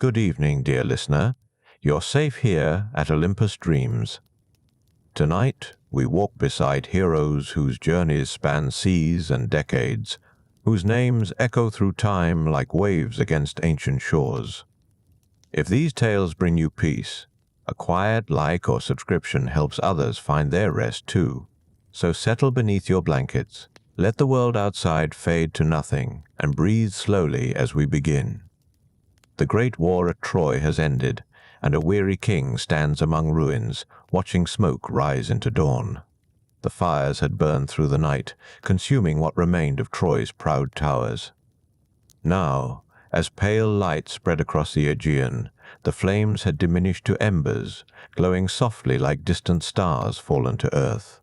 Good evening, dear listener. You're safe here at Olympus Dreams. Tonight, we walk beside heroes whose journeys span seas and decades, whose names echo through time like waves against ancient shores. If these tales bring you peace, a quiet like or subscription helps others find their rest too. So settle beneath your blankets, let the world outside fade to nothing, and breathe slowly as we begin. The great war at Troy has ended, and a weary king stands among ruins, watching smoke rise into dawn. The fires had burned through the night, consuming what remained of Troy's proud towers. Now, as pale light spread across the Aegean, the flames had diminished to embers, glowing softly like distant stars fallen to earth.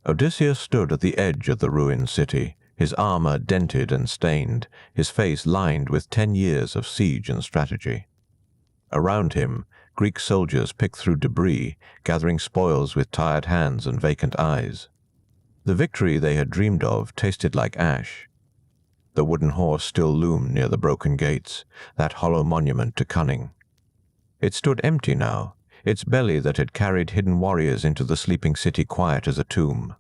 Odysseus stood at the edge of the ruined city, his armor dented and stained, his face lined with 10 years of siege and strategy. Around him, Greek soldiers picked through debris, gathering spoils with tired hands and vacant eyes. The victory they had dreamed of tasted like ash. The wooden horse still loomed near the broken gates, that hollow monument to cunning. It stood empty now, its belly that had carried hidden warriors into the sleeping city quiet as a tomb.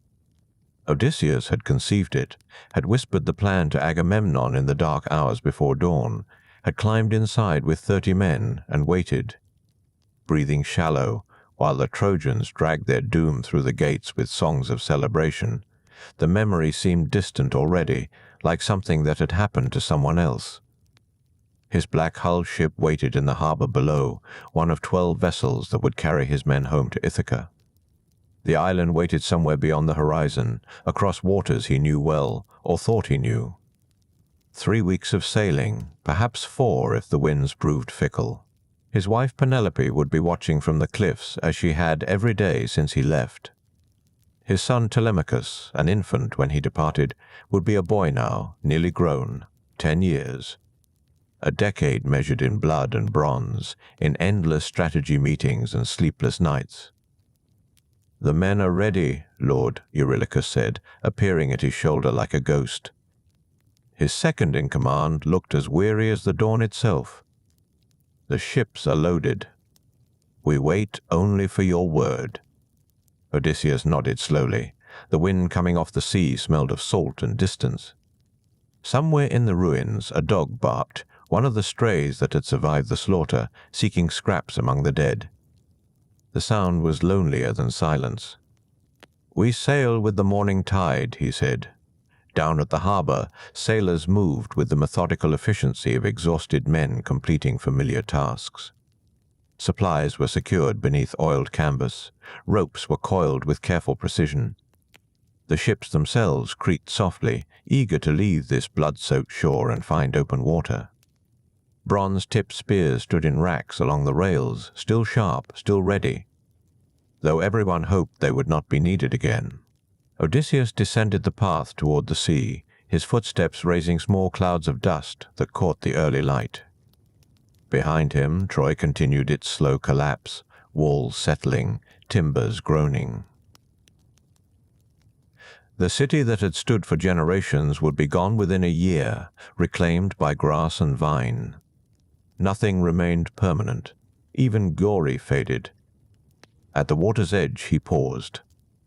Odysseus had conceived it, had whispered the plan to Agamemnon in the dark hours before dawn, had climbed inside with 30 men and waited, breathing shallow while the Trojans dragged their doom through the gates with songs of celebration. The memory seemed distant already, like something that had happened to someone else. His black-hulled ship waited in the harbor below, one of 12 vessels that would carry his men home to Ithaca. The island waited somewhere beyond the horizon, across waters he knew well, or thought he knew. 3 weeks of sailing, perhaps 4 if the winds proved fickle. His wife Penelope would be watching from the cliffs as she had every day since he left. His son Telemachus, an infant when he departed, would be a boy now, nearly grown, 10 years. A decade measured in blood and bronze, in endless strategy meetings and sleepless nights. "The men are ready," Lord Eurylochus said, appearing at his shoulder like a ghost. His second in command looked as weary as the dawn itself. "The ships are loaded. We wait only for your word." Odysseus nodded slowly. The wind coming off the sea smelled of salt and distance. Somewhere in the ruins a dog barked, one of the strays that had survived the slaughter, seeking scraps among the dead. The sound was lonelier than silence. "We sail with the morning tide," he said. Down at the harbor, sailors moved with the methodical efficiency of exhausted men completing familiar tasks. Supplies were secured beneath oiled canvas. Ropes were coiled with careful precision. The ships themselves creaked softly, eager to leave this blood-soaked shore and find open water. Bronze-tipped spears stood in racks along the rails, still sharp, still ready, though everyone hoped they would not be needed again. Odysseus descended the path toward the sea, his footsteps raising small clouds of dust that caught the early light. Behind him, Troy continued its slow collapse, walls settling, timbers groaning. The city that had stood for generations would be gone within a year, reclaimed by grass and vine. Nothing remained permanent. Even glory faded. At the water's edge he paused.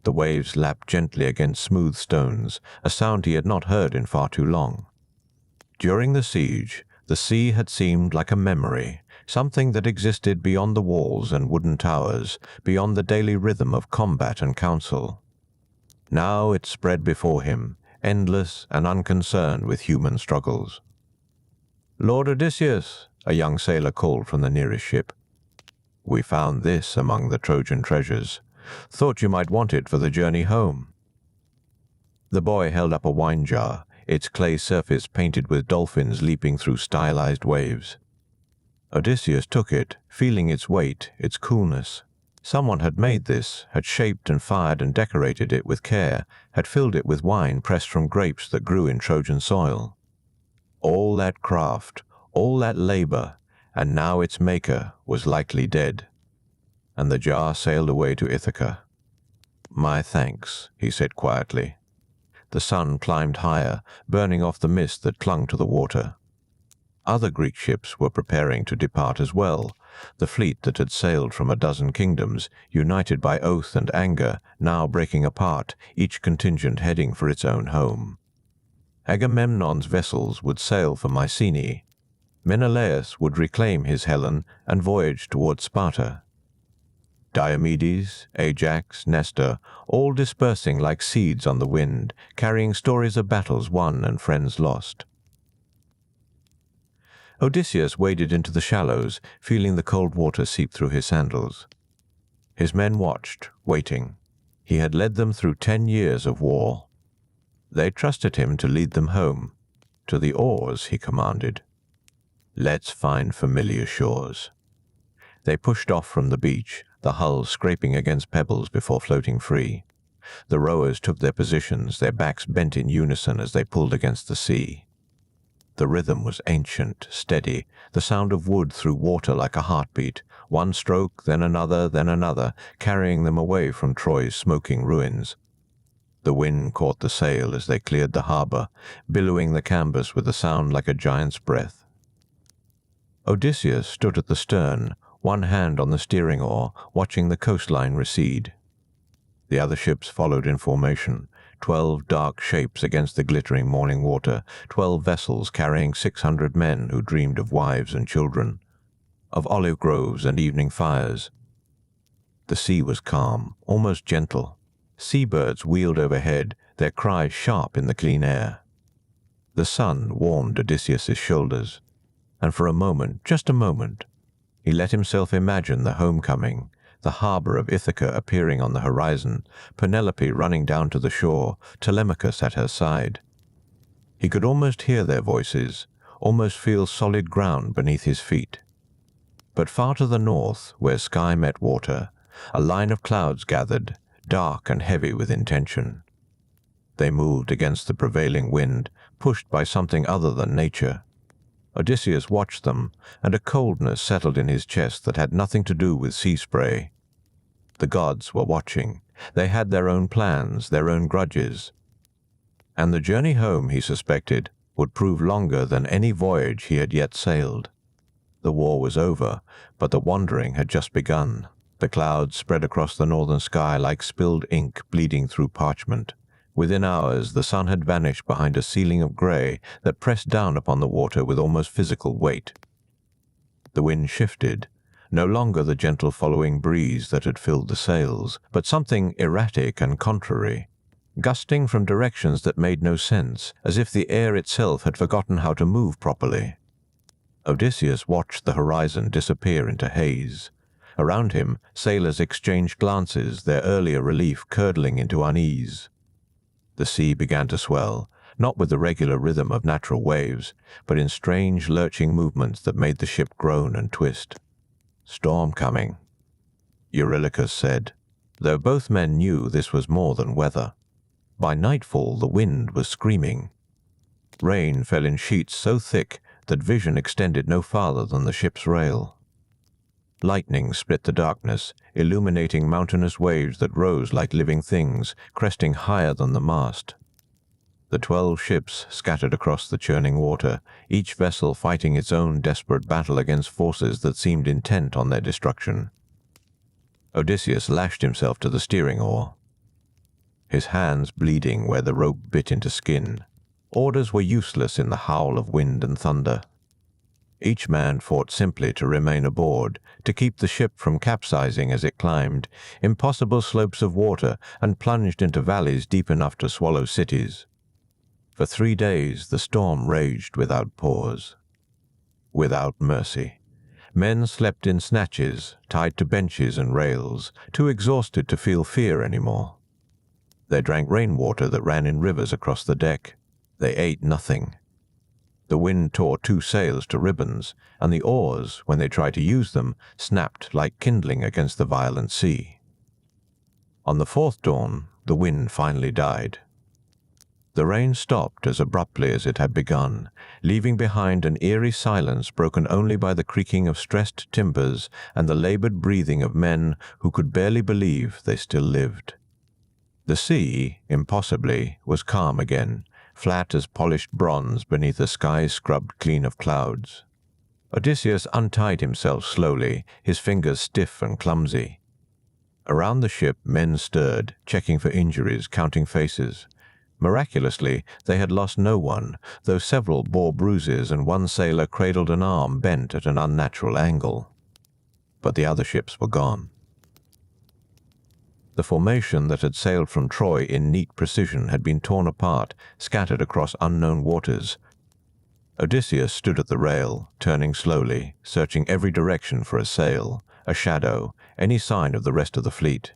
The waves lapped gently against smooth stones, a sound he had not heard in far too long. During the siege, the sea had seemed like a memory, something that existed beyond the walls and wooden towers, beyond the daily rhythm of combat and council. Now it spread before him, endless and unconcerned with human struggles. "Lord Odysseus," a young sailor called from the nearest ship. "We found this among the Trojan treasures. Thought you might want it for the journey home." The boy held up a wine jar, its clay surface painted with dolphins leaping through stylized waves. Odysseus took it, feeling its weight, its coolness. Someone had made this, had shaped and fired and decorated it with care, had filled it with wine pressed from grapes that grew in Trojan soil. All that craft, all that labor, and now its maker was likely dead. And the jar sailed away to Ithaca. "My thanks," he said quietly. The sun climbed higher, burning off the mist that clung to the water. Other Greek ships were preparing to depart as well. The fleet that had sailed from a dozen kingdoms, united by oath and anger, now breaking apart, each contingent heading for its own home. Agamemnon's vessels would sail for Mycenae. Menelaus would reclaim his Helen and voyage toward Sparta. Diomedes, Ajax, Nestor, all dispersing like seeds on the wind, carrying stories of battles won and friends lost. Odysseus waded into the shallows, feeling the cold water seep through his sandals. His men watched, waiting. He had led them through 10 years of war. They trusted him to lead them home. To the oars, he commanded. "Let's find familiar shores." They pushed off from the beach, the hulls scraping against pebbles before floating free. The rowers took their positions, their backs bent in unison as they pulled against the sea. The rhythm was ancient, steady, the sound of wood through water like a heartbeat, one stroke, then another, carrying them away from Troy's smoking ruins. The wind caught the sail as they cleared the harbor, billowing the canvas with a sound like a giant's breath. Odysseus stood at the stern, one hand on the steering oar, watching the coastline recede. The other ships followed in formation, 12 dark shapes against the glittering morning water, 12 vessels carrying 600 men who dreamed of wives and children, of olive groves and evening fires. The sea was calm, almost gentle. Seabirds wheeled overhead, their cries sharp in the clean air. The sun warmed Odysseus's shoulders, and for a moment, just a moment, he let himself imagine the homecoming, the harbor of Ithaca appearing on the horizon, Penelope running down to the shore, Telemachus at her side. He could almost hear their voices, almost feel solid ground beneath his feet. But far to the north, where sky met water, a line of clouds gathered, dark and heavy with intention. They moved against the prevailing wind, pushed by something other than nature. Odysseus watched them, and a coldness settled in his chest that had nothing to do with sea spray. The gods were watching. They had their own plans, their own grudges. And the journey home, he suspected, would prove longer than any voyage he had yet sailed. The war was over, but the wandering had just begun. The clouds spread across the northern sky like spilled ink bleeding through parchment. Within hours, the sun had vanished behind a ceiling of grey that pressed down upon the water with almost physical weight. The wind shifted, no longer the gentle following breeze that had filled the sails, but something erratic and contrary, gusting from directions that made no sense, as if the air itself had forgotten how to move properly. Odysseus watched the horizon disappear into haze. Around him, sailors exchanged glances, their earlier relief curdling into unease. The sea began to swell, not with the regular rhythm of natural waves, but in strange lurching movements that made the ship groan and twist. "Storm coming," Eurylochus said, though both men knew this was more than weather. By nightfall the wind was screaming. Rain fell in sheets so thick that vision extended no farther than the ship's rail. Lightning split the darkness, illuminating mountainous waves that rose like living things, cresting higher than the mast. The 12 ships scattered across the churning water, each vessel fighting its own desperate battle against forces that seemed intent on their destruction. Odysseus lashed himself to the steering oar, his hands bleeding where the rope bit into skin. Orders were useless in the howl of wind and thunder. Each man fought simply to remain aboard, to keep the ship from capsizing as it climbed impossible slopes of water and plunged into valleys deep enough to swallow cities. For 3 days the storm raged without pause, without mercy. Men slept in snatches, tied to benches and rails, too exhausted to feel fear anymore. They drank rainwater that ran in rivers across the deck. They ate nothing. The wind tore 2 sails to ribbons, and the oars, when they tried to use them, snapped like kindling against the violent sea. On the 4th dawn, the wind finally died. The rain stopped as abruptly as it had begun, leaving behind an eerie silence broken only by the creaking of stressed timbers and the labored breathing of men who could barely believe they still lived. The sea, impossibly, was calm again, flat as polished bronze beneath a sky scrubbed clean of clouds. Odysseus untied himself slowly, his fingers stiff and clumsy. Around the ship, men stirred, checking for injuries, counting faces. Miraculously, they had lost no one, though several bore bruises and one sailor cradled an arm bent at an unnatural angle. But the other ships were gone. The formation that had sailed from Troy in neat precision had been torn apart, scattered across unknown waters. Odysseus stood at the rail, turning slowly, searching every direction for a sail, a shadow, any sign of the rest of the fleet.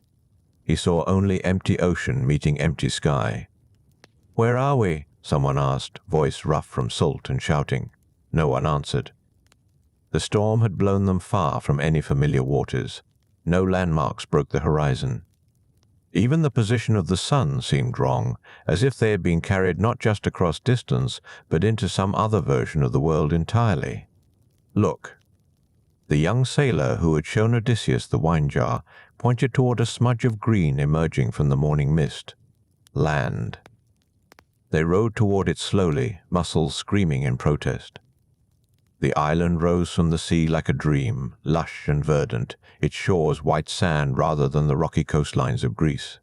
He saw only empty ocean meeting empty sky. "Where are we?" someone asked, voice rough from salt and shouting. No one answered. The storm had blown them far from any familiar waters. No landmarks broke the horizon. Even the position of the sun seemed wrong, as if they had been carried not just across distance, but into some other version of the world entirely. "Look." The young sailor who had shown Odysseus the wine jar pointed toward a smudge of green emerging from the morning mist. Land. They rowed toward it slowly, muscles screaming in protest. The island rose from the sea like a dream, lush and verdant, its shores white sand rather than the rocky coastlines of Greece.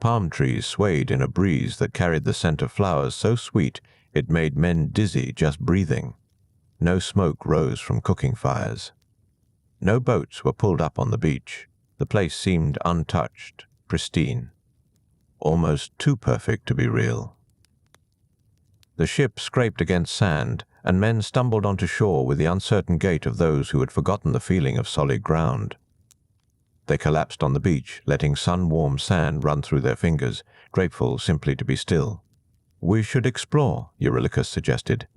Palm trees swayed in a breeze that carried the scent of flowers so sweet it made men dizzy just breathing. No smoke rose from cooking fires. No boats were pulled up on the beach. The place seemed untouched, pristine. Almost too perfect to be real. The ship scraped against sand, and men stumbled onto shore with the uncertain gait of those who had forgotten the feeling of solid ground. They collapsed on the beach, letting sun-warmed sand run through their fingers, grateful simply to be still. "We should explore," Eurylochus suggested.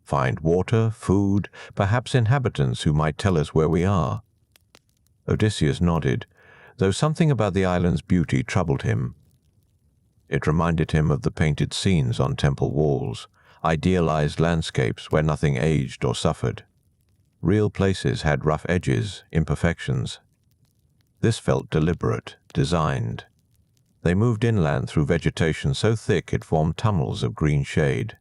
"Find water, food, perhaps inhabitants who might tell us where we are." Odysseus nodded, though something about the island's beauty troubled him. It reminded him of the painted scenes on temple walls, idealized landscapes where nothing aged or suffered. Real places had rough edges, imperfections. This felt deliberate, designed. They moved inland through vegetation so thick it formed tunnels of green shade.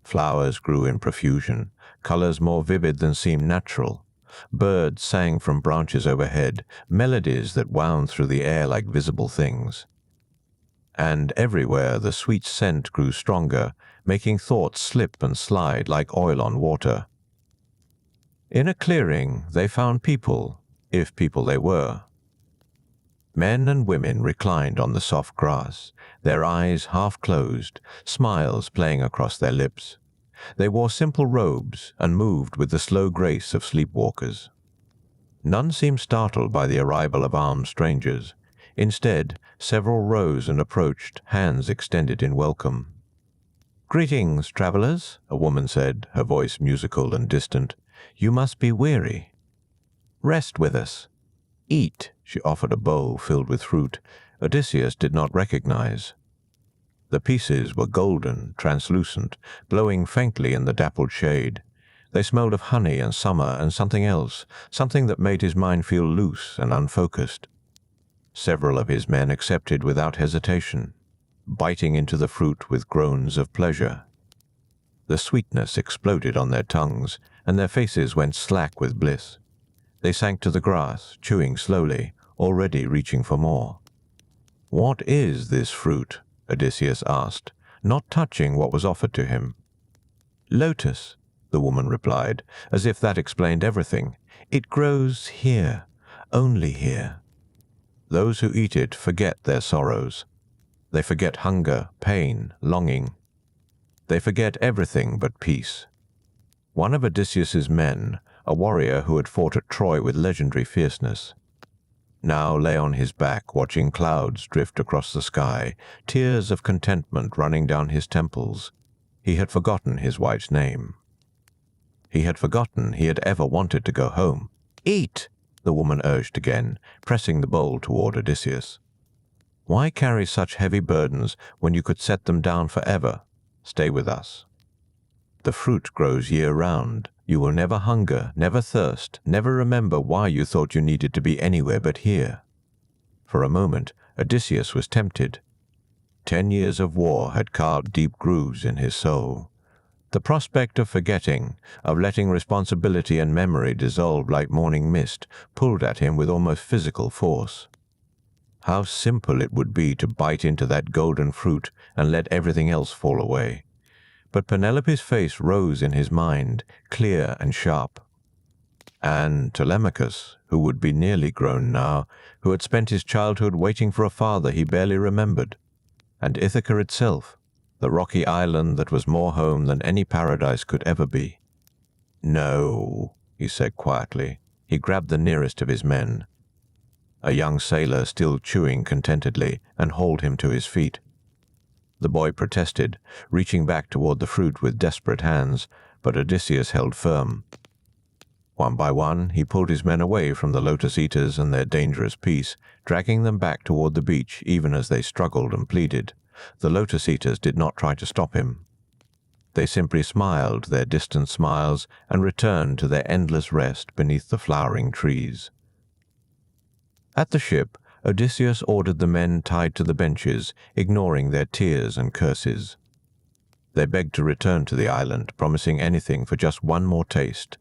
Flowers grew in profusion, colors more vivid than seemed natural. Birds sang from branches overhead, melodies that wound through the air like visible things. And everywhere the sweet scent grew stronger, making thoughts slip and slide like oil on water. In a clearing, they found people, if people they were. Men and women reclined on the soft grass, their eyes half closed, smiles playing across their lips. They wore simple robes and moved with the slow grace of sleepwalkers. None seemed startled by the arrival of armed strangers. Instead, several rose and approached, hands extended in welcome. "Greetings, travelers," a woman said, her voice musical and distant. "You must be weary. Rest with us. Eat." She offered a bowl filled with fruit Odysseus did not recognize. The pieces were golden, translucent, glowing faintly in the dappled shade. They smelled of honey and summer and something else, something that made his mind feel loose and unfocused. Several of his men accepted without hesitation, biting into the fruit with groans of pleasure. The sweetness exploded on their tongues, and their faces went slack with bliss. They sank to the grass, chewing slowly, already reaching for more. "What is this fruit?" Odysseus asked, not touching what was offered to him. "Lotus," the woman replied, as if that explained everything. "It grows here, only here. Those who eat it forget their sorrows. They forget hunger, pain, longing. They forget everything but peace." One of Odysseus's men, a warrior who had fought at Troy with legendary fierceness, now lay on his back watching clouds drift across the sky, tears of contentment running down his temples. He had forgotten his wife's name. He had forgotten he had ever wanted to go home. "Eat!" the woman urged again, pressing the bowl toward Odysseus. "Why carry such heavy burdens when you could set them down forever? Stay with us. The fruit grows year-round. You will never hunger, never thirst, never remember why you thought you needed to be anywhere but here." For a moment, Odysseus was tempted. 10 years of war had carved deep grooves in his soul. The prospect of forgetting, of letting responsibility and memory dissolve like morning mist, pulled at him with almost physical force. How simple it would be to bite into that golden fruit and let everything else fall away. But Penelope's face rose in his mind, clear and sharp. And Telemachus, who would be nearly grown now, who had spent his childhood waiting for a father he barely remembered. And Ithaca itself, the rocky island that was more home than any paradise could ever be. "No," he said quietly. He grabbed the nearest of his men, a young sailor still chewing contentedly, and hauled him to his feet. The boy protested, reaching back toward the fruit with desperate hands, but Odysseus held firm. One by one, he pulled his men away from the lotus eaters and their dangerous peace, dragging them back toward the beach even as they struggled and pleaded. The lotus eaters did not try to stop him. They simply smiled their distant smiles and returned to their endless rest beneath the flowering trees. At the ship, Odysseus ordered the men tied to the benches, ignoring their tears and curses. They begged to return to the island, promising anything for just one more taste.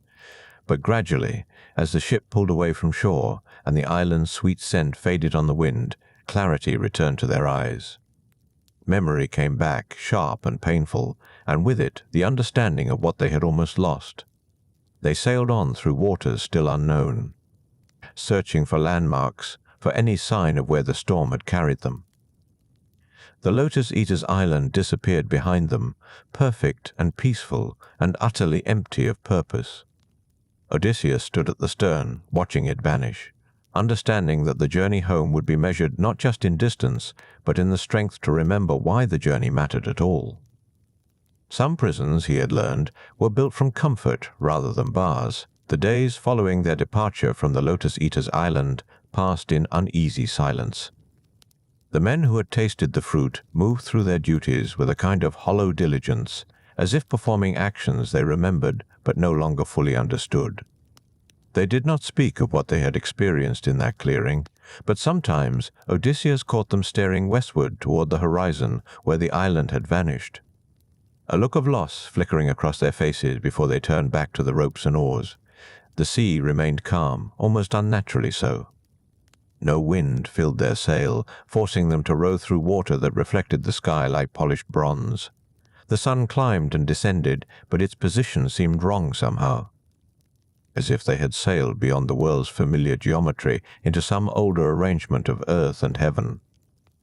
But gradually, as the ship pulled away from shore and the island's sweet scent faded on the wind, clarity returned to their eyes. Memory came back, sharp and painful, and with it the understanding of what they had almost lost. They sailed on through waters still unknown, searching for landmarks, for any sign of where the storm had carried them. The Lotus Eaters' island disappeared behind them, perfect and peaceful and utterly empty of purpose. Odysseus stood at the stern, watching it vanish, understanding that the journey home would be measured not just in distance, but in the strength to remember why the journey mattered at all. Some prisons, he had learned, were built from comfort rather than bars. The days following their departure from the Lotus Eaters' island passed in uneasy silence. The men who had tasted the fruit moved through their duties with a kind of hollow diligence, as if performing actions they remembered but no longer fully understood. They did not speak of what they had experienced in that clearing, but sometimes Odysseus caught them staring westward toward the horizon where the island had vanished, a look of loss flickering across their faces before they turned back to the ropes and oars. The sea remained calm, almost unnaturally so. No wind filled their sail, forcing them to row through water that reflected the sky like polished bronze. The sun climbed and descended, but its position seemed wrong somehow, as if they had sailed beyond the world's familiar geometry into some older arrangement of earth and heaven.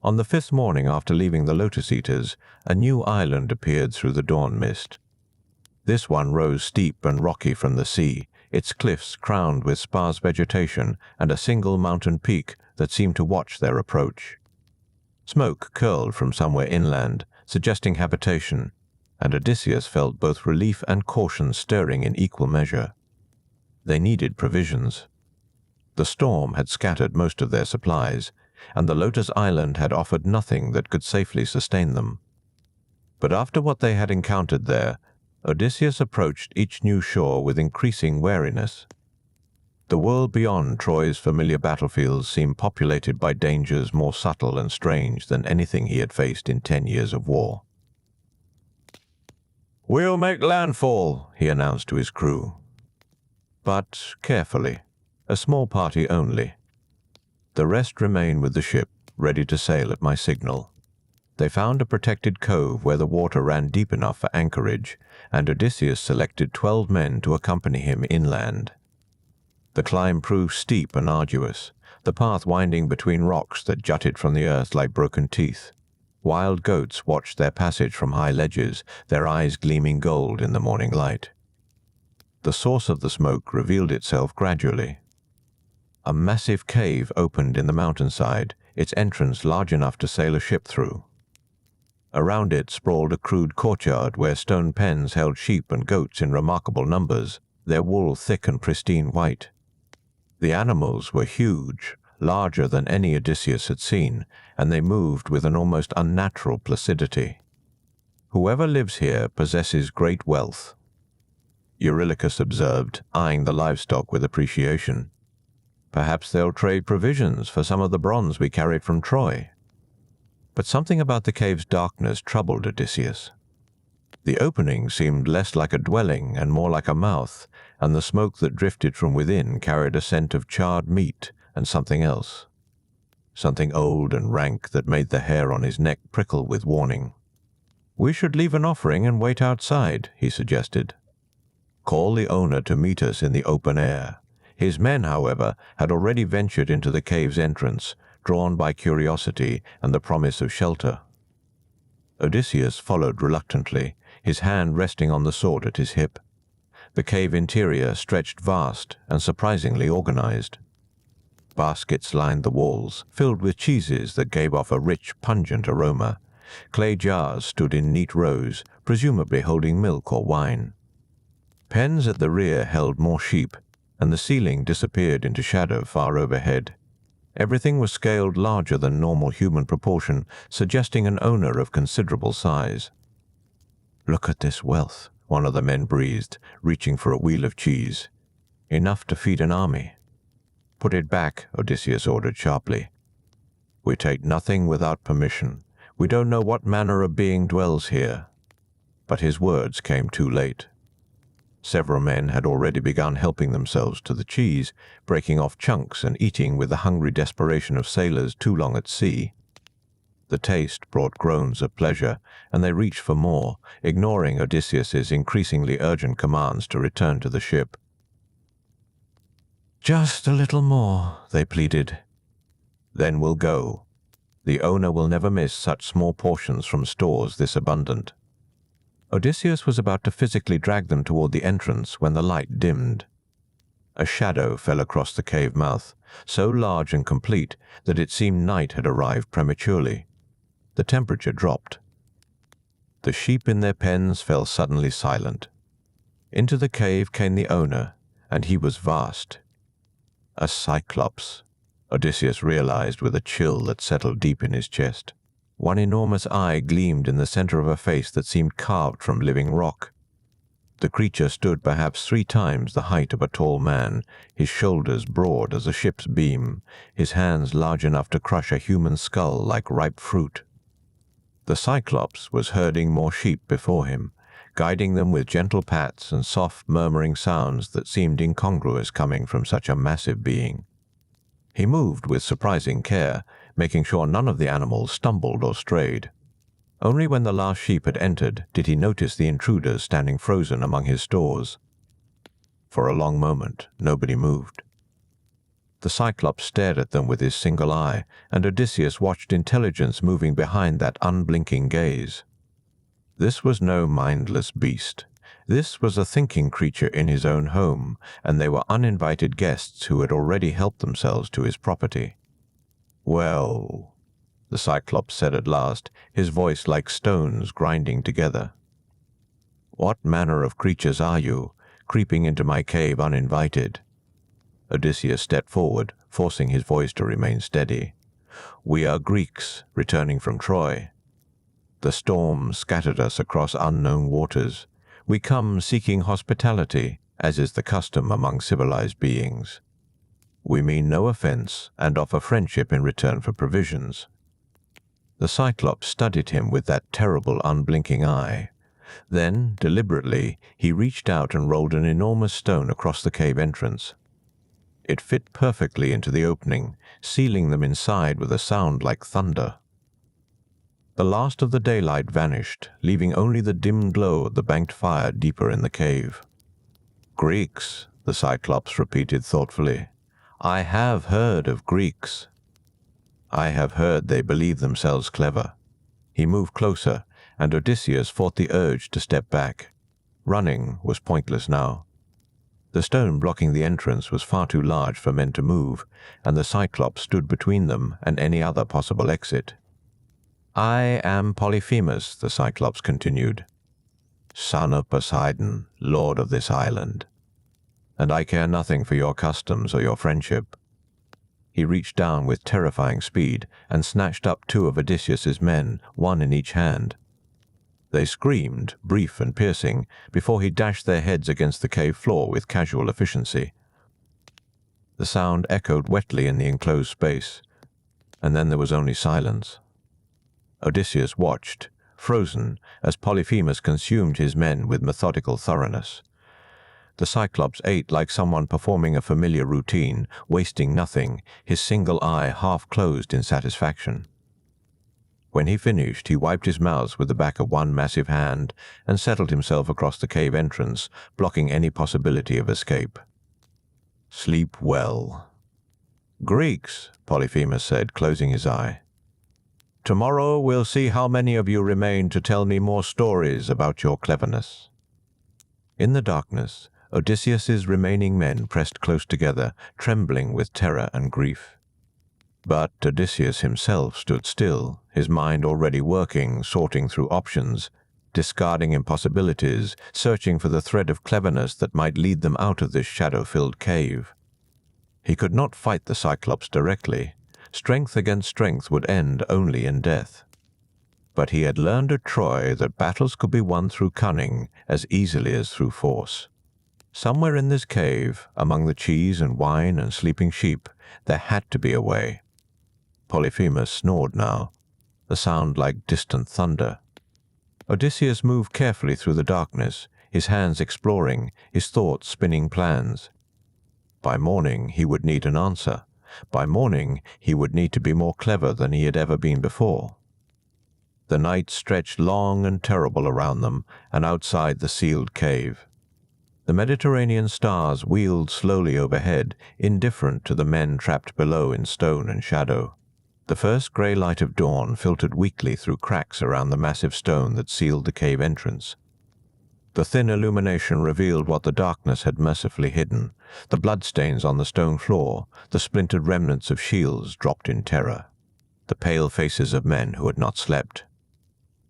On the 5th morning after leaving the Lotus Eaters, a new island appeared through the dawn mist. This one rose steep and rocky from the sea, its cliffs crowned with sparse vegetation and a single mountain peak that seemed to watch their approach. Smoke curled from somewhere inland, suggesting habitation, and Odysseus felt both relief and caution stirring in equal measure. They needed provisions. The storm had scattered most of their supplies, and the Lotus Island had offered nothing that could safely sustain them. But after what they had encountered there, Odysseus approached each new shore with increasing wariness. The world beyond Troy's familiar battlefields seemed populated by dangers more subtle and strange than anything he had faced in 10 years of war. "We'll make landfall," he announced to his crew. But carefully, a small party only. The rest remained with the ship, ready to sail at my signal. They found a protected cove where the water ran deep enough for anchorage, and Odysseus selected 12 men to accompany him inland. The climb proved steep and arduous, the path winding between rocks that jutted from the earth like broken teeth. Wild goats watched their passage from high ledges, their eyes gleaming gold in the morning light. The source of the smoke revealed itself gradually. A massive cave opened in the mountainside, its entrance large enough to sail a ship through. Around it sprawled a crude courtyard where stone pens held sheep and goats in remarkable numbers, their wool thick and pristine white. The animals were huge, larger than any Odysseus had seen, and they moved with an almost unnatural placidity. "Whoever lives here possesses great wealth," Eurylochus observed, eyeing the livestock with appreciation. "Perhaps they'll trade provisions for some of the bronze we carried from Troy." But something about the cave's darkness troubled Odysseus. The opening seemed less like a dwelling and more like a mouth, and the smoke that drifted from within carried a scent of charred meat and something else. Something old and rank that made the hair on his neck prickle with warning. "We should leave an offering and wait outside," he suggested. "Call the owner to meet us in the open air." His men, however, had already ventured into the cave's entrance, drawn by curiosity and the promise of shelter. Odysseus followed reluctantly, his hand resting on the sword at his hip. The cave interior stretched vast and surprisingly organized. Baskets lined the walls, filled with cheeses that gave off a rich, pungent aroma. Clay jars stood in neat rows, presumably holding milk or wine. Pens at the rear held more sheep, and the ceiling disappeared into shadow far overhead. Everything was scaled larger than normal human proportion, suggesting an owner of considerable size. "Look at this wealth," one of the men breathed, reaching for a wheel of cheese. "Enough to feed an army." "Put it back," Odysseus ordered sharply. "We take nothing without permission. We don't know what manner of being dwells here." But his words came too late. Several men had already begun helping themselves to the cheese, breaking off chunks and eating with the hungry desperation of sailors too long at sea. The taste brought groans of pleasure, and they reached for more, ignoring Odysseus's increasingly urgent commands to return to the ship. "Just a little more," they pleaded. "Then we'll go. The owner will never miss such small portions from stores this abundant." Odysseus was about to physically drag them toward the entrance when the light dimmed. A shadow fell across the cave mouth, so large and complete that it seemed night had arrived prematurely. The temperature dropped. The sheep in their pens fell suddenly silent. Into the cave came the owner, and he was vast. A Cyclops, Odysseus realized with a chill that settled deep in his chest. One enormous eye gleamed in the center of a face that seemed carved from living rock. The creature stood perhaps 3 times the height of a tall man, his shoulders broad as a ship's beam, his hands large enough to crush a human skull like ripe fruit. The Cyclops was herding more sheep before him, guiding them with gentle pats and soft murmuring sounds that seemed incongruous coming from such a massive being. He moved with surprising care, making sure none of the animals stumbled or strayed. Only when the last sheep had entered did he notice the intruders standing frozen among his stores. For a long moment, nobody moved. The Cyclops stared at them with his single eye, and Odysseus watched intelligence moving behind that unblinking gaze. This was no mindless beast. This was a thinking creature in his own home, and they were uninvited guests who had already helped themselves to his property. "Well," the Cyclops said at last, his voice like stones grinding together. "What manner of creatures are you, creeping into my cave uninvited?" Odysseus stepped forward, forcing his voice to remain steady. "We are Greeks, returning from Troy. The storm scattered us across unknown waters. We come seeking hospitality, as is the custom among civilized beings. We mean no offense and offer friendship in return for provisions." The Cyclops studied him with that terrible unblinking eye. Then, deliberately, he reached out and rolled an enormous stone across the cave entrance. It fit perfectly into the opening, sealing them inside with a sound like thunder. The last of the daylight vanished, leaving only the dim glow of the banked fire deeper in the cave. "Greeks," the Cyclops repeated thoughtfully. "I have heard of Greeks. I have heard they believe themselves clever." He moved closer, and Odysseus fought the urge to step back. Running was pointless now. The stone blocking the entrance was far too large for men to move, and the Cyclops stood between them and any other possible exit. "I am Polyphemus," the Cyclops continued, "son of Poseidon, lord of this island, and I care nothing for your customs or your friendship." He reached down with terrifying speed and snatched up 2 of Odysseus's men, 1 in each hand. They screamed, brief and piercing, before he dashed their heads against the cave floor with casual efficiency. The sound echoed wetly in the enclosed space, and then there was only silence. Odysseus watched, frozen, as Polyphemus consumed his men with methodical thoroughness. The Cyclops ate like someone performing a familiar routine, wasting nothing, his single eye half closed in satisfaction. When he finished, he wiped his mouth with the back of one massive hand and settled himself across the cave entrance, blocking any possibility of escape. "Sleep well." "Greeks," Polyphemus said, closing his eye. "Tomorrow we'll see how many of you remain to tell me more stories about your cleverness." In the darkness, Odysseus's remaining men pressed close together, trembling with terror and grief. But Odysseus himself stood still, his mind already working, sorting through options, discarding impossibilities, searching for the thread of cleverness that might lead them out of this shadow-filled cave. He could not fight the Cyclops directly. Strength against strength would end only in death. But he had learned at Troy that battles could be won through cunning as easily as through force. Somewhere in this cave, among the cheese and wine and sleeping sheep, there had to be a way. Polyphemus snored now, the sound like distant thunder. Odysseus moved carefully through the darkness, his hands exploring, his thoughts spinning plans. By morning he would need an answer. By morning he would need to be more clever than he had ever been before. The night stretched long and terrible around them and outside the sealed cave. The Mediterranean stars wheeled slowly overhead, indifferent to the men trapped below in stone and shadow. The first grey light of dawn filtered weakly through cracks around the massive stone that sealed the cave entrance. The thin illumination revealed what the darkness had mercifully hidden, the bloodstains on the stone floor, the splintered remnants of shields dropped in terror, the pale faces of men who had not slept.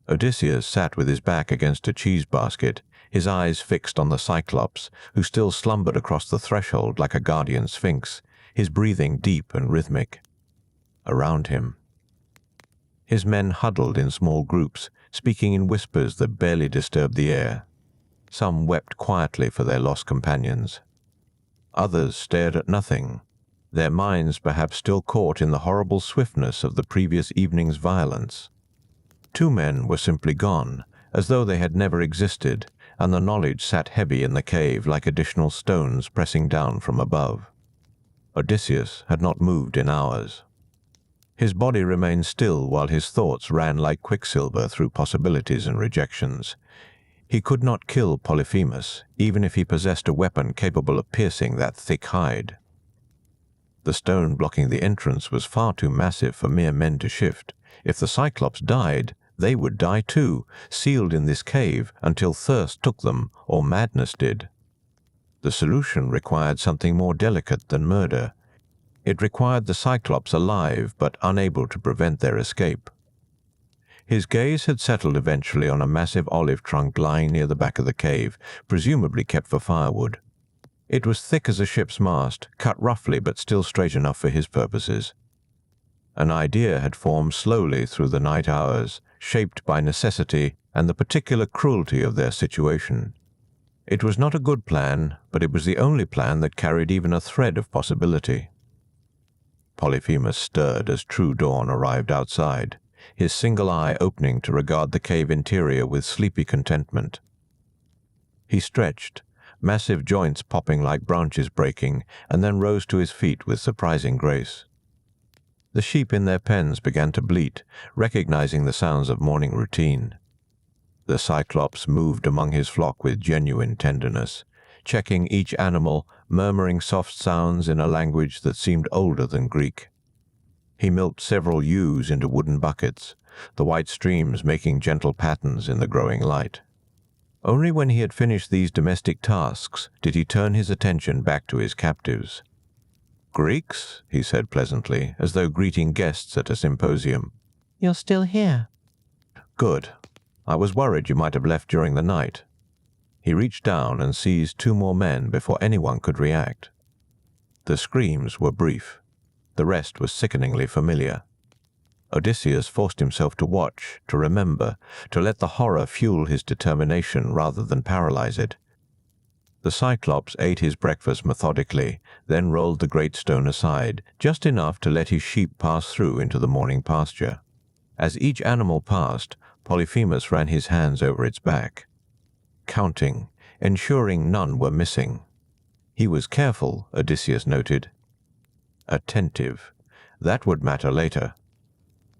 Odysseus sat with his back against a cheese basket, his eyes fixed on the Cyclops, who still slumbered across the threshold like a guardian sphinx, his breathing deep and rhythmic. Around him, his men huddled in small groups, speaking in whispers that barely disturbed the air. Some wept quietly for their lost companions. Others stared at nothing, their minds perhaps still caught in the horrible swiftness of the previous evening's violence. 2 men were simply gone, as though they had never existed, and the knowledge sat heavy in the cave like additional stones pressing down from above. Odysseus had not moved in hours. His body remained still while his thoughts ran like quicksilver through possibilities and rejections. He could not kill Polyphemus, even if he possessed a weapon capable of piercing that thick hide. The stone blocking the entrance was far too massive for mere men to shift. If the Cyclops died, they would die too, sealed in this cave until thirst took them or madness did. The solution required something more delicate than murder. It required the Cyclops alive but unable to prevent their escape. His gaze had settled eventually on a massive olive trunk lying near the back of the cave, presumably kept for firewood. It was thick as a ship's mast, cut roughly but still straight enough for his purposes. An idea had formed slowly through the night hours, shaped by necessity and the particular cruelty of their situation. It was not a good plan, but it was the only plan that carried even a thread of possibility. Polyphemus stirred as true dawn arrived outside, his single eye opening to regard the cave interior with sleepy contentment. He stretched, massive joints popping like branches breaking, and then rose to his feet with surprising grace. The sheep in their pens began to bleat, recognizing the sounds of morning routine. The Cyclops moved among his flock with genuine tenderness, checking each animal, murmuring soft sounds in a language that seemed older than Greek. He milked several ewes into wooden buckets, the white streams making gentle patterns in the growing light. Only when he had finished these domestic tasks did he turn his attention back to his captives. "Greeks?" he said pleasantly, as though greeting guests at a symposium. "You're still here." "Good. I was worried you might have left during the night." He reached down and seized 2 more men before anyone could react. The screams were brief. The rest was sickeningly familiar. Odysseus forced himself to watch, to remember, to let the horror fuel his determination rather than paralyze it. The Cyclops ate his breakfast methodically, then rolled the great stone aside, just enough to let his sheep pass through into the morning pasture. As each animal passed, Polyphemus ran his hands over its back, counting, ensuring none were missing. He was careful, Odysseus noted. Attentive. That would matter later.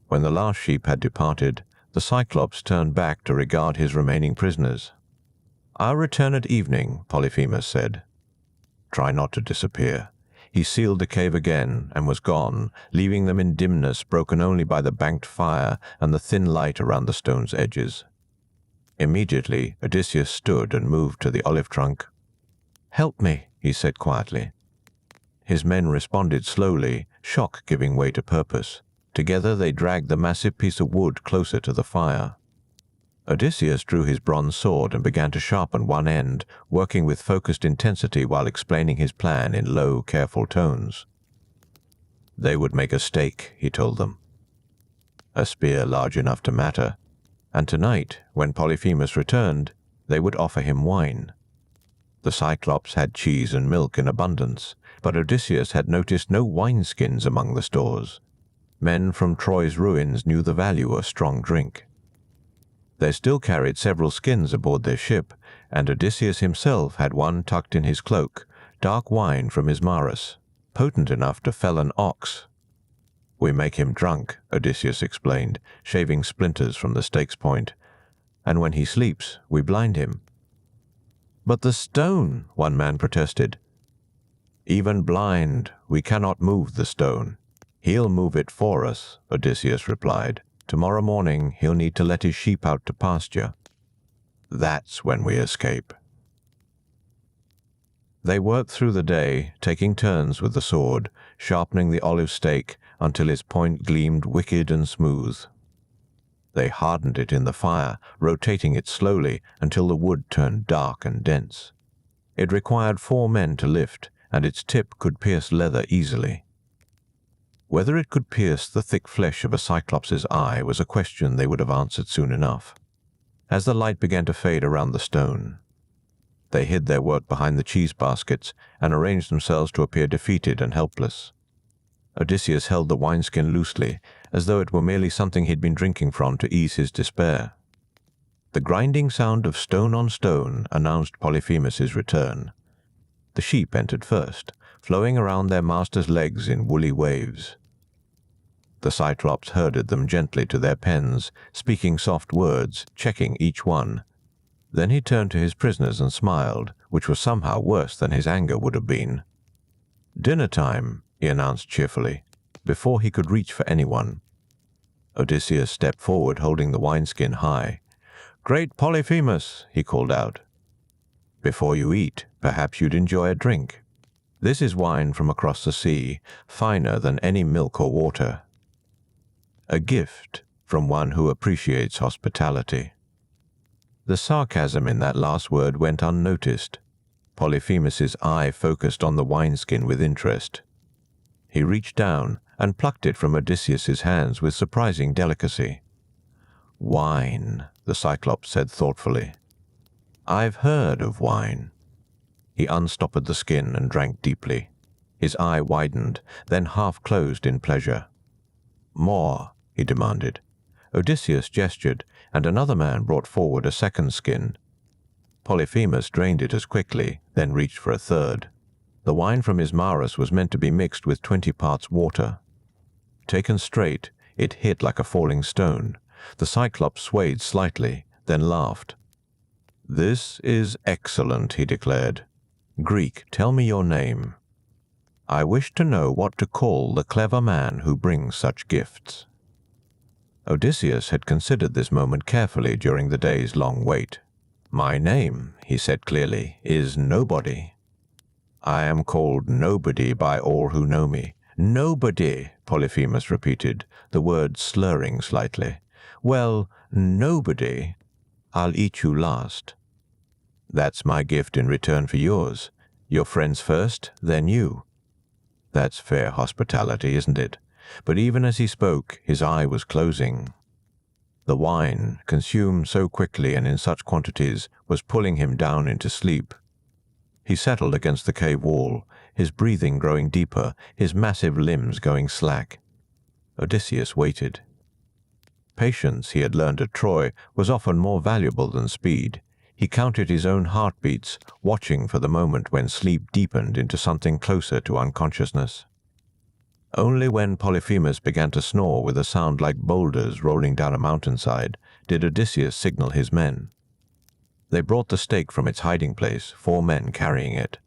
When the last sheep had departed, the Cyclops turned back to regard his remaining prisoners. "I'll return at evening," Polyphemus said. "Try not to disappear." He sealed the cave again and was gone, leaving them in dimness broken only by the banked fire and the thin light around the stone's edges. Immediately, Odysseus stood and moved to the olive trunk. "Help me," he said quietly. His men responded slowly, shock giving way to purpose. Together they dragged the massive piece of wood closer to the fire. Odysseus drew his bronze sword and began to sharpen one end, working with focused intensity while explaining his plan in low, careful tones. They would make a stake, he told them. A spear large enough to matter. And tonight, when Polyphemus returned, they would offer him wine. The Cyclops had cheese and milk in abundance, but Odysseus had noticed no wineskins among the stores. Men from Troy's ruins knew the value of strong drink. They still carried several skins aboard their ship, and Odysseus himself had one tucked in his cloak, dark wine from Ismarus, potent enough to fell an ox. "We make him drunk," Odysseus explained, shaving splinters from the stake's point. "And when he sleeps, we blind him." "But the stone," one man protested. "Even blind, we cannot move the stone. He'll move it for us," Odysseus replied. "Tomorrow morning he'll need to let his sheep out to pasture. That's when we escape." They worked through the day, taking turns with the sword, sharpening the olive stake until its point gleamed wicked and smooth. They hardened it in the fire, rotating it slowly until the wood turned dark and dense. It required 4 men to lift, and its tip could pierce leather easily. Whether it could pierce the thick flesh of a Cyclops' eye was a question they would have answered soon enough. As the light began to fade around the stone, they hid their work behind the cheese baskets and arranged themselves to appear defeated and helpless. Odysseus held the wineskin loosely, as though it were merely something he'd been drinking from to ease his despair. The grinding sound of stone on stone announced Polyphemus's return. The sheep entered first, flowing around their master's legs in woolly waves. The Cyclops herded them gently to their pens, speaking soft words, checking each one. Then he turned to his prisoners and smiled, which was somehow worse than his anger would have been. "Dinner time," he announced cheerfully, before he could reach for anyone. Odysseus stepped forward holding the wineskin high. "Great Polyphemus," he called out. "Before you eat, perhaps you'd enjoy a drink. This is wine from across the sea, finer than any milk or water. A gift from one who appreciates hospitality." The sarcasm in that last word went unnoticed. Polyphemus's eye focused on the wineskin with interest. He reached down and plucked it from Odysseus's hands with surprising delicacy. "Wine," the Cyclops said thoughtfully. "I've heard of wine." He unstoppered the skin and drank deeply. His eye widened, then half closed in pleasure. "More," he demanded. Odysseus gestured, and another man brought forward a second skin. Polyphemus drained it as quickly, then reached for a third. The wine from Ismarus was meant to be mixed with 20 parts water. Taken straight, it hit like a falling stone. The Cyclops swayed slightly, then laughed. "This is excellent," he declared. "Greek, tell me your name. I wish to know what to call the clever man who brings such gifts." Odysseus had considered this moment carefully during the day's long wait. "My name," he said clearly, "is Nobody. I am called Nobody by all who know me." "Nobody," Polyphemus repeated, the words slurring slightly. "Well, nobody. I'll eat you last. That's my gift in return for yours. Your friends first, then you. That's fair hospitality, isn't it?" But even as he spoke, his eye was closing. The wine, consumed so quickly and in such quantities, was pulling him down into sleep. He settled against the cave wall, his breathing growing deeper, his massive limbs going slack. Odysseus waited. Patience, he had learned at Troy, was often more valuable than speed. He counted his own heartbeats, watching for the moment when sleep deepened into something closer to unconsciousness. Only when Polyphemus began to snore with a sound like boulders rolling down a mountainside did Odysseus signal his men. They brought the stake from its hiding place, 4 men carrying it,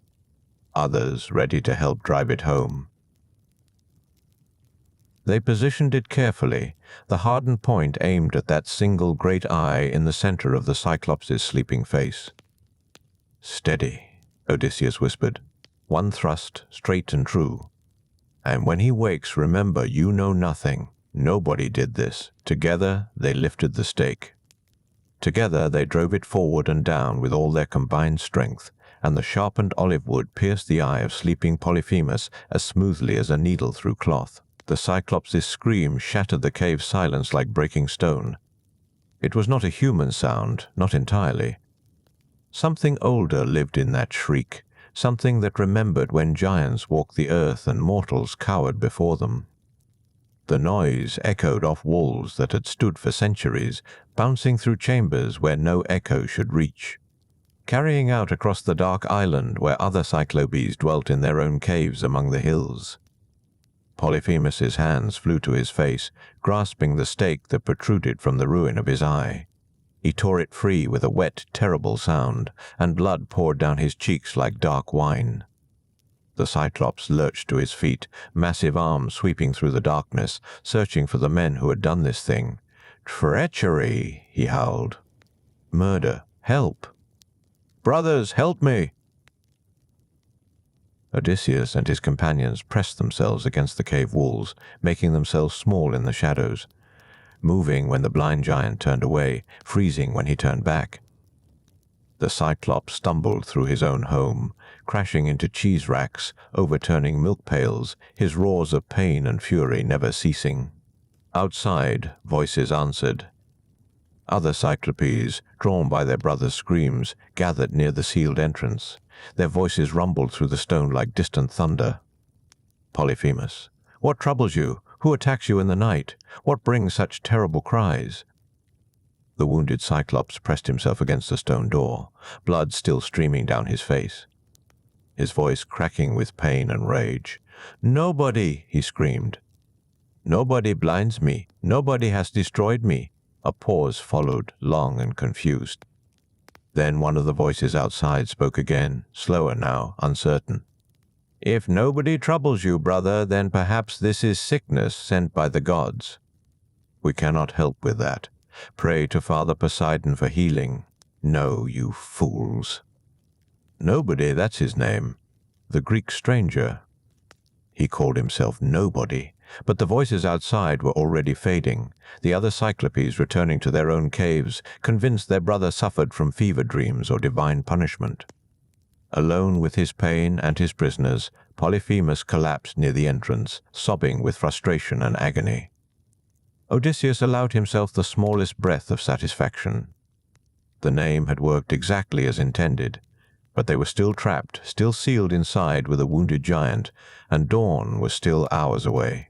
others ready to help drive it home. They positioned it carefully, the hardened point aimed at that single great eye in the center of the Cyclops' sleeping face. "Steady," Odysseus whispered. "One thrust, straight and true. And when he wakes, remember, you know nothing. Nobody did this." Together, they lifted the stake. Together, they drove it forward and down with all their combined strength, and the sharpened olive wood pierced the eye of sleeping Polyphemus as smoothly as a needle through cloth. The Cyclops' scream shattered the cave's silence like breaking stone. It was not a human sound, not entirely. Something older lived in that shriek, something that remembered when giants walked the earth and mortals cowered before them. The noise echoed off walls that had stood for centuries, bouncing through chambers where no echo should reach, carrying out across the dark island where other Cyclopes dwelt in their own caves among the hills. Polyphemus's hands flew to his face, grasping the stake that protruded from the ruin of his eye. He tore it free with a wet, terrible sound, and blood poured down his cheeks like dark wine. The Cyclops lurched to his feet, massive arms sweeping through the darkness, searching for the men who had done this thing. "Treachery!" he howled. "Murder! Help! Brothers, help me!" Odysseus and his companions pressed themselves against the cave walls, making themselves small in the shadows, moving when the blind giant turned away, freezing when he turned back. The Cyclops stumbled through his own home, crashing into cheese racks, overturning milk pails, his roars of pain and fury never ceasing. Outside, voices answered. Other Cyclopes, drawn by their brother's screams, gathered near the sealed entrance. Their voices rumbled through the stone like distant thunder. "Polyphemus, what troubles you? Who attacks you in the night? What brings such terrible cries?" The wounded Cyclops pressed himself against the stone door, blood still streaming down his face, his voice cracking with pain and rage. "Nobody," he screamed. "Nobody blinds me. Nobody has destroyed me." A pause followed, long and confused. Then one of the voices outside spoke again, slower now, uncertain. "If nobody troubles you, brother, then perhaps this is sickness sent by the gods. We cannot help with that. Pray to Father Poseidon for healing." "No, you fools." "Nobody, that's his name. The Greek stranger." He called himself Nobody, but the voices outside were already fading, the other Cyclopes returning to their own caves, convinced their brother suffered from fever dreams or divine punishment. Alone with his pain and his prisoners, Polyphemus collapsed near the entrance, sobbing with frustration and agony. Odysseus allowed himself the smallest breath of satisfaction. The name had worked exactly as intended, but they were still trapped, still sealed inside with a wounded giant, and dawn was still hours away.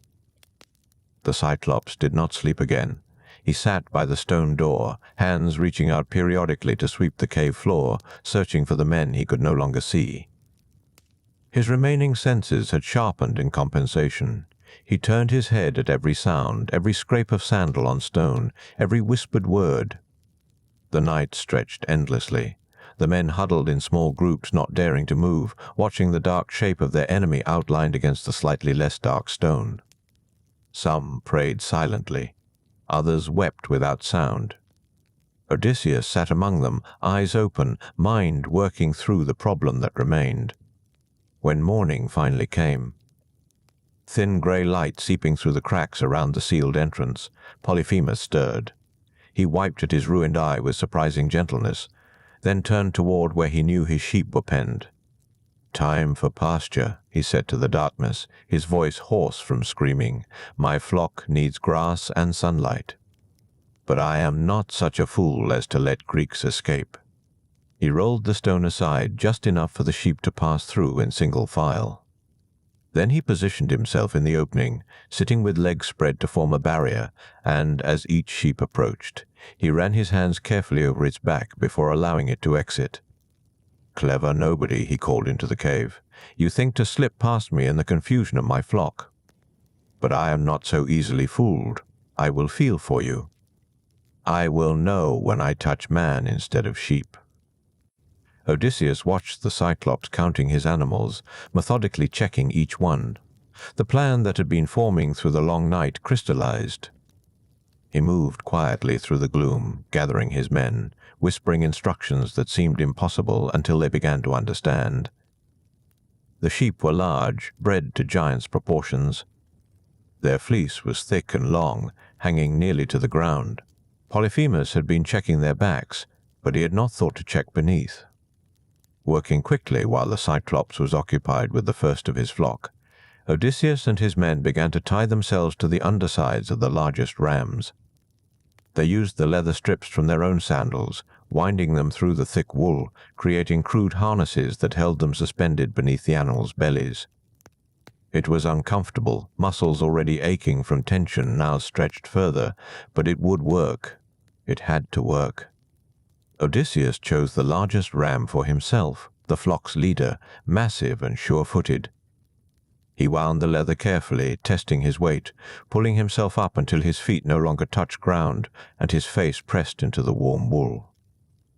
The Cyclops did not sleep again. He sat by the stone door, hands reaching out periodically to sweep the cave floor, searching for the men he could no longer see. His remaining senses had sharpened in compensation. He turned his head at every sound, every scrape of sandal on stone, every whispered word. The night stretched endlessly. The men huddled in small groups, not daring to move, watching the dark shape of their enemy outlined against the slightly less dark stone. Some prayed silently. Others wept without sound. Odysseus sat among them, eyes open, mind working through the problem that remained. When morning finally came, thin grey light seeping through the cracks around the sealed entrance, Polyphemus stirred. He wiped at his ruined eye with surprising gentleness, then turned toward where he knew his sheep were penned. "Time for pasture," he said to the darkness, his voice hoarse from screaming. "My flock needs grass and sunlight. But I am not such a fool as to let Greeks escape." He rolled the stone aside just enough for the sheep to pass through in single file. Then he positioned himself in the opening, sitting with legs spread to form a barrier, and as each sheep approached, he ran his hands carefully over its back before allowing it to exit. "Clever nobody," he called into the cave. "You think to slip past me in the confusion of my flock. But I am not so easily fooled. I will feel for you. I will know when I touch man instead of sheep." Odysseus watched the Cyclops counting his animals, methodically checking each one. The plan that had been forming through the long night crystallized. He moved quietly through the gloom, gathering his men, whispering instructions that seemed impossible until they began to understand. The sheep were large, bred to giant's proportions. Their fleece was thick and long, hanging nearly to the ground. Polyphemus had been checking their backs, but he had not thought to check beneath. Working quickly while the Cyclops was occupied with the first of his flock, Odysseus and his men began to tie themselves to the undersides of the largest rams. They used the leather strips from their own sandals, winding them through the thick wool, creating crude harnesses that held them suspended beneath the animals' bellies. It was uncomfortable, muscles already aching from tension now stretched further, but it would work. It had to work. Odysseus chose the largest ram for himself, the flock's leader, massive and sure-footed. He wound the leather carefully, testing his weight, pulling himself up until his feet no longer touched ground and his face pressed into the warm wool.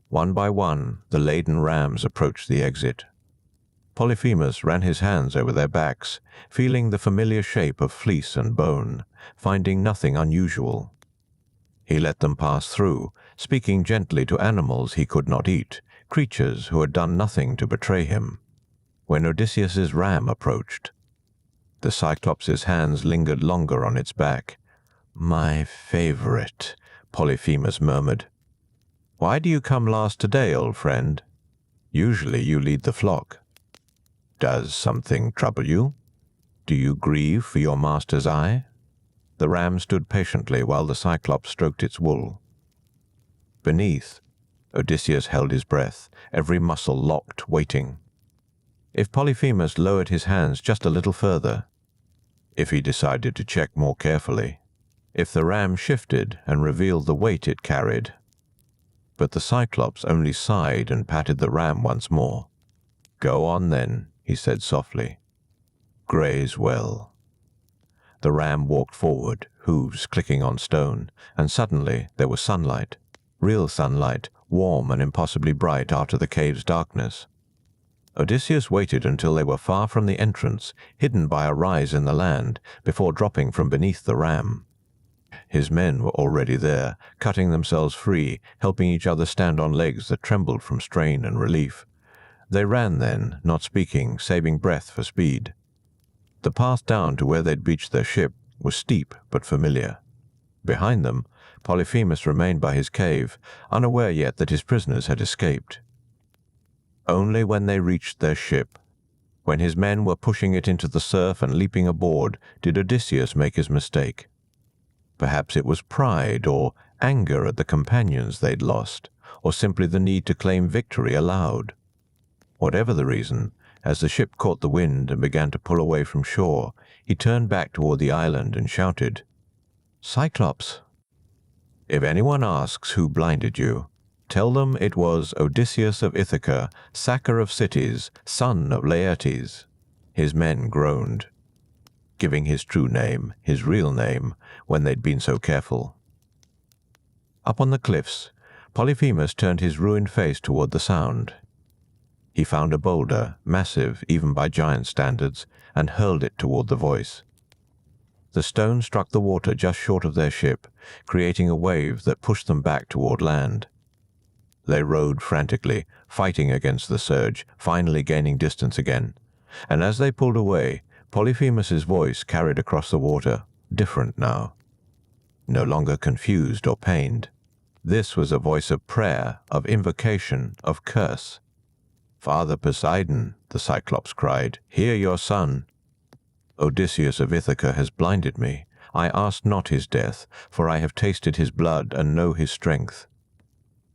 One by one, the laden rams approached the exit. Polyphemus ran his hands over their backs, feeling the familiar shape of fleece and bone, finding nothing unusual. He let them pass through, speaking gently to animals he could not eat, creatures who had done nothing to betray him. When Odysseus's ram approached, the Cyclops' hands lingered longer on its back. "My favorite," Polyphemus murmured. "Why do you come last today, old friend? Usually you lead the flock. Does something trouble you? Do you grieve for your master's eye?" The ram stood patiently while the Cyclops stroked its wool. Beneath, Odysseus held his breath, every muscle locked, waiting. If Polyphemus lowered his hands just a little further, if he decided to check more carefully, if the ram shifted and revealed the weight it carried. But the Cyclops only sighed and patted the ram once more. "Go on then," he said softly. "Graze well." The ram walked forward, hooves clicking on stone, and suddenly there was sunlight. Real sunlight, warm and impossibly bright after the cave's darkness. Odysseus waited until they were far from the entrance, hidden by a rise in the land, before dropping from beneath the ram. His men were already there, cutting themselves free, helping each other stand on legs that trembled from strain and relief. They ran then, not speaking, saving breath for speed. The path down to where they'd beached their ship was steep but familiar. Behind them, Polyphemus remained by his cave, unaware yet that his prisoners had escaped. Only when they reached their ship, when his men were pushing it into the surf and leaping aboard, did Odysseus make his mistake. Perhaps it was pride or anger at the companions they'd lost, or simply the need to claim victory aloud. Whatever the reason, as the ship caught the wind and began to pull away from shore, he turned back toward the island and shouted, "Cyclops! If anyone asks who blinded you, tell them it was Odysseus of Ithaca, sacker of cities, son of Laertes." His men groaned, giving his true name, his real name, when they'd been so careful. Up on the cliffs, Polyphemus turned his ruined face toward the sound. He found a boulder, massive even by giant standards, and hurled it toward the voice. The stone struck the water just short of their ship, creating a wave that pushed them back toward land. They rowed frantically, fighting against the surge, finally gaining distance again. And as they pulled away, Polyphemus's voice carried across the water, different now. No longer confused or pained. This was a voice of prayer, of invocation, of curse. "Father Poseidon," the Cyclops cried, "hear your son. Odysseus of Ithaca has blinded me. I ask not his death, for I have tasted his blood and know his strength.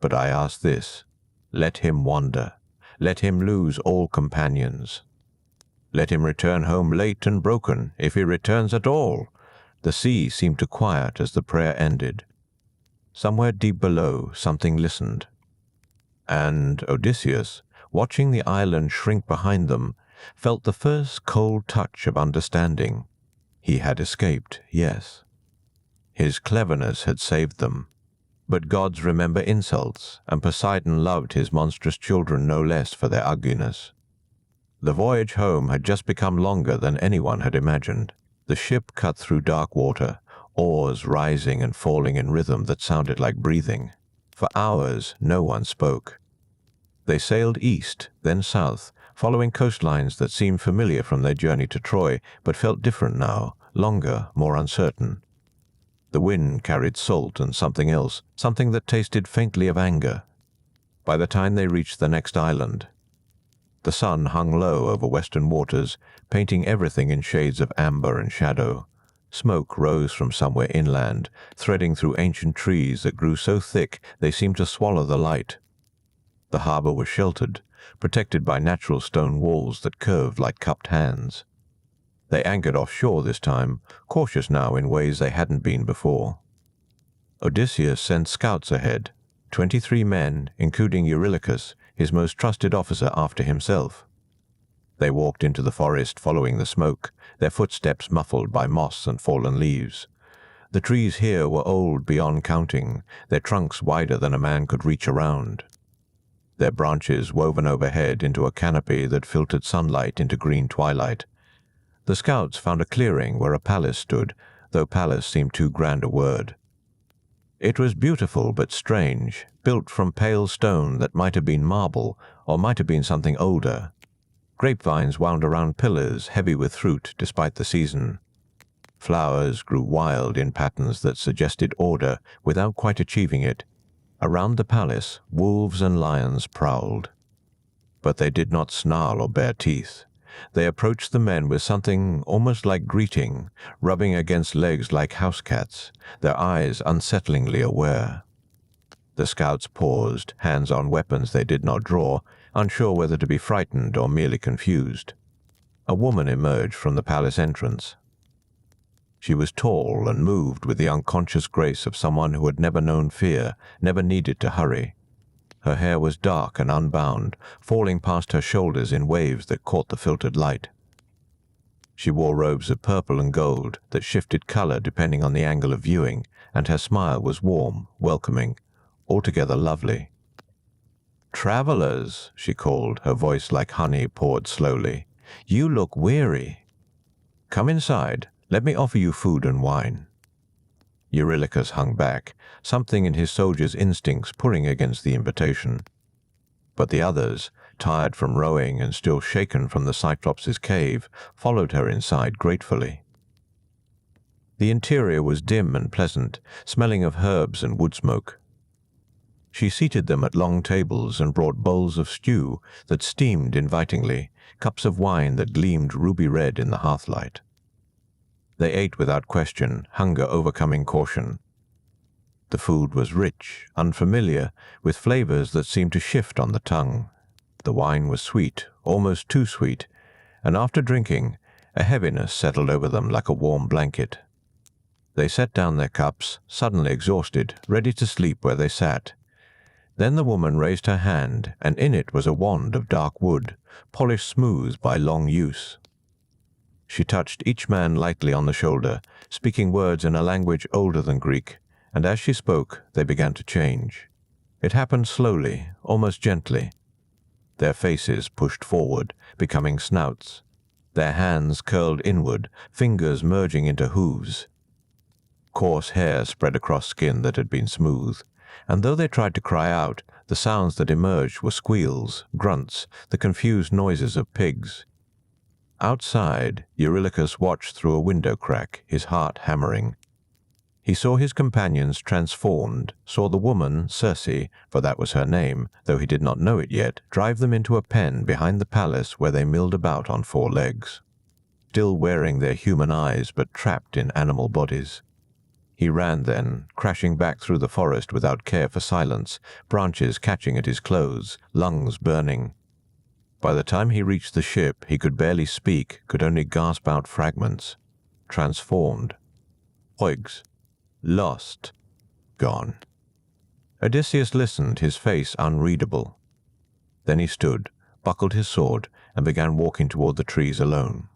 But I ask this, let him wander, let him lose all companions." Let him return home late and broken, if he returns at all." The sea seemed to quiet as the prayer ended. Somewhere deep below, something listened. And Odysseus, watching the island shrink behind them, felt the first cold touch of understanding. He had escaped, yes. His cleverness had saved them. But gods remember insults, and Poseidon loved his monstrous children no less for their ugliness. The voyage home had just become longer than anyone had imagined. The ship cut through dark water, oars rising and falling in rhythm that sounded like breathing. For hours, no one spoke. They sailed east, then south, following coastlines that seemed familiar from their journey to Troy, but felt different now, longer, more uncertain. The wind carried salt and something else, something that tasted faintly of anger. By the time they reached the next island, the sun hung low over western waters, painting everything in shades of amber and shadow. Smoke rose from somewhere inland, threading through ancient trees that grew so thick they seemed to swallow the light. The harbor was sheltered, protected by natural stone walls that curved like cupped hands. They anchored offshore this time, cautious now in ways they hadn't been before. Odysseus sent scouts ahead, 23 men, including Eurylochus, his most trusted officer after himself. They walked into the forest following the smoke, their footsteps muffled by moss and fallen leaves. The trees here were old beyond counting, their trunks wider than a man could reach around. Their branches woven overhead into a canopy that filtered sunlight into green twilight. The scouts found a clearing where a palace stood, though palace seemed too grand a word. It was beautiful but strange, built from pale stone that might have been marble or might have been something older. Grapevines wound around pillars heavy with fruit despite the season. Flowers grew wild in patterns that suggested order without quite achieving it. Around the palace, wolves and lions prowled. But they did not snarl or bare teeth. They approached the men with something almost like greeting, rubbing against legs like house cats, their eyes unsettlingly aware. The scouts paused, hands on weapons they did not draw, unsure whether to be frightened or merely confused. A woman emerged from the palace entrance. She was tall and moved with the unconscious grace of someone who had never known fear, never needed to hurry. Her hair was dark and unbound, falling past her shoulders in waves that caught the filtered light. She wore robes of purple and gold that shifted color depending on the angle of viewing, and her smile was warm, welcoming, altogether lovely. "Travelers," she called, her voice like honey poured slowly. "You look weary. Come inside. Let me offer you food and wine." Eurylochus hung back, something in his soldier's instincts pulling against the invitation. But the others, tired from rowing and still shaken from the Cyclops' cave, followed her inside gratefully. The interior was dim and pleasant, smelling of herbs and wood smoke. She seated them at long tables and brought bowls of stew that steamed invitingly, cups of wine that gleamed ruby red in the hearthlight. They ate without question, hunger overcoming caution. The food was rich, unfamiliar, with flavors that seemed to shift on the tongue. The wine was sweet, almost too sweet, and after drinking, a heaviness settled over them like a warm blanket. They set down their cups, suddenly exhausted, ready to sleep where they sat. Then the woman raised her hand, and in it was a wand of dark wood, polished smooth by long use. She touched each man lightly on the shoulder, speaking words in a language older than Greek, and as she spoke, they began to change. It happened slowly, almost gently. Their faces pushed forward, becoming snouts. Their hands curled inward, fingers merging into hooves. Coarse hair spread across skin that had been smooth, and though they tried to cry out, the sounds that emerged were squeals, grunts, the confused noises of pigs. Outside, Eurylochus watched through a window crack, his heart hammering. He saw his companions transformed, saw the woman, Circe, for that was her name, though he did not know it yet, drive them into a pen behind the palace where they milled about on 4 legs, still wearing their human eyes but trapped in animal bodies. He ran then, crashing back through the forest without care for silence, branches catching at his clothes, lungs burning. By the time he reached the ship, he could barely speak, could only gasp out fragments. Transformed. Hoigs. Lost. Gone. Odysseus listened, his face unreadable. Then he stood, buckled his sword, and began walking toward the trees alone.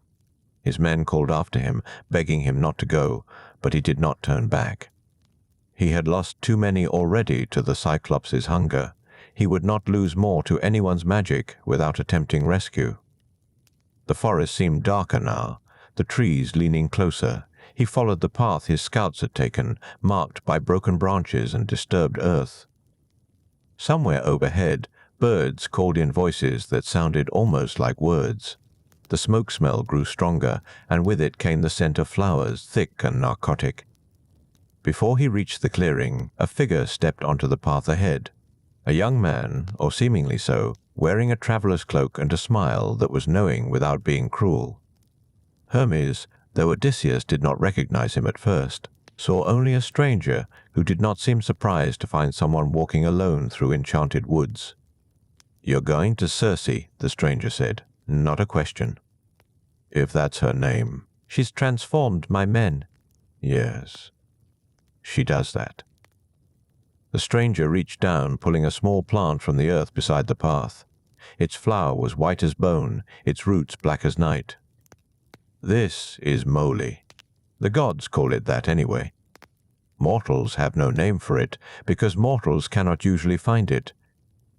His men called after him, begging him not to go, but he did not turn back. He had lost too many already to the Cyclops' hunger. He would not lose more to anyone's magic without attempting rescue. The forest seemed darker now, the trees leaning closer. He followed the path his scouts had taken, marked by broken branches and disturbed earth. Somewhere overhead, birds called in voices that sounded almost like words. The smoke smell grew stronger, and with it came the scent of flowers, thick and narcotic. Before he reached the clearing, a figure stepped onto the path ahead. A young man, or seemingly so, wearing a traveler's cloak and a smile that was knowing without being cruel. Hermes, though Odysseus did not recognize him at first, saw only a stranger who did not seem surprised to find someone walking alone through enchanted woods. "You're going to Circe," the stranger said. "Not a question." "If that's her name." "She's transformed my men." "Yes. She does that." The stranger reached down, pulling a small plant from the earth beside the path. Its flower was white as bone, its roots black as night. "This is moly. The gods call it that anyway. Mortals have no name for it, because mortals cannot usually find it.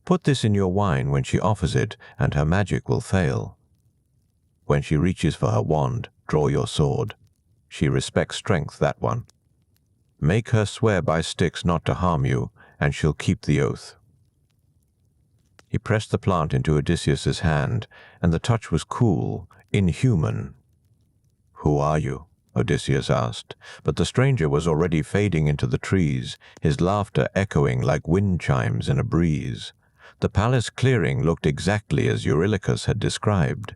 Put this in your wine when she offers it, and her magic will fail. When she reaches for her wand, draw your sword. She respects strength, that one. Make her swear by Styx not to harm you, and she'll keep the oath." He pressed the plant into Odysseus's hand, and the touch was cool, inhuman. "Who are you?" Odysseus asked, but the stranger was already fading into the trees, his laughter echoing like wind chimes in a breeze. The palace clearing looked exactly as Eurylochus had described.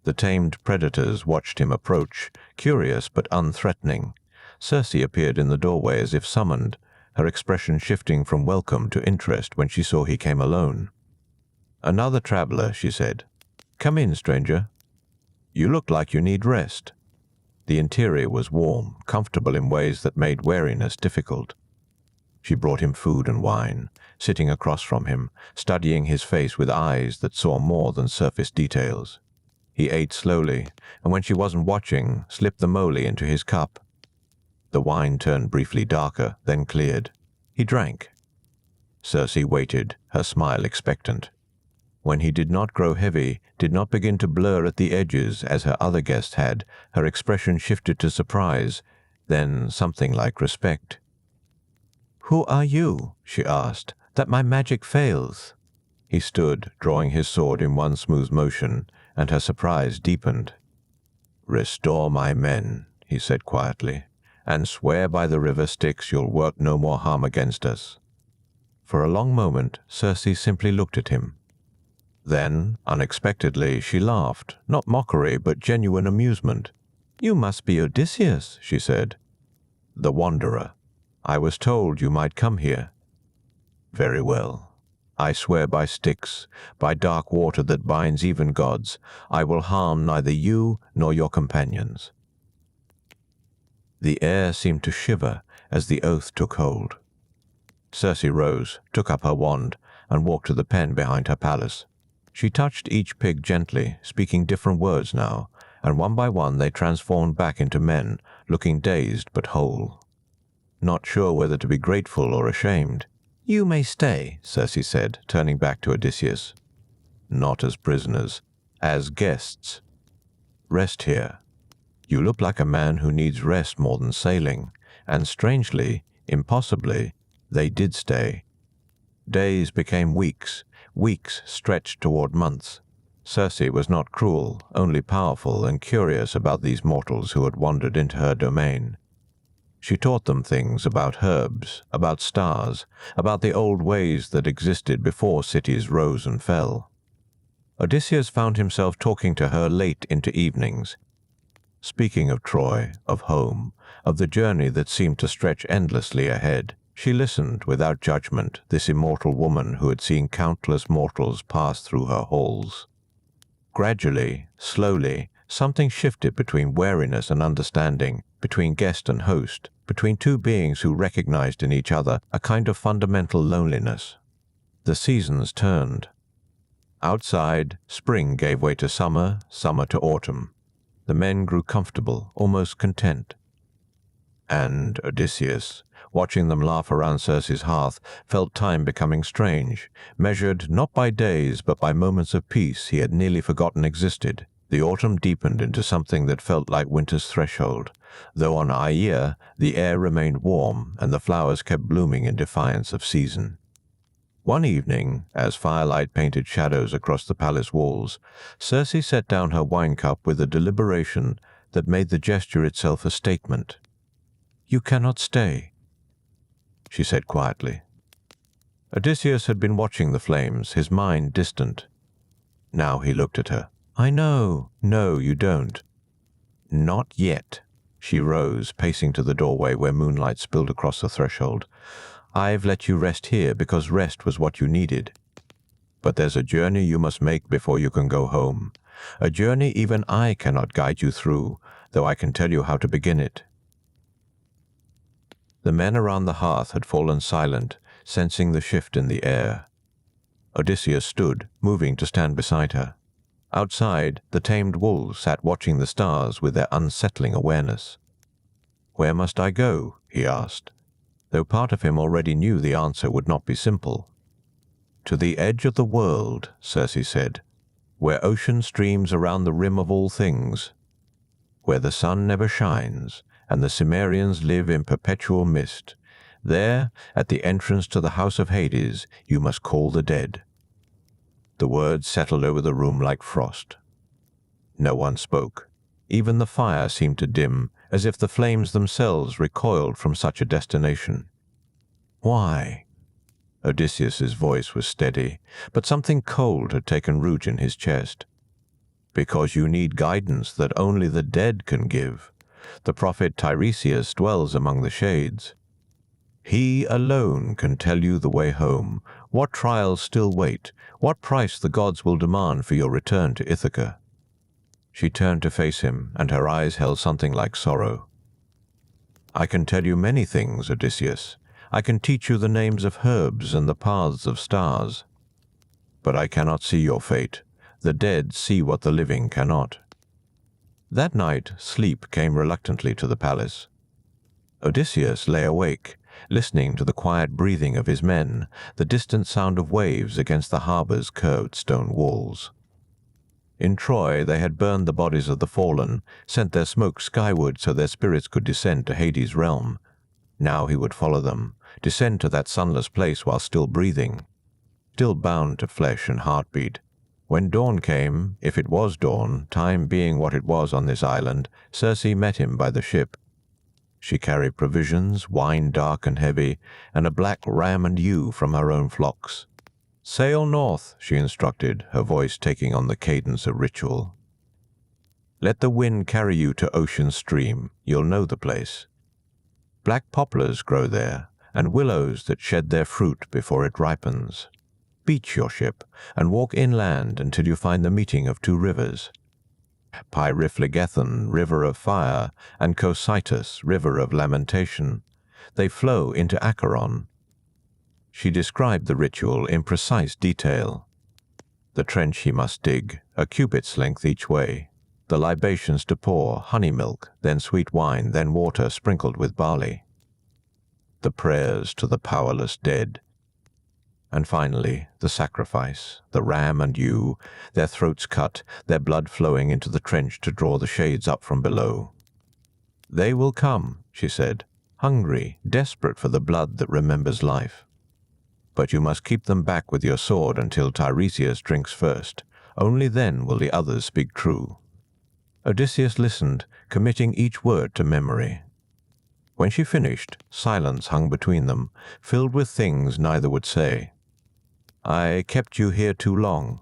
The tamed predators watched him approach, curious but unthreatening. Circe appeared in the doorway as if summoned, her expression shifting from welcome to interest when she saw he came alone. "Another traveler," she said. "Come in, stranger. You look like you need rest." The interior was warm, comfortable in ways that made wariness difficult. She brought him food and wine, sitting across from him, studying his face with eyes that saw more than surface details. He ate slowly, and when she wasn't watching, slipped the moly into his cup. The wine turned briefly darker, then cleared. He drank. Circe waited, her smile expectant. When he did not grow heavy, did not begin to blur at the edges as her other guests had, her expression shifted to surprise, then something like respect. "Who are you?" she asked, "that my magic fails?" He stood, drawing his sword in one smooth motion, and her surprise deepened. "Restore my men," he said quietly, "and swear by the river Styx you'll work no more harm against us." For a long moment, Circe simply looked at him. Then, unexpectedly, she laughed, not mockery, but genuine amusement. "You must be Odysseus," she said. "The Wanderer. I was told you might come here." "Very well. I swear by Styx, by dark water that binds even gods, I will harm neither you nor your companions." The air seemed to shiver as the oath took hold. Circe rose, took up her wand, and walked to the pen behind her palace. She touched each pig gently, speaking different words now, and one by one they transformed back into men, looking dazed but whole. Not sure whether to be grateful or ashamed. "You may stay," Circe said, turning back to Odysseus. "Not as prisoners, as guests. Rest here. You look like a man who needs rest more than sailing," and strangely, impossibly, they did stay. Days became weeks, weeks stretched toward months. Circe was not cruel, only powerful and curious about these mortals who had wandered into her domain. She taught them things about herbs, about stars, about the old ways that existed before cities rose and fell. Odysseus found himself talking to her late into evenings, speaking of Troy, of home, of the journey that seemed to stretch endlessly ahead. She listened without judgment, this immortal woman who had seen countless mortals pass through her halls. Gradually, slowly, something shifted between wariness and understanding, between guest and host, between two beings who recognized in each other a kind of fundamental loneliness. The seasons turned. Outside, spring gave way to summer, summer to autumn. The men grew comfortable, almost content. And Odysseus, watching them laugh around Circe's hearth, felt time becoming strange, measured not by days but by moments of peace he had nearly forgotten existed. The autumn deepened into something that felt like winter's threshold, though on Aia the air remained warm and the flowers kept blooming in defiance of season. One evening, as firelight painted shadows across the palace walls, Circe set down her wine cup with a deliberation that made the gesture itself a statement. "You cannot stay," she said quietly. Odysseus had been watching the flames, his mind distant. Now he looked at her. "I know. No, you don't." "Not yet." She rose, pacing to the doorway where moonlight spilled across the threshold. "I've let you rest here because rest was what you needed. But there's a journey you must make before you can go home. A journey even I cannot guide you through, though I can tell you how to begin it." The men around the hearth had fallen silent, sensing the shift in the air. Odysseus stood, moving to stand beside her. Outside, the tamed wolves sat watching the stars with their unsettling awareness. "Where must I go?" he asked, though part of him already knew the answer would not be simple. "To the edge of the world," Circe said, "where ocean streams around the rim of all things, where the sun never shines, and the Cimmerians live in perpetual mist. There, at the entrance to the house of Hades, you must call the dead." The words settled over the room like frost. No one spoke. Even the fire seemed to dim, as if the flames themselves recoiled from such a destination. "Why?" Odysseus's voice was steady, but something cold had taken root in his chest. "Because you need guidance that only the dead can give. The prophet Tiresias dwells among the shades. He alone can tell you the way home, what trials still wait, what price the gods will demand for your return to Ithaca." She turned to face him, and her eyes held something like sorrow. "I can tell you many things, Odysseus. I can teach you the names of herbs and the paths of stars. But I cannot see your fate. The dead see what the living cannot." That night, sleep came reluctantly to the palace. Odysseus lay awake, listening to the quiet breathing of his men, the distant sound of waves against the harbor's curved stone walls. In Troy they had burned the bodies of the fallen, sent their smoke skyward so their spirits could descend to Hades' realm. Now he would follow them, descend to that sunless place while still breathing, still bound to flesh and heartbeat. When dawn came, if it was dawn, time being what it was on this island, Circe met him by the ship. She carried provisions, wine dark and heavy, and a black ram and ewe from her own flocks. "Sail north," she instructed, her voice taking on the cadence of ritual. "Let the wind carry you to Ocean's stream. You'll know the place. Black poplars grow there, and willows that shed their fruit before it ripens. Beach your ship, and walk inland until you find the meeting of two rivers. Pyriflegethon, river of fire, and Cocytus, river of lamentation. They flow into Acheron." She described the ritual in precise detail. The trench he must dig, a cubit's length each way. The libations to pour, honey milk, then sweet wine, then water sprinkled with barley. The prayers to the powerless dead. And finally, the sacrifice, the ram and ewe, their throats cut, their blood flowing into the trench to draw the shades up from below. "They will come," she said, "hungry, desperate for the blood that remembers life. But you must keep them back with your sword until Tiresias drinks first. Only then will the others speak true." Odysseus listened, committing each word to memory. When she finished, silence hung between them, filled with things neither would say. "I kept you here too long,"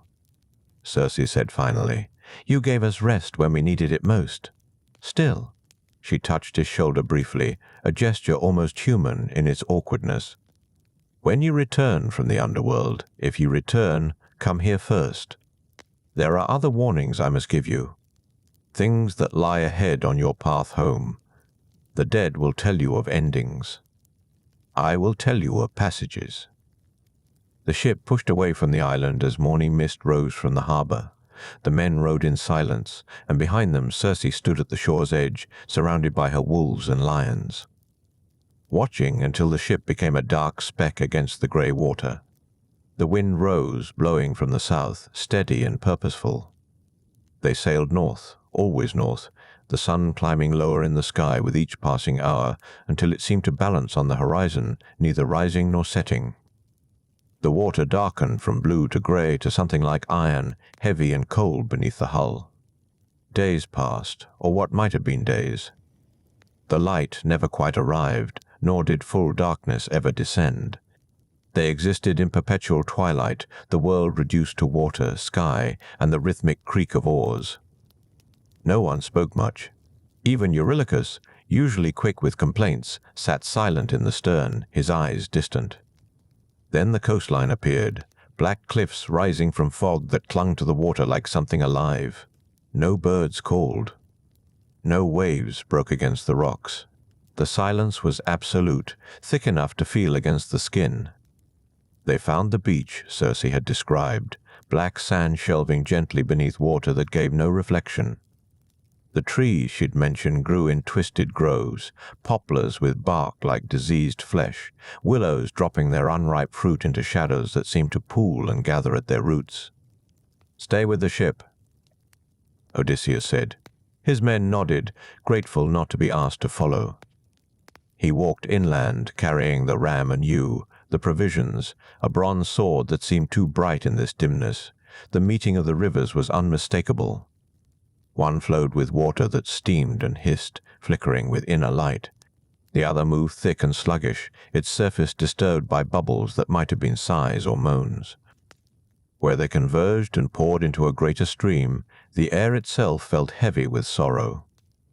Circe said finally. "You gave us rest when we needed it most. Still," she touched his shoulder briefly, a gesture almost human in its awkwardness. "When you return from the underworld, if you return, come here first." There are other warnings I must give you. Things that lie ahead on your path home. The dead will tell you of endings. I will tell you of passages." The ship pushed away from the island as morning mist rose from the harbor. The men rowed in silence, and behind them Circe stood at the shore's edge, surrounded by her wolves and lions, watching until the ship became a dark speck against the grey water. The wind rose, blowing from the south, steady and purposeful. They sailed north, always north, the sun climbing lower in the sky with each passing hour until it seemed to balance on the horizon, neither rising nor setting. The water darkened from blue to grey to something like iron, heavy and cold beneath the hull. Days passed, or what might have been days. The light never quite arrived, nor did full darkness ever descend. They existed in perpetual twilight, the world reduced to water, sky, and the rhythmic creak of oars. No one spoke much. Even Eurylochus, usually quick with complaints, sat silent in the stern, his eyes distant. Then the coastline appeared, black cliffs rising from fog that clung to the water like something alive. No birds called. No waves broke against the rocks. The silence was absolute, thick enough to feel against the skin. They found the beach Circe had described, black sand shelving gently beneath water that gave no reflection. The trees she'd mentioned grew in twisted groves, poplars with bark like diseased flesh, willows dropping their unripe fruit into shadows that seemed to pool and gather at their roots. "Stay with the ship," Odysseus said. His men nodded, grateful not to be asked to follow. He walked inland, carrying the ram and ewe, the provisions, a bronze sword that seemed too bright in this dimness. The meeting of the rivers was unmistakable. One flowed with water that steamed and hissed, flickering with inner light. The other moved thick and sluggish, its surface disturbed by bubbles that might have been sighs or moans. Where they converged and poured into a greater stream, the air itself felt heavy with sorrow.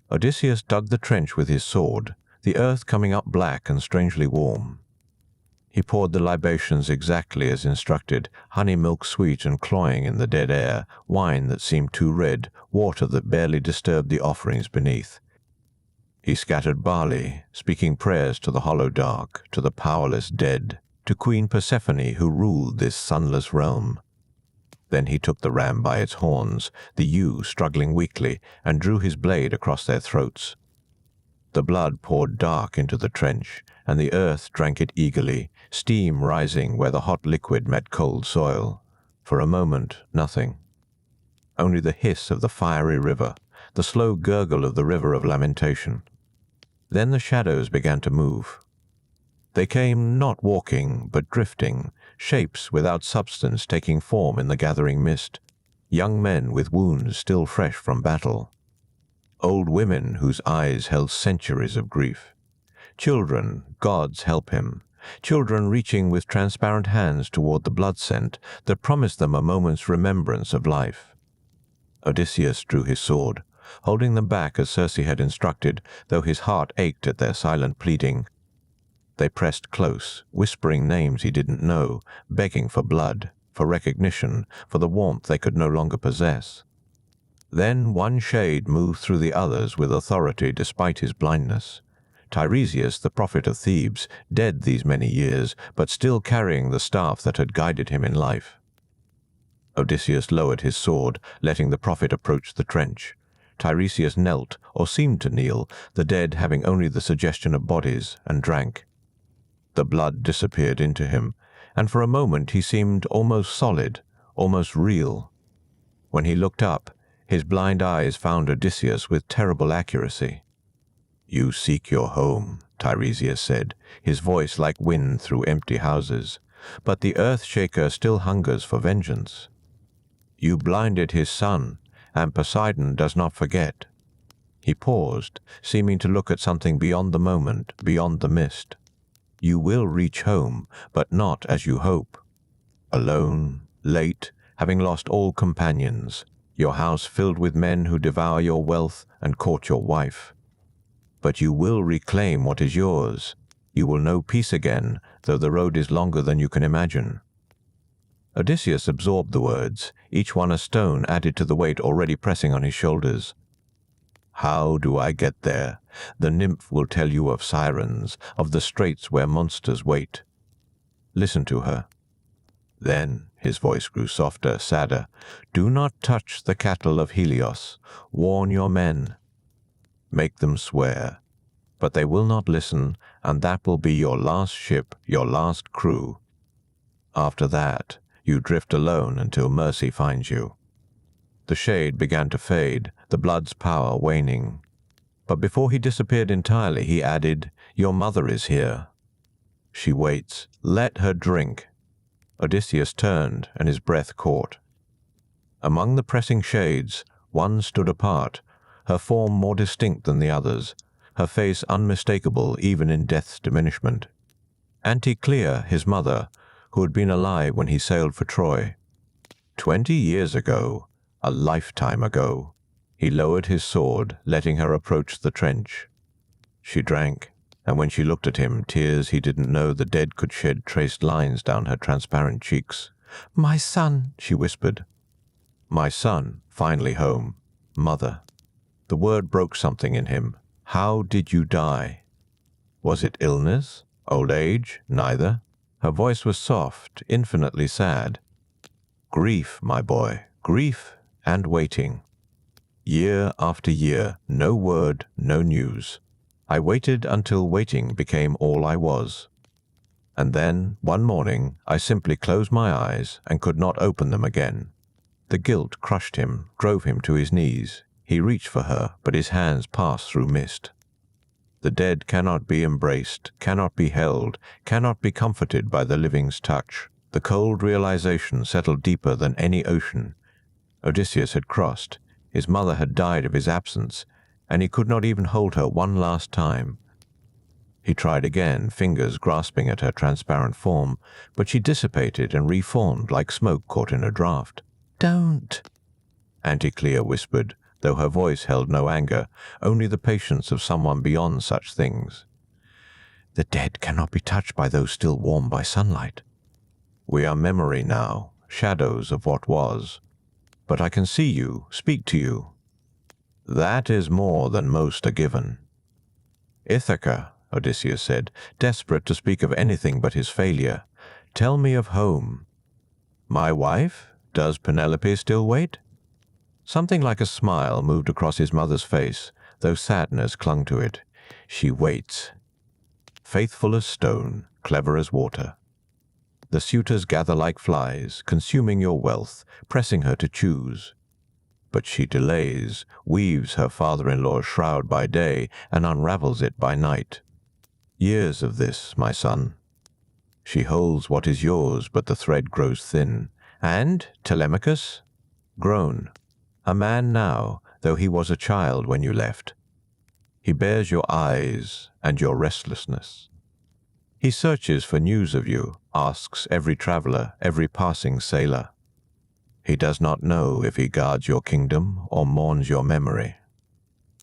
Odysseus dug the trench with his sword, the earth coming up black and strangely warm. He poured the libations exactly as instructed, honey milk sweet and cloying in the dead air, wine that seemed too red, water that barely disturbed the offerings beneath. He scattered barley, speaking prayers to the hollow dark, to the powerless dead, to Queen Persephone who ruled this sunless realm. Then he took the ram by its horns, the ewe struggling weakly, and drew his blade across their throats. The blood poured dark into the trench, and the earth drank it eagerly, steam rising where the hot liquid met cold soil. For a moment, nothing. Only the hiss of the fiery river, the slow gurgle of the river of lamentation. Then the shadows began to move. They came not walking, but drifting, shapes without substance taking form in the gathering mist, young men with wounds still fresh from battle, old women whose eyes held centuries of grief, children, gods help him, children reaching with transparent hands toward the blood scent that promised them a moment's remembrance of life. Odysseus drew his sword, holding them back as Circe had instructed, though his heart ached at their silent pleading. They pressed close, whispering names he didn't know, begging for blood, for recognition, for the warmth they could no longer possess. Then one shade moved through the others with authority despite his blindness. Tiresias, the prophet of Thebes, dead these many years, but still carrying the staff that had guided him in life. Odysseus lowered his sword, letting the prophet approach the trench. Tiresias knelt, or seemed to kneel, the dead having only the suggestion of bodies, and drank. The blood disappeared into him, and for a moment he seemed almost solid, almost real. When he looked up, his blind eyes found Odysseus with terrible accuracy. "You seek your home," Tiresias said, his voice like wind through empty houses, "but the earth-shaker still hungers for vengeance. You blinded his son, and Poseidon does not forget." He paused, seeming to look at something beyond the moment, beyond the mist. "You will reach home, but not as you hope. Alone, late, having lost all companions, your house filled with men who devour your wealth and court your wife. But you will reclaim what is yours. You will know peace again, though the road is longer than you can imagine." Odysseus absorbed the words, each one a stone added to the weight already pressing on his shoulders. How do I get there? The nymph will tell you of sirens, of the straits where monsters wait. Listen to her. Then his voice grew softer, sadder. Do not touch the cattle of Helios. Warn your men. Make them swear. But they will not listen, and that will be your last ship, your last crew. After that, you drift alone until mercy finds you. The shade began to fade, the blood's power waning. But before he disappeared entirely, he added, Your mother is here. She waits. Let her drink. Odysseus turned, and his breath caught. Among the pressing shades, one stood apart, her form more distinct than the others, her face unmistakable even in death's diminishment. Anticlea, his mother, who had been alive when he sailed for Troy. 20 years ago, a lifetime ago, he lowered his sword, letting her approach the trench. She drank, and when she looked at him, tears he didn't know the dead could shed traced lines down her transparent cheeks. "My son," she whispered. My son, finally home. Mother. The word broke something in him. How did you die? Was it illness? Old age? Neither. Her voice was soft, infinitely sad. Grief, my boy, grief and waiting. Year after year, no word, no news. I waited until waiting became all I was. And then, one morning, I simply closed my eyes and could not open them again. The guilt crushed him, drove him to his knees. He reached for her, but his hands passed through mist. The dead cannot be embraced, cannot be held, cannot be comforted by the living's touch. The cold realization settled deeper than any ocean. Odysseus had crossed, his mother had died of his absence, and he could not even hold her one last time. He tried again, fingers grasping at her transparent form, but she dissipated and reformed like smoke caught in a draught. "Don't," Anticlea whispered, though her voice held no anger, only the patience of someone beyond such things. "The dead cannot be touched by those still warmed by sunlight. We are memory now, shadows of what was. But I can see you, speak to you. That is more than most are given." "Ithaca," Odysseus said, desperate to speak of anything but his failure. "Tell me of home." "My wife? Does Penelope still wait?" Something like a smile moved across his mother's face, though sadness clung to it. "She waits. Faithful as stone, clever as water. The suitors gather like flies, consuming your wealth, pressing her to choose. But she delays, weaves her father-in-law's shroud by day, and unravels it by night. Years of this, my son. She holds what is yours, but the thread grows thin. And Telemachus? Grown. A man now, though he was a child when you left. He bears your eyes and your restlessness. He searches for news of you, asks every traveler, every passing sailor. He does not know if he guards your kingdom or mourns your memory."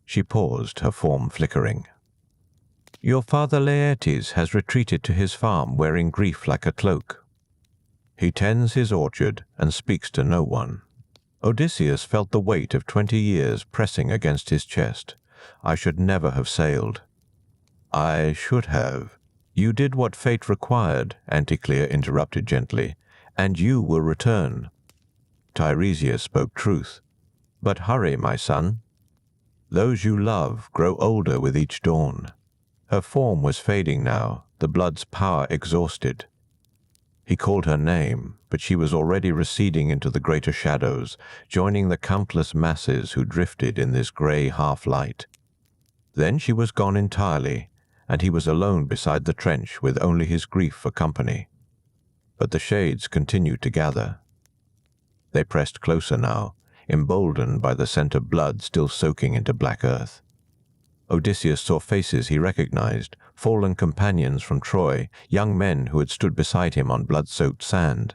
She paused, her form flickering. "Your father Laertes has retreated to his farm wearing grief like a cloak. He tends his orchard and speaks to no one." Odysseus felt the weight of 20 years pressing against his chest. "I should never have sailed." "I should have. You did what fate required," Anticlea interrupted gently, "and you will return." Tiresias spoke truth. "But hurry, my son. Those you love grow older with each dawn." Her form was fading now, the blood's power exhausted. He called her name, but she was already receding into the greater shadows, joining the countless masses who drifted in this grey half-light. Then she was gone entirely, and he was alone beside the trench with only his grief for company. But the shades continued to gather. They pressed closer now, emboldened by the scent of blood still soaking into black earth. Odysseus saw faces he recognized, fallen companions from Troy, young men who had stood beside him on blood-soaked sand.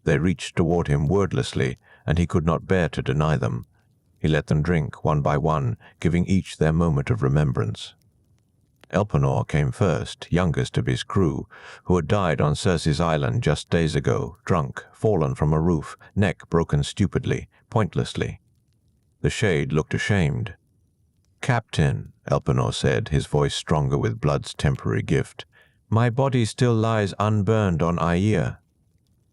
They reached toward him wordlessly, and he could not bear to deny them. He let them drink, one by one, giving each their moment of remembrance. Elpenor came first, youngest of his crew, who had died on Circe's island just days ago, drunk, fallen from a roof, neck broken stupidly, pointlessly. The shade looked ashamed. "Captain," Elpenor said, his voice stronger with blood's temporary gift, "my body still lies unburned on Aea.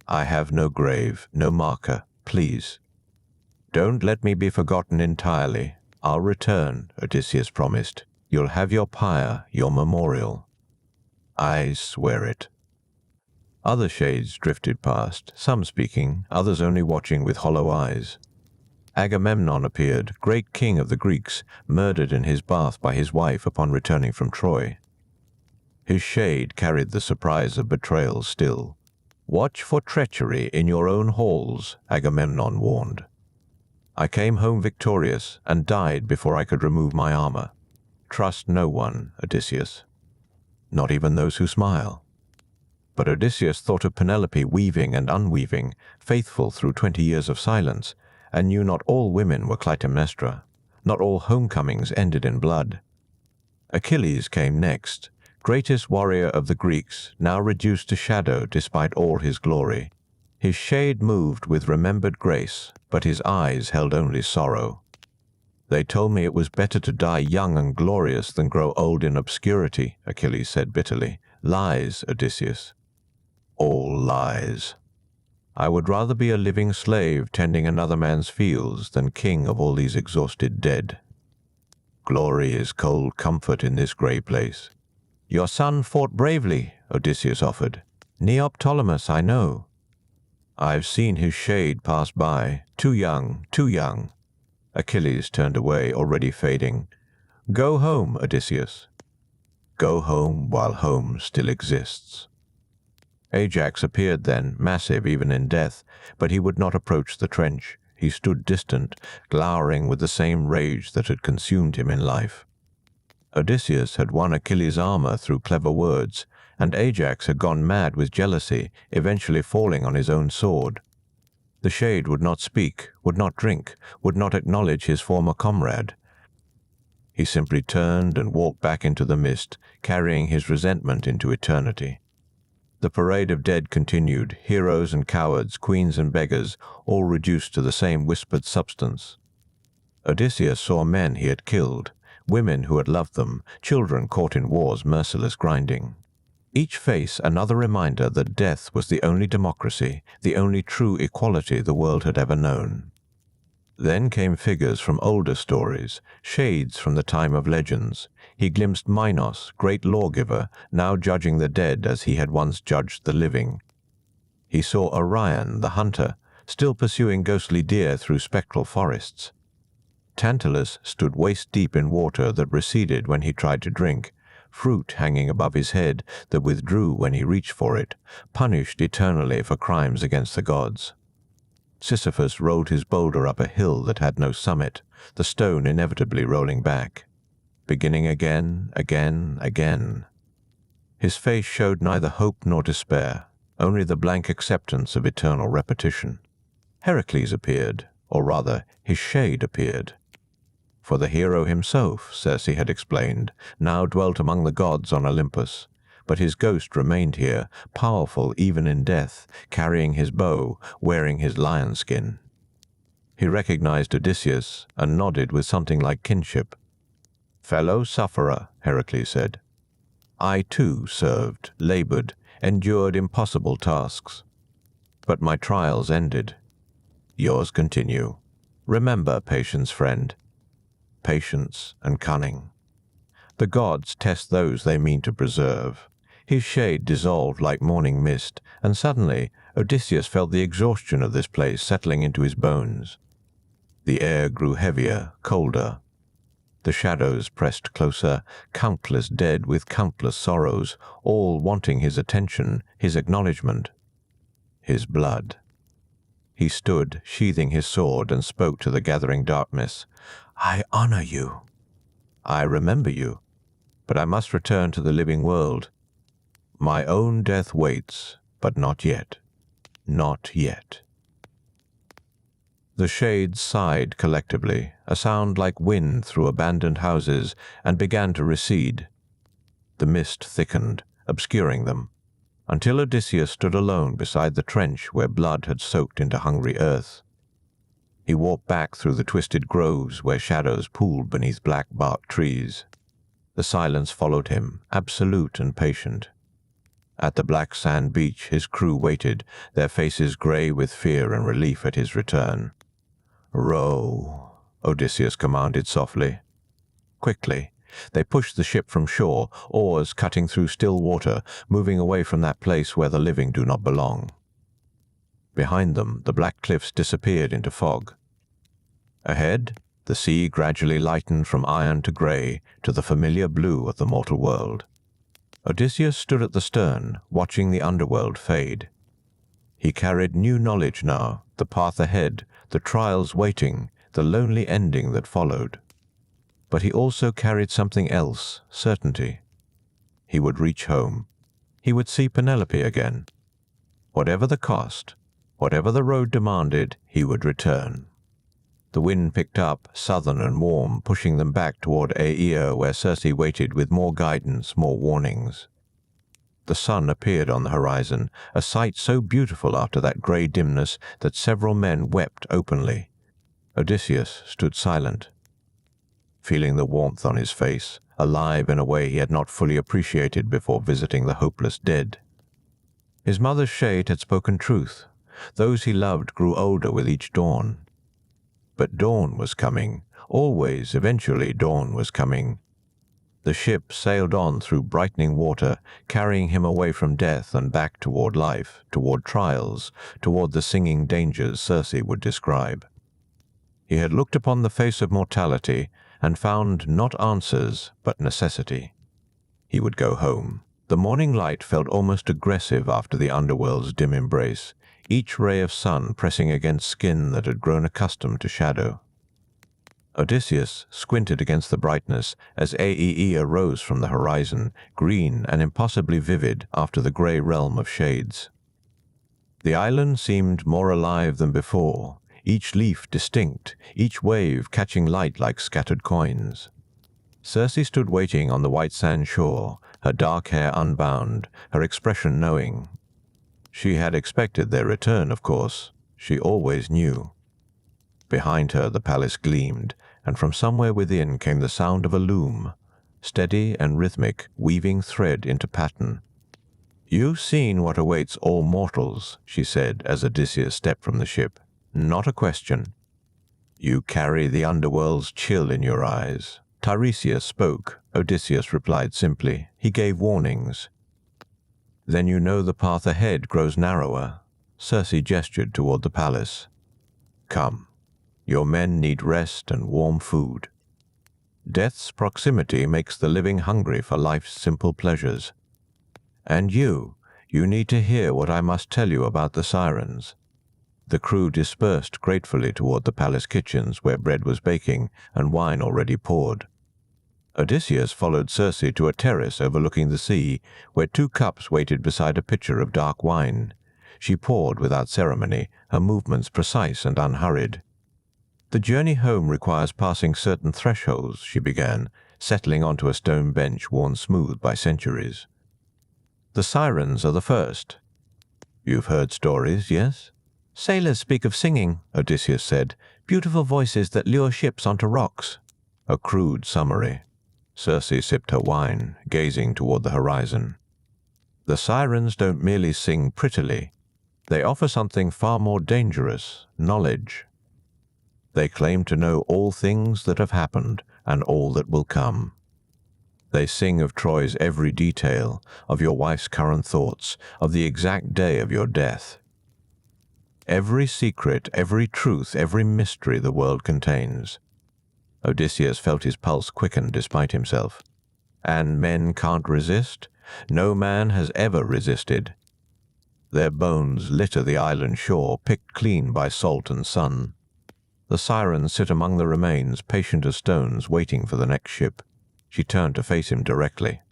I have no grave, no marker, please. Don't let me be forgotten entirely. I'll return," Odysseus promised. "You'll have your pyre, your memorial. I swear it." Other shades drifted past, some speaking, others only watching with hollow eyes. Agamemnon appeared, great king of the Greeks, murdered in his bath by his wife upon returning from Troy. His shade carried the surprise of betrayal still. "Watch for treachery in your own halls," Agamemnon warned. "I came home victorious and died before I could remove my armor. Trust no one, Odysseus. Not even those who smile." But Odysseus thought of Penelope weaving and unweaving, faithful through 20 years of silence, and knew not all women were Clytemnestra, not all homecomings ended in blood. Achilles came next, greatest warrior of the Greeks, now reduced to shadow despite all his glory. His shade moved with remembered grace, but his eyes held only sorrow. "They told me it was better to die young and glorious than grow old in obscurity," Achilles said bitterly. "Lies, Odysseus. All lies. I would rather be a living slave tending another man's fields than king of all these exhausted dead. Glory is cold comfort in this grey place." "Your son fought bravely," Odysseus offered. "Neoptolemus, I know." "I've seen his shade pass by. Too young, too young." Achilles turned away, already fading. "Go home, Odysseus. Go home while home still exists." Ajax appeared then, massive even in death, but he would not approach the trench. He stood distant, glowering with the same rage that had consumed him in life. Odysseus had won Achilles' armor through clever words, and Ajax had gone mad with jealousy, eventually falling on his own sword. The shade would not speak, would not drink, would not acknowledge his former comrade. He simply turned and walked back into the mist, carrying his resentment into eternity. The parade of dead continued, heroes and cowards, queens and beggars, all reduced to the same whispered substance. Odysseus saw men he had killed, women who had loved them, children caught in war's merciless grinding. Each face another reminder that death was the only democracy, the only true equality the world had ever known. Then came figures from older stories, shades from the time of legends. He glimpsed Minos, great lawgiver, now judging the dead as he had once judged the living. He saw Orion, the hunter, still pursuing ghostly deer through spectral forests. Tantalus stood waist-deep in water that receded when he tried to drink, fruit hanging above his head that withdrew when he reached for it, punished eternally for crimes against the gods. Sisyphus rolled his boulder up a hill that had no summit, the stone inevitably rolling back. Beginning again, again, again. His face showed neither hope nor despair, only the blank acceptance of eternal repetition. Heracles appeared, or rather, his shade appeared. For the hero himself, Circe had explained, now dwelt among the gods on Olympus, but his ghost remained here, powerful even in death, carrying his bow, wearing his lion skin. He recognized Odysseus and nodded with something like kinship. "Fellow sufferer," Heracles said. "I too served, labored, endured impossible tasks. But my trials ended. Yours continue. Remember, patience, friend. Patience and cunning. The gods test those they mean to preserve." His shade dissolved like morning mist, and suddenly Odysseus felt the exhaustion of this place settling into his bones. The air grew heavier, colder. The shadows pressed closer, countless dead with countless sorrows, all wanting his attention, his acknowledgement. His blood. He stood, sheathing his sword, and spoke to the gathering darkness. "I honor you. I remember you, but I must return to the living world. My own death waits, but not yet. Not yet." The shades sighed collectively, a sound like wind through abandoned houses, and began to recede. The mist thickened, obscuring them, until Odysseus stood alone beside the trench where blood had soaked into hungry earth. He walked back through the twisted groves where shadows pooled beneath black-barked trees. The silence followed him, absolute and patient. At the black sand beach his crew waited, their faces grey with fear and relief at his return. "Row," Odysseus commanded softly. Quickly, they pushed the ship from shore, oars cutting through still water, moving away from that place where the living do not belong. Behind them, the black cliffs disappeared into fog. Ahead, the sea gradually lightened from iron to grey, to the familiar blue of the mortal world. Odysseus stood at the stern, watching the underworld fade. He carried new knowledge now, the path ahead, the trials waiting, the lonely ending that followed. But he also carried something else, certainty. He would reach home. He would see Penelope again. Whatever the cost, whatever the road demanded, he would return. The wind picked up, southern and warm, pushing them back toward Aea, where Circe waited with more guidance, more warnings. The sun appeared on the horizon, a sight so beautiful after that grey dimness that several men wept openly. Odysseus stood silent, feeling the warmth on his face, alive in a way he had not fully appreciated before visiting the hopeless dead. His mother's shade had spoken truth. Those he loved grew older with each dawn. But dawn was coming. Always, eventually, dawn was coming. The ship sailed on through brightening water, carrying him away from death and back toward life, toward trials, toward the singing dangers Circe would describe. He had looked upon the face of mortality and found not answers, but necessity. He would go home. The morning light felt almost aggressive after the underworld's dim embrace, each ray of sun pressing against skin that had grown accustomed to shadow. Odysseus squinted against the brightness as Aea rose from the horizon, green and impossibly vivid after the grey realm of shades. The island seemed more alive than before, each leaf distinct, each wave catching light like scattered coins. Circe stood waiting on the white sand shore, her dark hair unbound, her expression knowing. She had expected their return, of course. She always knew. Behind her the palace gleamed, and from somewhere within came the sound of a loom, steady and rhythmic, weaving thread into pattern. "You've seen what awaits all mortals," she said as Odysseus stepped from the ship. "Not a question. You carry the underworld's chill in your eyes." Tiresias spoke. Odysseus replied simply. He gave warnings. "Then you know the path ahead grows narrower." Circe gestured toward the palace. "Come. Your men need rest and warm food. Death's proximity makes the living hungry for life's simple pleasures. And you need to hear what I must tell you about the sirens." The crew dispersed gratefully toward the palace kitchens where bread was baking and wine already poured. Odysseus followed Circe to a terrace overlooking the sea, where 2 cups waited beside a pitcher of dark wine. She poured without ceremony, her movements precise and unhurried. "The journey home requires passing certain thresholds," she began, settling onto a stone bench worn smooth by centuries. "The sirens are the first. You've heard stories, yes?" "Sailors speak of singing," Odysseus said, "beautiful voices that lure ships onto rocks." A crude summary. Circe sipped her wine, gazing toward the horizon. "The sirens don't merely sing prettily. They offer something far more dangerous, knowledge. They claim to know all things that have happened and all that will come. They sing of Troy's every detail, of your wife's current thoughts, of the exact day of your death. Every secret, every truth, every mystery the world contains." Odysseus felt his pulse quicken despite himself. "And men can't resist? No man has ever resisted. Their bones litter the island shore, picked clean by salt and sun. The sirens sit among the remains, patient as stones, waiting for the next ship." She turned to face him directly.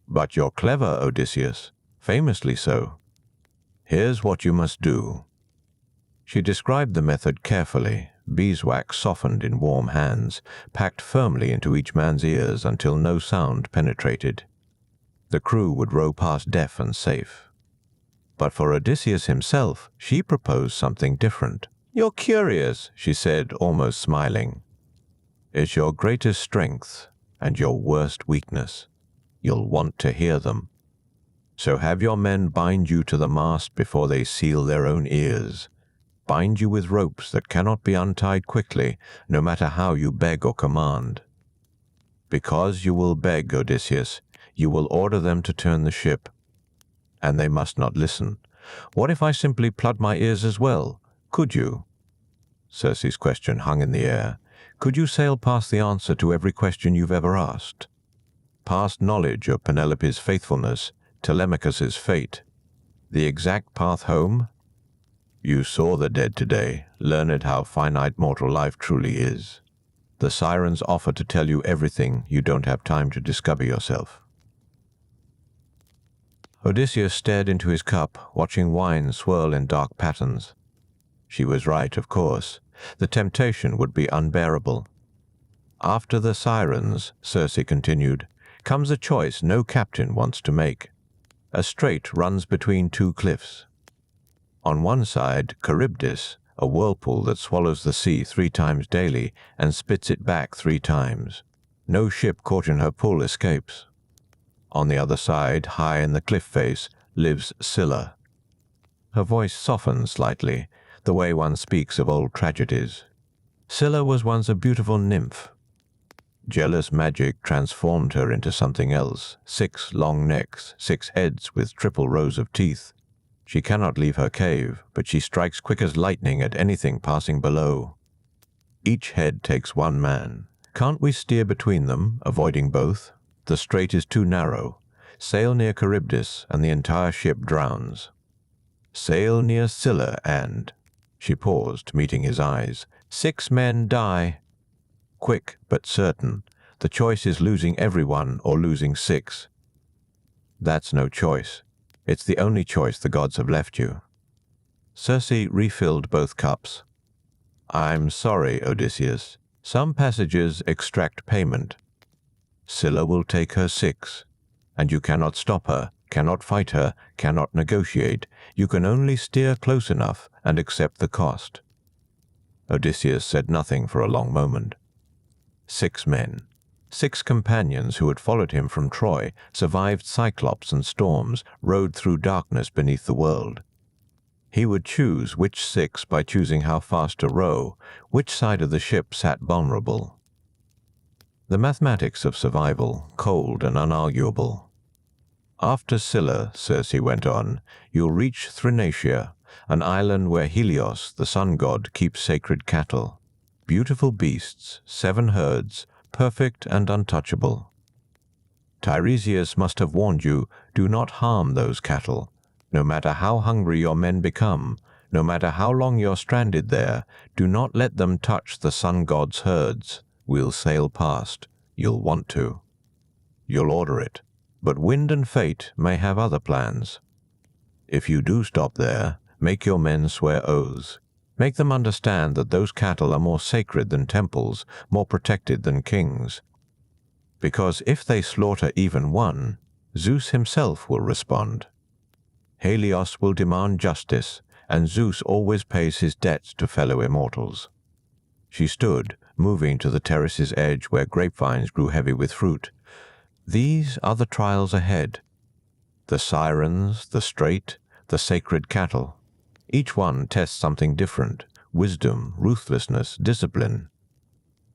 "But you're clever, Odysseus, famously so. Here's what you must do." She described the method carefully, beeswax softened in warm hands, packed firmly into each man's ears until no sound penetrated. The crew would row past deaf and safe. But for Odysseus himself, she proposed something different. "You're curious," she said, almost smiling. "It's your greatest strength and your worst weakness. You'll want to hear them. So have your men bind you to the mast before they seal their own ears. Bind you with ropes that cannot be untied quickly, no matter how you beg or command. Because you will beg, Odysseus, you will order them to turn the ship. And they must not listen. What if I simply plug my ears as well? Could you?" Circe's question hung in the air. "Could you sail past the answer to every question you've ever asked? Past knowledge of Penelope's faithfulness, Telemachus's fate, the exact path home? You saw the dead today, learned how finite mortal life truly is. The sirens offer to tell you everything you don't have time to discover yourself." Odysseus stared into his cup, watching wine swirl in dark patterns. She was right, of course. The temptation would be unbearable. "After the sirens," Circe continued, "comes a choice no captain wants to make. A strait runs between two cliffs. On one side, Charybdis, a whirlpool that swallows the sea 3 times daily and spits it back 3 times. No ship caught in her pull escapes. On the other side, high in the cliff face, lives Scylla." Her voice softened slightly, the way one speaks of old tragedies. "Scylla was once a beautiful nymph. Jealous magic transformed her into something else, 6 long necks, 6 heads with triple rows of teeth. She cannot leave her cave, but she strikes quick as lightning at anything passing below. Each head takes 1 man. Can't we steer between them, avoiding both? The strait is too narrow. Sail near Charybdis and the entire ship drowns. Sail near Scylla and—" She paused, meeting his eyes. "6 men die. Quick but certain. The choice is losing everyone or losing 6. That's no choice. It's the only choice the gods have left you." Circe refilled both cups. "I'm sorry, Odysseus. Some passages extract payment. Scylla will take her 6, and you cannot stop her, cannot fight her, cannot negotiate. You can only steer close enough and accept the cost." Odysseus said nothing for a long moment. 6 men. 6 companions who had followed him from Troy, survived Cyclops and storms, rode through darkness beneath the world. He would choose which 6 by choosing how fast to row, which side of the ship sat vulnerable. The mathematics of survival, cold and unarguable. "After Scylla," Circe went on, "you'll reach Thrinacia, an island where Helios, the sun god, keeps sacred cattle. Beautiful beasts, 7 herds, perfect and untouchable. Tiresias must have warned you, do not harm those cattle. No matter how hungry your men become, no matter how long you're stranded there, do not let them touch the sun god's herds. We'll sail past. You'll want to. You'll order it. But wind and fate may have other plans. If you do stop there, make your men swear oaths. Make them understand that those cattle are more sacred than temples, more protected than kings. Because if they slaughter even one, Zeus himself will respond. Helios will demand justice, and Zeus always pays his debts to fellow immortals." She stood, moving to the terrace's edge where grapevines grew heavy with fruit. "These are the trials ahead. The sirens, the strait, the sacred cattle. Each one tests something different: wisdom, ruthlessness, discipline.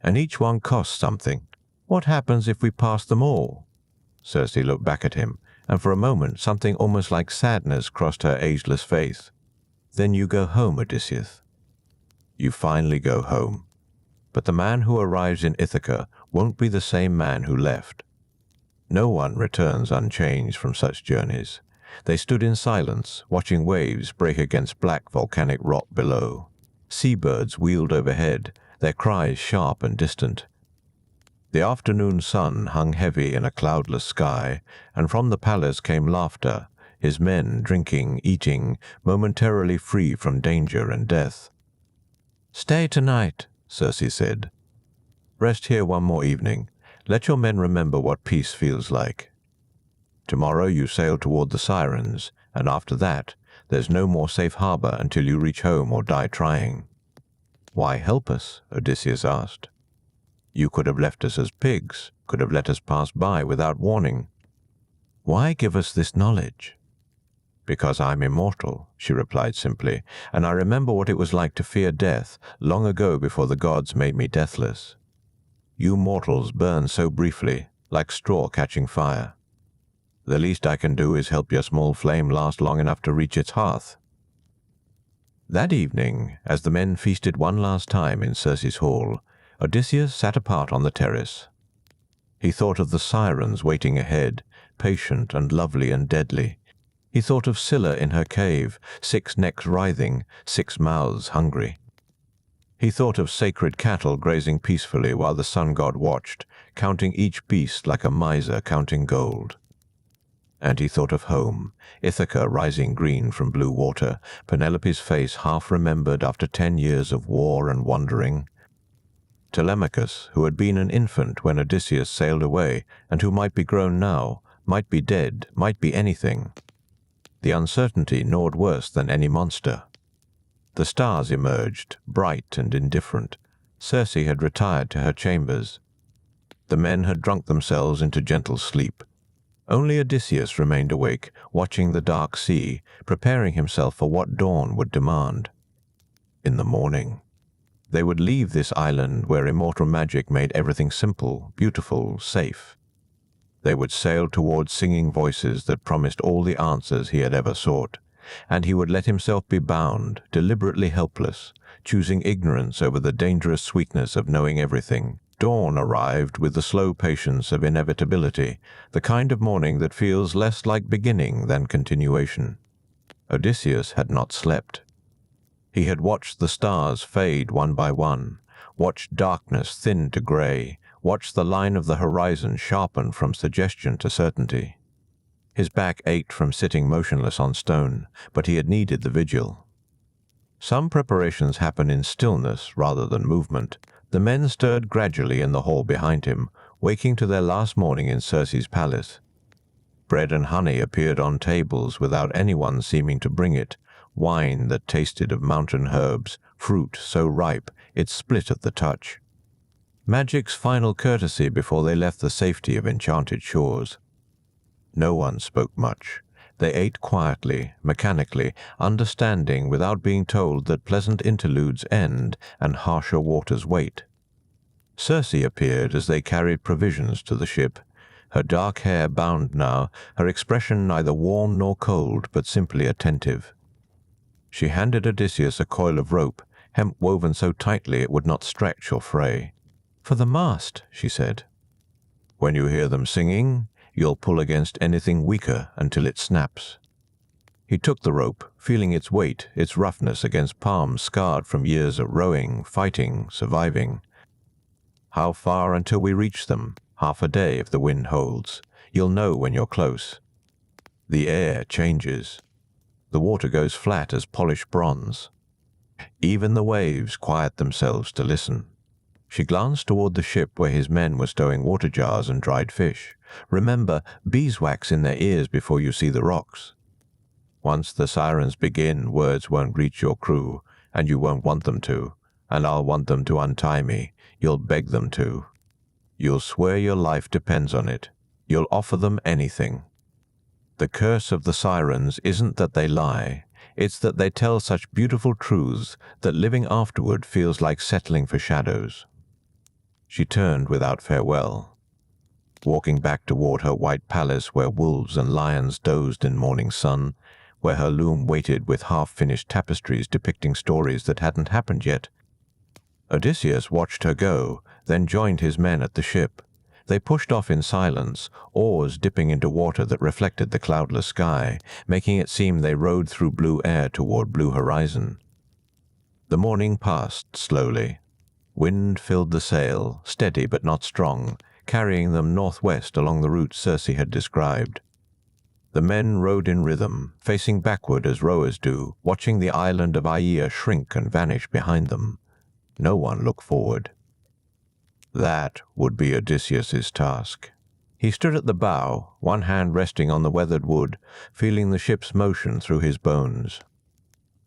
And each one costs something. What happens if we pass them all?" Circe looked back at him, and for a moment something almost like sadness crossed her ageless face. "Then you go home, Odysseus. You finally go home. But the man who arrives in Ithaca won't be the same man who left. No one returns unchanged from such journeys." They stood in silence, watching waves break against black volcanic rock below. Seabirds wheeled overhead, their cries sharp and distant. The afternoon sun hung heavy in a cloudless sky, and from the palace came laughter, his men drinking, eating, momentarily free from danger and death. "Stay tonight," Circe said. "Rest here one more evening. Let your men remember what peace feels like. Tomorrow you sail toward the sirens, and after that, there's no more safe harbor until you reach home or die trying." "Why help us?" Odysseus asked. "You could have left us as pigs, could have let us pass by without warning. Why give us this knowledge?" "Because I'm immortal," she replied simply, "and I remember what it was like to fear death long ago before the gods made me deathless. You mortals burn so briefly, like straw catching fire. The least I can do is help your small flame last long enough to reach its hearth." That evening, as the men feasted one last time in Circe's hall, Odysseus sat apart on the terrace. He thought of the sirens waiting ahead, patient and lovely and deadly. He thought of Scylla in her cave, 6 necks writhing, 6 mouths hungry. He thought of sacred cattle grazing peacefully while the sun god watched, counting each beast like a miser counting gold. And he thought of home, Ithaca rising green from blue water, Penelope's face half remembered after 10 years of war and wandering. Telemachus, who had been an infant when Odysseus sailed away, and who might be grown now, might be dead, might be anything. The uncertainty gnawed worse than any monster. The stars emerged, bright and indifferent. Circe had retired to her chambers. The men had drunk themselves into gentle sleep. Only Odysseus remained awake, watching the dark sea, preparing himself for what dawn would demand. In the morning, they would leave this island where immortal magic made everything simple, beautiful, safe. They would sail towards singing voices that promised all the answers he had ever sought, and he would let himself be bound, deliberately helpless, choosing ignorance over the dangerous sweetness of knowing everything. Dawn arrived with the slow patience of inevitability, the kind of morning that feels less like beginning than continuation. Odysseus had not slept. He had watched the stars fade one by one, watched darkness thin to gray, watched the line of the horizon sharpen from suggestion to certainty. His back ached from sitting motionless on stone, but he had needed the vigil. Some preparations happen in stillness rather than movement. The men stirred gradually in the hall behind him, waking to their last morning in Circe's palace. Bread and honey appeared on tables without anyone seeming to bring it, wine that tasted of mountain herbs, fruit so ripe it split at the touch. Magic's final courtesy before they left the safety of enchanted shores. No one spoke much. They ate quietly, mechanically, understanding without being told that pleasant interludes end and harsher waters wait. Circe appeared as they carried provisions to the ship, her dark hair bound now, her expression neither warm nor cold, but simply attentive. She handed Odysseus a coil of rope, hemp woven so tightly it would not stretch or fray. "For the mast," she said. "When you hear them singing, you'll pull against anything weaker until it snaps." He took the rope, feeling its weight, its roughness against palms scarred from years of rowing, fighting, surviving. "How far until we reach them? Half a day if the wind holds. You'll know when you're close. The air changes. The water goes flat as polished bronze. Even the waves quiet themselves to listen." She glanced toward the ship where his men were stowing water jars and dried fish. "Remember, beeswax in their ears before you see the rocks. Once the sirens begin, words won't reach your crew, and you won't want them to, and I'll want them to untie me. You'll beg them to. You'll swear your life depends on it. You'll offer them anything. The curse of the sirens isn't that they lie, it's that they tell such beautiful truths that living afterward feels like settling for shadows." She turned without farewell, walking back toward her white palace where wolves and lions dozed in morning sun, where her loom waited with half-finished tapestries depicting stories that hadn't happened yet. Odysseus watched her go, then joined his men at the ship. They pushed off in silence, oars dipping into water that reflected the cloudless sky, making it seem they rowed through blue air toward blue horizon. The morning passed slowly. Wind filled the sail, steady but not strong, carrying them northwest along the route Circe had described. The men rowed in rhythm, facing backward as rowers do, watching the island of Aea shrink and vanish behind them. No one looked forward. That would be Odysseus's task. He stood at the bow, one hand resting on the weathered wood, feeling the ship's motion through his bones.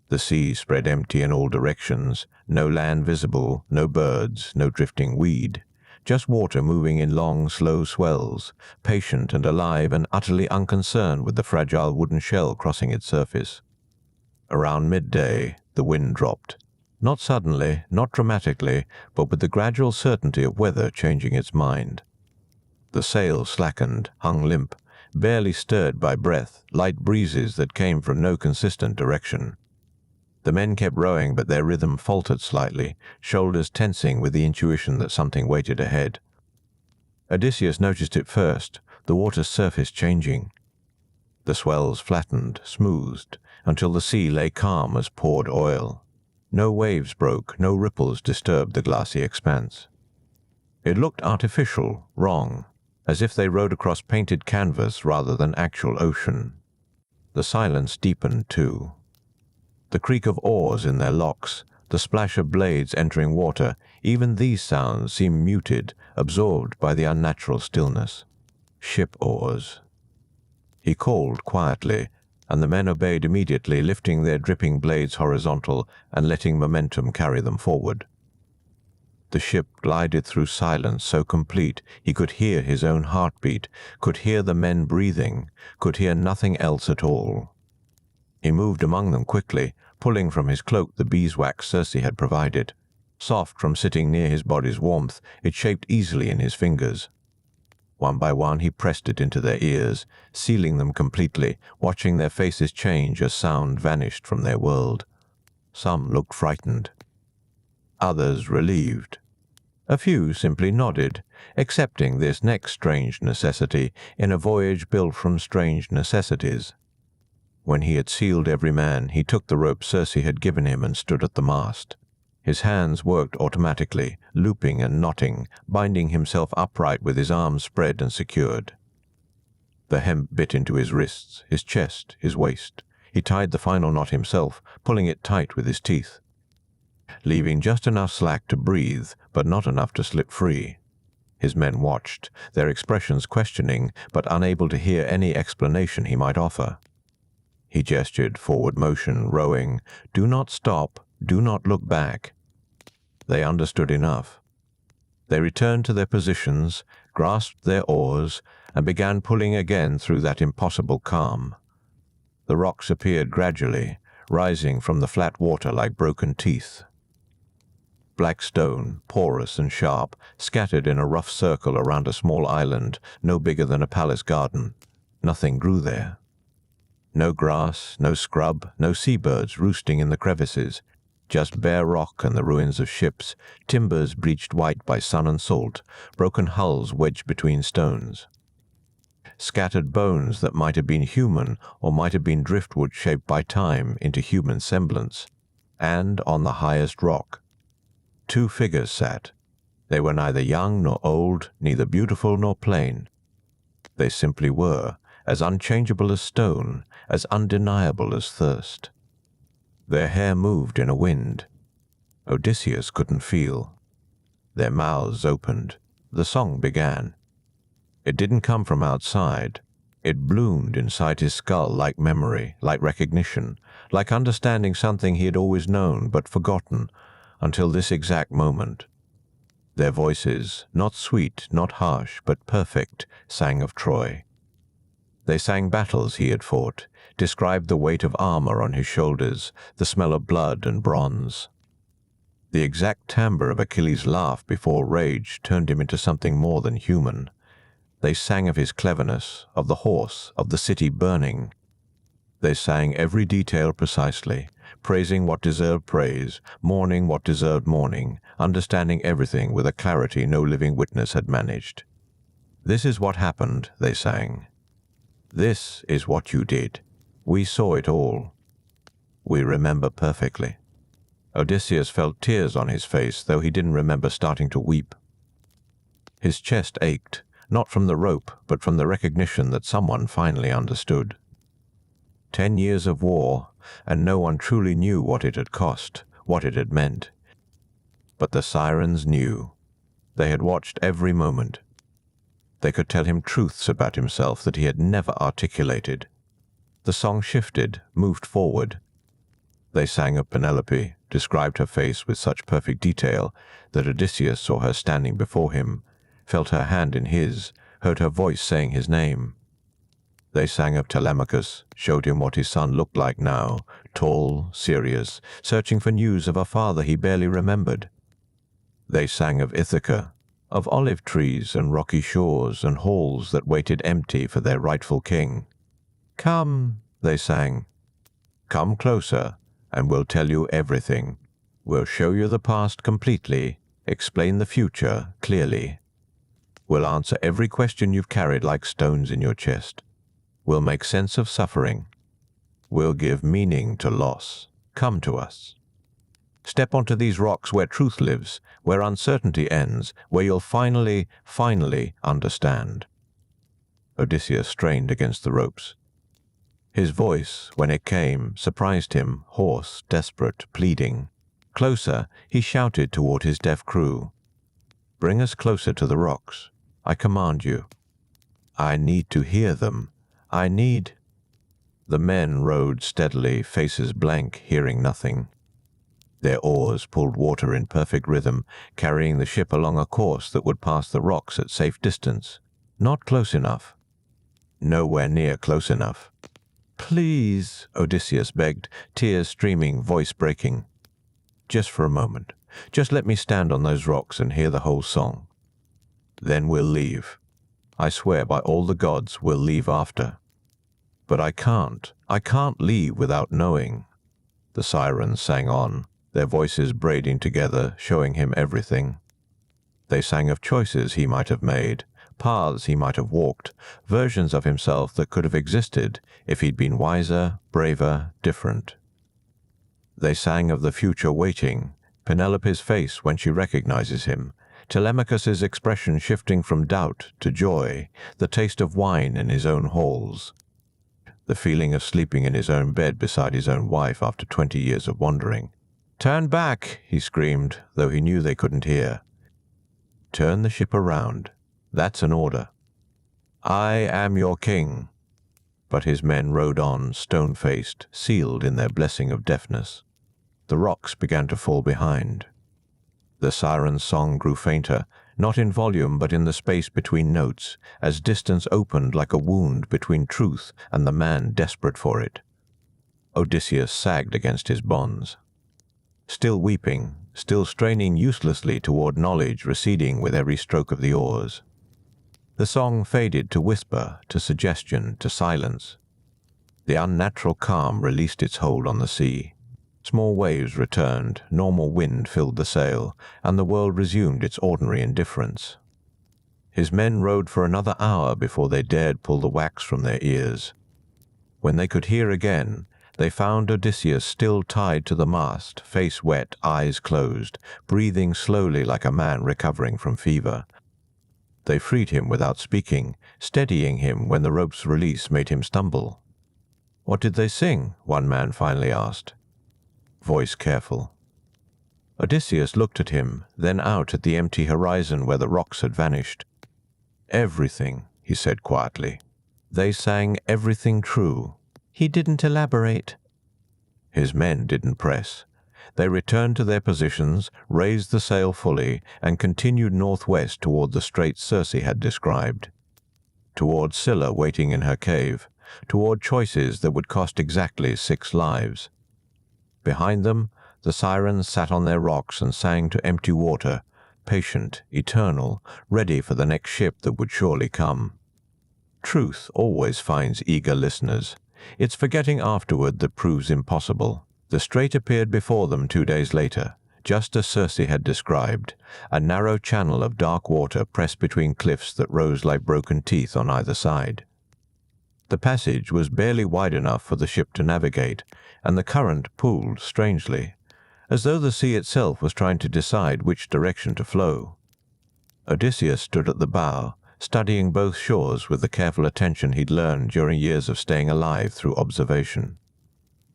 The sea spread empty in all directions, no land visible, no birds, no drifting weed, just water moving in long, slow swells, patient and alive and utterly unconcerned with the fragile wooden shell crossing its surface. Around midday, the wind dropped. Not suddenly, not dramatically, but with the gradual certainty of weather changing its mind. The sail slackened, hung limp, barely stirred by breath, light breezes that came from no consistent direction. The men kept rowing, but their rhythm faltered slightly, shoulders tensing with the intuition that something waited ahead. Odysseus noticed it first, the water's surface changing. The swells flattened, smoothed, until the sea lay calm as poured oil. No waves broke, no ripples disturbed the glassy expanse. It looked artificial, wrong, as if they rode across painted canvas rather than actual ocean. The silence deepened too. The creak of oars in their locks, the splash of blades entering water, even these sounds seemed muted, absorbed by the unnatural stillness. Ship oars. He called quietly, and the men obeyed immediately, lifting their dripping blades horizontal and letting momentum carry them forward. The ship glided through silence so complete he could hear his own heartbeat, could hear the men breathing, could hear nothing else at all. He moved among them quickly, pulling from his cloak the beeswax Circe had provided. Soft from sitting near his body's warmth, it shaped easily in his fingers. One by one he pressed it into their ears, sealing them completely, watching their faces change as sound vanished from their world. Some looked frightened. Others relieved. A few simply nodded, accepting this next strange necessity in a voyage built from strange necessities. When he had sealed every man, he took the rope Circe had given him and stood at the mast. His hands worked automatically, looping and knotting, binding himself upright with his arms spread and secured. The hemp bit into his wrists, his chest, his waist. He tied the final knot himself, pulling it tight with his teeth, leaving just enough slack to breathe, but not enough to slip free. His men watched, their expressions questioning, but unable to hear any explanation he might offer. He gestured, forward motion, rowing. Do not stop, do not look back. They understood enough. They returned to their positions, grasped their oars, and began pulling again through that impossible calm. The rocks appeared gradually, rising from the flat water like broken teeth. Black stone, porous and sharp, scattered in a rough circle around a small island, no bigger than a palace garden. Nothing grew there. No grass, no scrub, no seabirds roosting in the crevices, just bare rock and the ruins of ships, timbers bleached white by sun and salt, broken hulls wedged between stones. Scattered bones that might have been human or might have been driftwood shaped by time into human semblance. And on the highest rock, 2 figures sat. They were neither young nor old, neither beautiful nor plain. They simply were, as unchangeable as stone, as undeniable as thirst. Their hair moved in a wind. Odysseus couldn't feel. Their mouths opened. The song began. It didn't come from outside. It bloomed inside his skull like memory, like recognition, like understanding something he had always known but forgotten until this exact moment. Their voices, not sweet, not harsh, but perfect, sang of Troy. They sang battles he had fought, described the weight of armor on his shoulders, the smell of blood and bronze. The exact timbre of Achilles' laugh before rage turned him into something more than human. They sang of his cleverness, of the horse, of the city burning. They sang every detail precisely, praising what deserved praise, mourning what deserved mourning, understanding everything with a clarity no living witness had managed. This is what happened, they sang. This is what you did. We saw it all. We remember perfectly. Odysseus felt tears on his face, though he didn't remember starting to weep. His chest ached, not from the rope, but from the recognition that someone finally understood. 10 years of war, and no one truly knew what it had cost, what it had meant. But the sirens knew. They had watched every moment. They could tell him truths about himself that he had never articulated. The song shifted, moved forward. They sang of Penelope, described her face with such perfect detail that Odysseus saw her standing before him, felt her hand in his, heard her voice saying his name. They sang of Telemachus, showed him what his son looked like now, tall, serious, searching for news of a father he barely remembered. They sang of Ithaca, of olive trees and rocky shores and halls that waited empty for their rightful king. "Come," they sang. "Come closer, and we'll tell you everything. We'll show you the past completely, explain the future clearly. We'll answer every question you've carried like stones in your chest. We'll make sense of suffering. We'll give meaning to loss. Come to us. Step onto these rocks where truth lives, where uncertainty ends, where you'll finally understand." Odysseus strained against the ropes. His voice, when it came, surprised him, hoarse, desperate, pleading. Closer, he shouted toward his deaf crew. "Bring us closer to the rocks. I command you. I need to hear them. I need—" The men rowed steadily, faces blank, hearing nothing. Their oars pulled water in perfect rhythm, carrying the ship along a course that would pass the rocks at safe distance. Not close enough. Nowhere near close enough. "Please," Odysseus begged, tears streaming, voice breaking. "Just for a moment. Just let me stand on those rocks and hear the whole song. Then we'll leave. I swear by all the gods we'll leave after. But I can't leave without knowing." The sirens sang on, their voices braiding together, showing him everything. They sang of choices he might have made, paths he might have walked, versions of himself that could have existed if he'd been wiser, braver, different. They sang of the future waiting, Penelope's face when she recognizes him, Telemachus's expression shifting from doubt to joy, the taste of wine in his own halls, the feeling of sleeping in his own bed beside his own wife after 20 years of wandering. "Turn back," he screamed, though he knew they couldn't hear. "Turn the ship around. That's an order. I am your king." But his men rowed on, stone-faced, sealed in their blessing of deafness. The rocks began to fall behind. The siren's song grew fainter, not in volume but in the space between notes, as distance opened like a wound between truth and the man desperate for it. Odysseus sagged against his bonds. Still weeping, still straining uselessly toward knowledge receding with every stroke of the oars. The song faded to whisper, to suggestion, to silence. The unnatural calm released its hold on the sea. Small waves returned, normal wind filled the sail, and the world resumed its ordinary indifference. His men rowed for another hour before they dared pull the wax from their ears. When they could hear again, they found Odysseus still tied to the mast, face wet, eyes closed, breathing slowly like a man recovering from fever. They freed him without speaking, steadying him when the rope's release made him stumble. "What did they sing?" one man finally asked. Voice careful. Odysseus looked at him, then out at the empty horizon where the rocks had vanished. "Everything," he said quietly. "They sang everything true." He didn't elaborate. His men didn't press. They returned to their positions, raised the sail fully, and continued northwest toward the strait Circe had described. Toward Scylla waiting in her cave, toward choices that would cost exactly 6 lives. Behind them, the sirens sat on their rocks and sang to empty water, patient, eternal, ready for the next ship that would surely come. Truth always finds eager listeners. It's forgetting afterward that proves impossible. The strait appeared before them 2 days later, just as Circe had described, a narrow channel of dark water pressed between cliffs that rose like broken teeth on either side. The passage was barely wide enough for the ship to navigate, and the current pulled strangely, as though the sea itself was trying to decide which direction to flow. Odysseus stood at the bow, studying both shores with the careful attention he'd learned during years of staying alive through observation.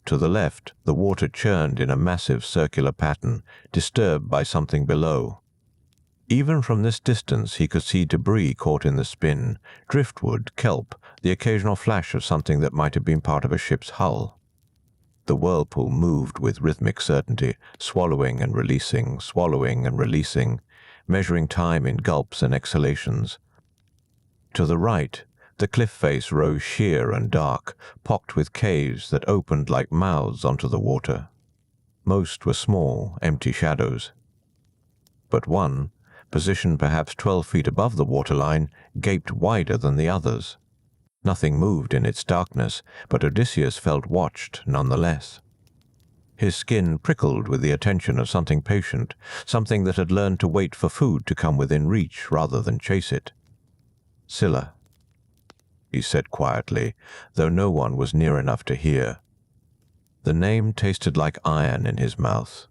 To the left, the water churned in a massive circular pattern, disturbed by something below. Even from this distance he could see debris caught in the spin, driftwood, kelp, the occasional flash of something that might have been part of a ship's hull. The whirlpool moved with rhythmic certainty, swallowing and releasing, measuring time in gulps and exhalations. To the right, the cliff face rose sheer and dark, pocked with caves that opened like mouths onto the water. Most were small, empty shadows. But one, positioned perhaps 12 feet above the waterline, gaped wider than the others. Nothing moved in its darkness, but Odysseus felt watched nonetheless. His skin prickled with the attention of something patient, something that had learned to wait for food to come within reach rather than chase it. "Scylla," he said quietly, though no one was near enough to hear. The name tasted like iron in his mouth.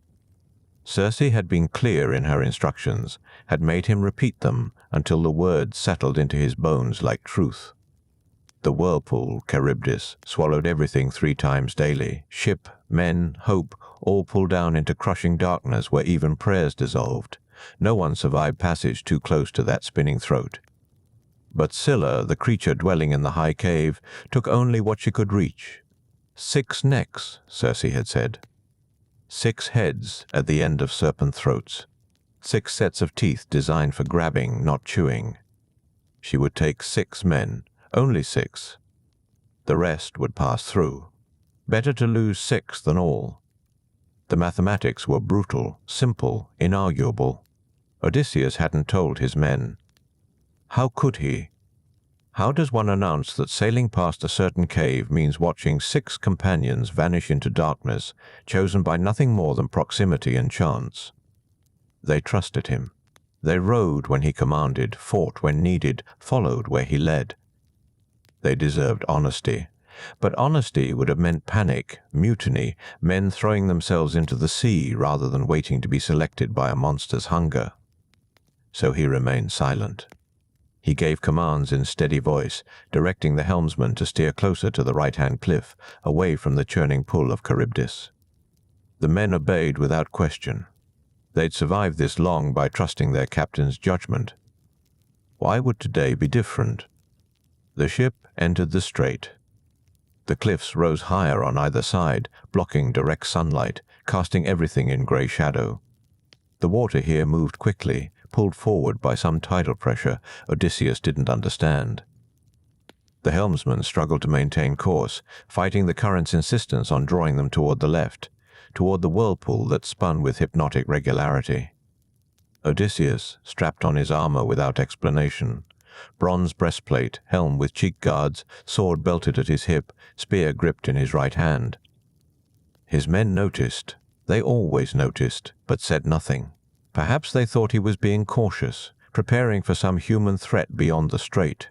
Circe had been clear in her instructions, had made him repeat them until the words settled into his bones like truth. The whirlpool, Charybdis, swallowed everything 3 times daily. Ship, men, hope, all pulled down into crushing darkness where even prayers dissolved. No one survived passage too close to that spinning throat. But Scylla, the creature dwelling in the high cave, took only what she could reach. 6 necks, Circe had said. 6 heads at the end of serpent throats. 6 sets of teeth designed for grabbing, not chewing. She would take 6 men. Only 6. The rest would pass through. Better to lose 6 than all. The mathematics were brutal, simple, inarguable. Odysseus hadn't told his men. How could he? How does one announce that sailing past a certain cave means watching 6 companions vanish into darkness, chosen by nothing more than proximity and chance? They trusted him. They rode when he commanded, fought when needed, followed where he led. They deserved honesty. But honesty would have meant panic, mutiny, men throwing themselves into the sea rather than waiting to be selected by a monster's hunger. So he remained silent. He gave commands in steady voice, directing the helmsman to steer closer to the right-hand cliff, away from the churning pull of Charybdis. The men obeyed without question. They'd survived this long by trusting their captain's judgment. Why would today be different? The ship entered the strait. The cliffs rose higher on either side, blocking direct sunlight, casting everything in grey shadow. The water here moved quickly, pulled forward by some tidal pressure Odysseus didn't understand. The helmsman struggled to maintain course, fighting the current's insistence on drawing them toward the left, toward the whirlpool that spun with hypnotic regularity. Odysseus strapped on his armor without explanation. Bronze breastplate, helm with cheek guards, sword belted at his hip, spear gripped in his right hand. His men noticed. They always noticed, but said nothing. Perhaps they thought he was being cautious, preparing for some human threat beyond the strait.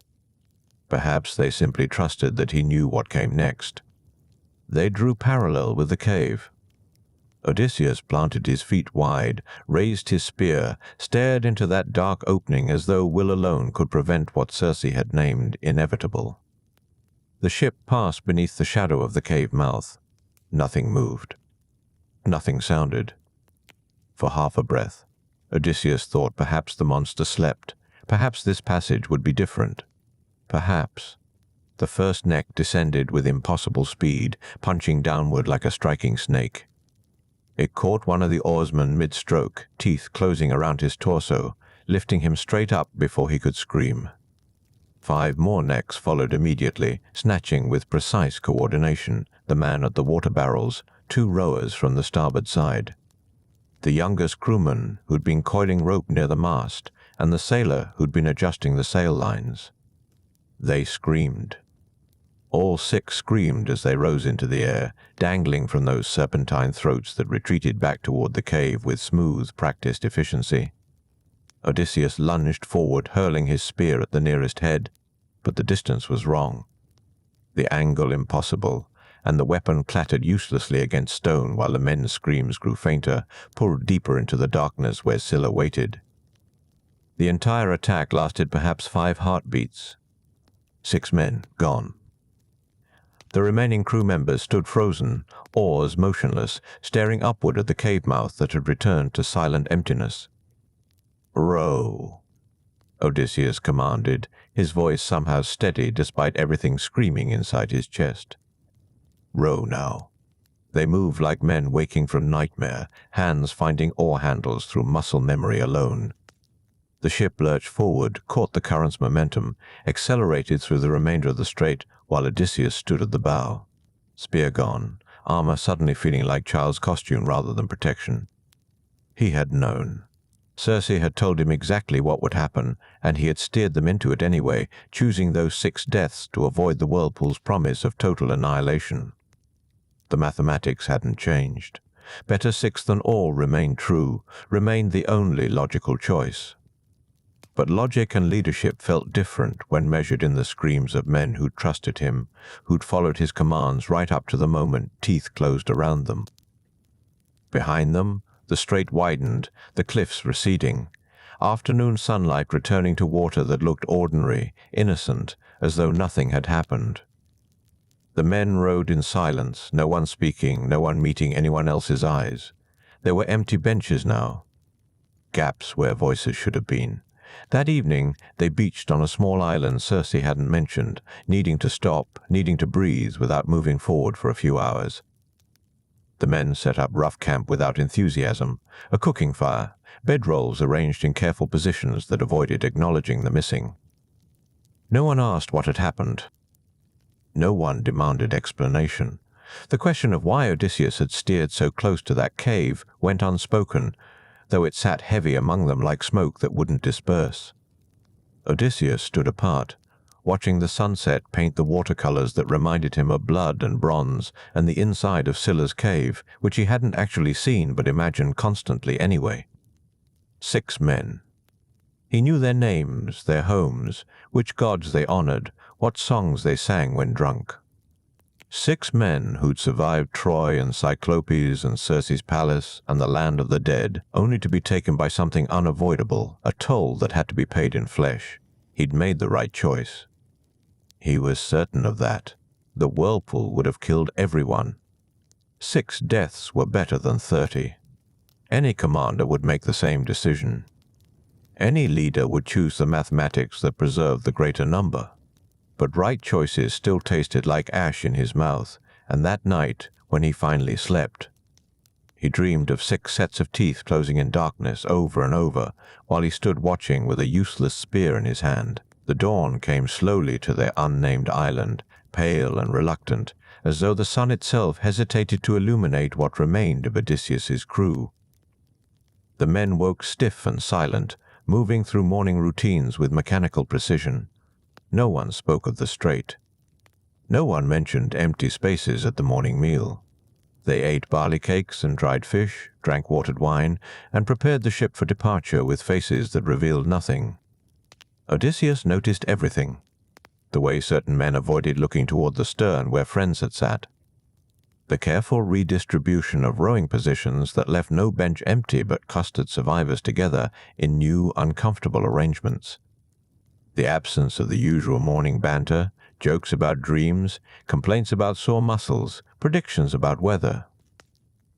Perhaps they simply trusted that he knew what came next. They drew parallel with the cave. Odysseus planted his feet wide, raised his spear, stared into that dark opening as though will alone could prevent what Circe had named inevitable. The ship passed beneath the shadow of the cave mouth. Nothing moved. Nothing sounded. For half a breath, Odysseus thought perhaps the monster slept. Perhaps this passage would be different. Perhaps. The first neck descended with impossible speed, punching downward like a striking snake. It caught one of the oarsmen mid-stroke, teeth closing around his torso, lifting him straight up before he could scream. 5 more necks followed immediately, snatching with precise coordination, the man at the water barrels, 2 rowers from the starboard side. The youngest crewman who'd been coiling rope near the mast, and the sailor who'd been adjusting the sail lines. They screamed. All 6 screamed as they rose into the air, dangling from those serpentine throats that retreated back toward the cave with smooth, practiced efficiency. Odysseus lunged forward, hurling his spear at the nearest head, but the distance was wrong. The angle impossible, and the weapon clattered uselessly against stone while the men's screams grew fainter, pulled deeper into the darkness where Scylla waited. The entire attack lasted perhaps 5 heartbeats. 6 men gone. The remaining crew members stood frozen, oars motionless, staring upward at the cave mouth that had returned to silent emptiness. "Row," Odysseus commanded, his voice somehow steady despite everything screaming inside his chest. "Row now." They moved like men waking from nightmare, hands finding oar handles through muscle memory alone. The ship lurched forward, caught the current's momentum, accelerated through the remainder of the strait while Odysseus stood at the bow. Spear gone, armor suddenly feeling like child's costume rather than protection. He had known. Circe had told him exactly what would happen, and he had steered them into it anyway, choosing those 6 deaths to avoid the whirlpool's promise of total annihilation. The mathematics hadn't changed. Better 6 than all remained true, remained the only logical choice. But logic and leadership felt different when measured in the screams of men who'd trusted him, who'd followed his commands right up to the moment teeth closed around them. Behind them, the strait widened, the cliffs receding, afternoon sunlight returning to water that looked ordinary, innocent, as though nothing had happened. The men rowed in silence, no one speaking, no one meeting anyone else's eyes. There were empty benches now, gaps where voices should have been. That evening, they beached on a small island Circe hadn't mentioned, needing to stop, needing to breathe without moving forward for a few hours. The men set up rough camp without enthusiasm, a cooking fire, bedrolls arranged in careful positions that avoided acknowledging the missing. No one asked what had happened. No one demanded explanation. The question of why Odysseus had steered so close to that cave went unspoken, though it sat heavy among them like smoke that wouldn't disperse. Odysseus stood apart, watching the sunset paint the watercolors that reminded him of blood and bronze and the inside of Scylla's cave, which he hadn't actually seen but imagined constantly anyway. 6 men. He knew their names, their homes, which gods they honored, what songs they sang when drunk. 6 men who'd survived Troy and Cyclops and Circe's palace and the land of the dead, only to be taken by something unavoidable, a toll that had to be paid in flesh. He'd made the right choice. He was certain of that. The whirlpool would have killed everyone. 6 deaths were better than 30. Any commander would make the same decision. Any leader would choose the mathematics that preserved the greater number. But right choices still tasted like ash in his mouth, and that night, when he finally slept, he dreamed of 6 sets of teeth closing in darkness over and over, while he stood watching with a useless spear in his hand. The dawn came slowly to their unnamed island, pale and reluctant, as though the sun itself hesitated to illuminate what remained of Odysseus's crew. The men woke stiff and silent, moving through morning routines with mechanical precision. No one spoke of the strait. No one mentioned empty spaces at the morning meal. They ate barley cakes and dried fish, drank watered wine, and prepared the ship for departure with faces that revealed nothing. Odysseus noticed everything. The way certain men avoided looking toward the stern where friends had sat. The careful redistribution of rowing positions that left no bench empty but clustered survivors together in new, uncomfortable arrangements. The absence of the usual morning banter, jokes about dreams, complaints about sore muscles, predictions about weather.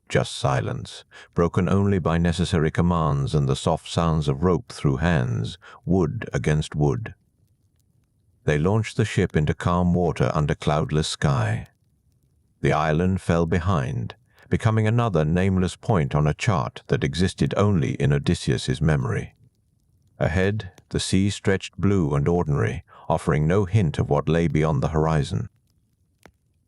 Just silence, broken only by necessary commands and the soft sounds of rope through hands, wood against wood. They launched the ship into calm water under cloudless sky. The island fell behind, becoming another nameless point on a chart that existed only in Odysseus's memory. Ahead, the sea stretched blue and ordinary, offering no hint of what lay beyond the horizon.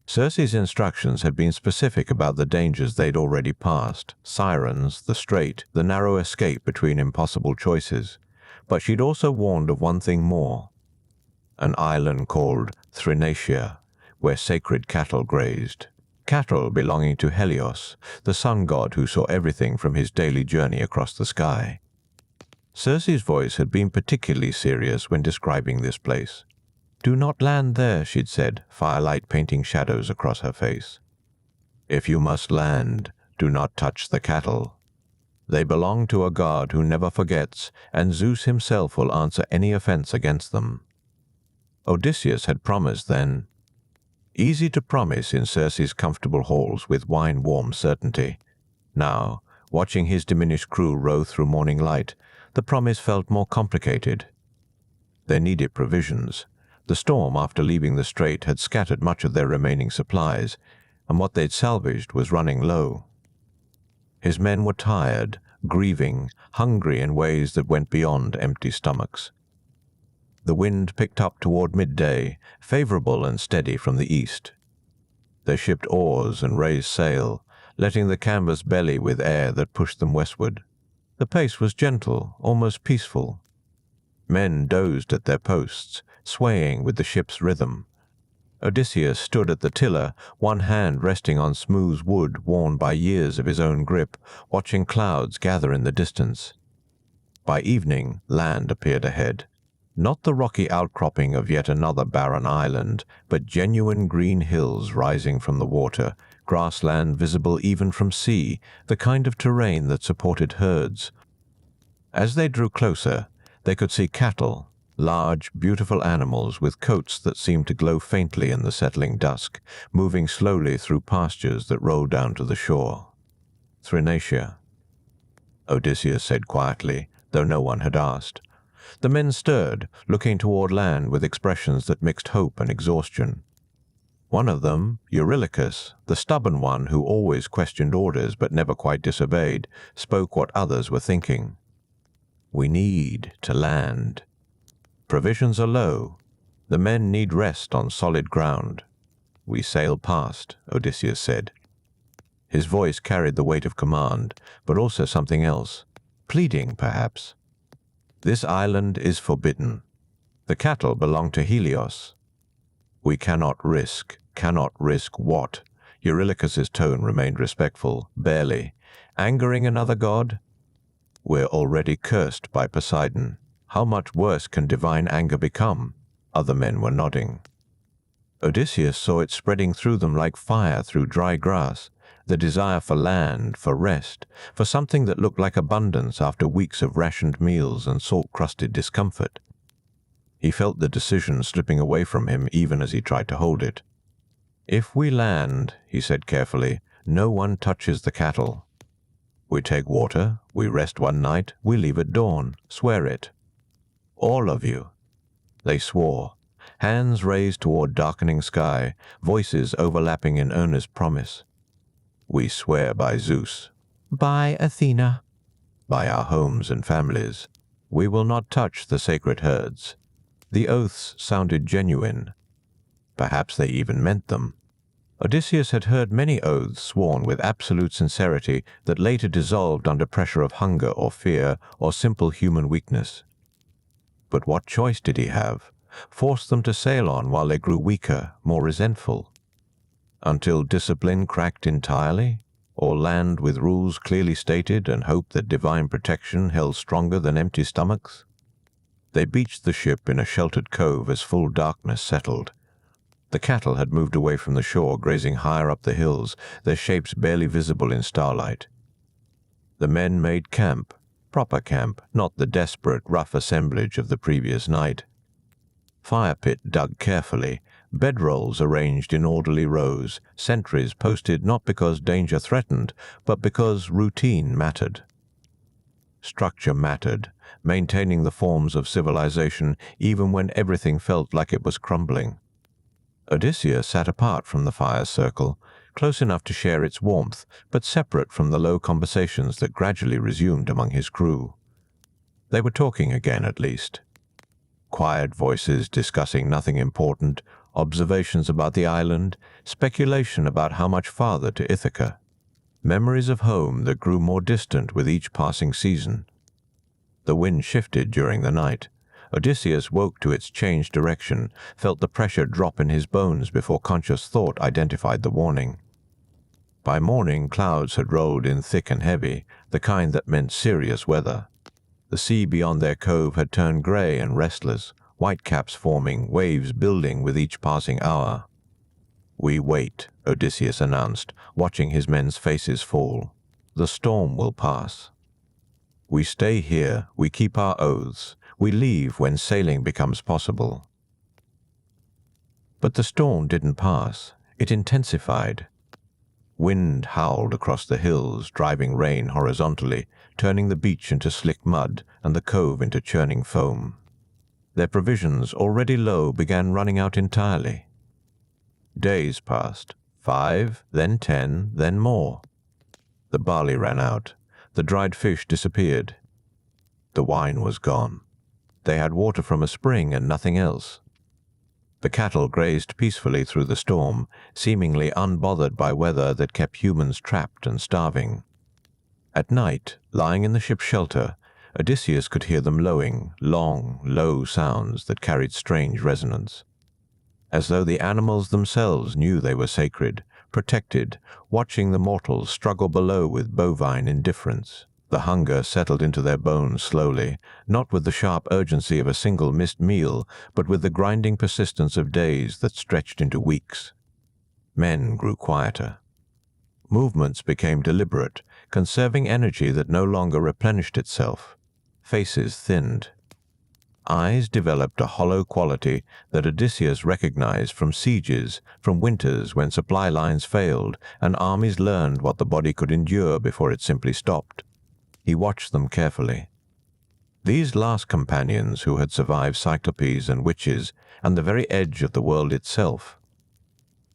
Circe's instructions had been specific about the dangers they'd already passed, sirens, the strait, the narrow escape between impossible choices, but she'd also warned of one thing more. An island called Thrinacia, where sacred cattle grazed. Cattle belonging to Helios, the sun god who saw everything from his daily journey across the sky. Circe's voice had been particularly serious when describing this place. "Do not land there," she'd said, firelight painting shadows across her face. "If you must land, do not touch the cattle. They belong to a god who never forgets, and Zeus himself will answer any offense against them." Odysseus had promised then. Easy to promise in Circe's comfortable halls with wine-warm certainty. Now, watching his diminished crew row through morning light, the promise felt more complicated. They needed provisions. The storm after leaving the strait had scattered much of their remaining supplies, and what they'd salvaged was running low. His men were tired, grieving, hungry in ways that went beyond empty stomachs. The wind picked up toward midday, favorable and steady from the east. They shipped oars and raised sail, letting the canvas belly with air that pushed them westward. The pace was gentle, almost peaceful. Men dozed at their posts, swaying with the ship's rhythm. Odysseus stood at the tiller, one hand resting on smooth wood worn by years of his own grip, watching clouds gather in the distance. By evening, land appeared ahead. Not the rocky outcropping of yet another barren island, but genuine green hills rising from the water, grassland visible even from sea, the kind of terrain that supported herds. As they drew closer, they could see cattle, large, beautiful animals with coats that seemed to glow faintly in the settling dusk, moving slowly through pastures that rolled down to the shore. Thrinacia, Odysseus said quietly, though no one had asked. The men stirred, looking toward land with expressions that mixed hope and exhaustion. One of them, Eurylochus, the stubborn one who always questioned orders but never quite disobeyed, spoke what others were thinking. We need to land. Provisions are low. The men need rest on solid ground. We sail past, Odysseus said. His voice carried the weight of command, but also something else. Pleading, perhaps. This island is forbidden. The cattle belong to Helios. We cannot risk what? Eurylochus's tone remained respectful, barely. Angering another god? We're already cursed by Poseidon. How much worse can divine anger become? Other men were nodding. Odysseus saw it spreading through them like fire through dry grass, the desire for land, for rest, for something that looked like abundance after weeks of rationed meals and salt-crusted discomfort. He felt the decision slipping away from him even as he tried to hold it. If we land, he said carefully, no one touches the cattle. We take water, we rest one night, we leave at dawn. Swear it. All of you. They swore, hands raised toward darkening sky, voices overlapping in earnest promise. We swear by Zeus. By Athena. By our homes and families. We will not touch the sacred herds. The oaths sounded genuine. Perhaps they even meant them. Odysseus had heard many oaths sworn with absolute sincerity that later dissolved under pressure of hunger or fear or simple human weakness. But what choice did he have? Force them to sail on while they grew weaker, more resentful? Until discipline cracked entirely? Or land with rules clearly stated and hope that divine protection held stronger than empty stomachs? They beached the ship in a sheltered cove as full darkness settled. The cattle had moved away from the shore, grazing higher up the hills, their shapes barely visible in starlight. The men made camp, proper camp, not the desperate, rough assemblage of the previous night. Fire pit dug carefully, bedrolls arranged in orderly rows, sentries posted not because danger threatened, but because routine mattered. Structure mattered, maintaining the forms of civilization even when everything felt like it was crumbling. Odysseus sat apart from the fire's circle, close enough to share its warmth, but separate from the low conversations that gradually resumed among his crew. They were talking again, at least. Quiet voices discussing nothing important, observations about the island, speculation about how much farther to Ithaca. Memories of home that grew more distant with each passing season. The wind shifted during the night. Odysseus woke to its changed direction, felt the pressure drop in his bones before conscious thought identified the warning. By morning, clouds had rolled in thick and heavy, the kind that meant serious weather. The sea beyond their cove had turned gray and restless, whitecaps forming, waves building with each passing hour. We wait, Odysseus announced, watching his men's faces fall. The storm will pass. We stay here, we keep our oaths, we leave when sailing becomes possible. But the storm didn't pass. It intensified. Wind howled across the hills, driving rain horizontally, turning the beach into slick mud and the cove into churning foam. Their provisions, already low, began running out entirely. Days passed, 5, then 10, then more. The barley ran out. The dried fish disappeared. The wine was gone. They had water from a spring and nothing else. The cattle grazed peacefully through the storm, seemingly unbothered by weather that kept humans trapped and starving. At night, lying in the ship's shelter, Odysseus could hear them lowing, long, low sounds that carried strange resonance. As though the animals themselves knew they were sacred, protected, watching the mortals struggle below with bovine indifference. The hunger settled into their bones slowly, not with the sharp urgency of a single missed meal, but with the grinding persistence of days that stretched into weeks. Men grew quieter. Movements became deliberate, conserving energy that no longer replenished itself. Faces thinned. Eyes developed a hollow quality that Odysseus recognized from sieges, from winters when supply lines failed and armies learned what the body could endure before it simply stopped. He watched them carefully. These last companions who had survived Cyclops and witches and the very edge of the world itself,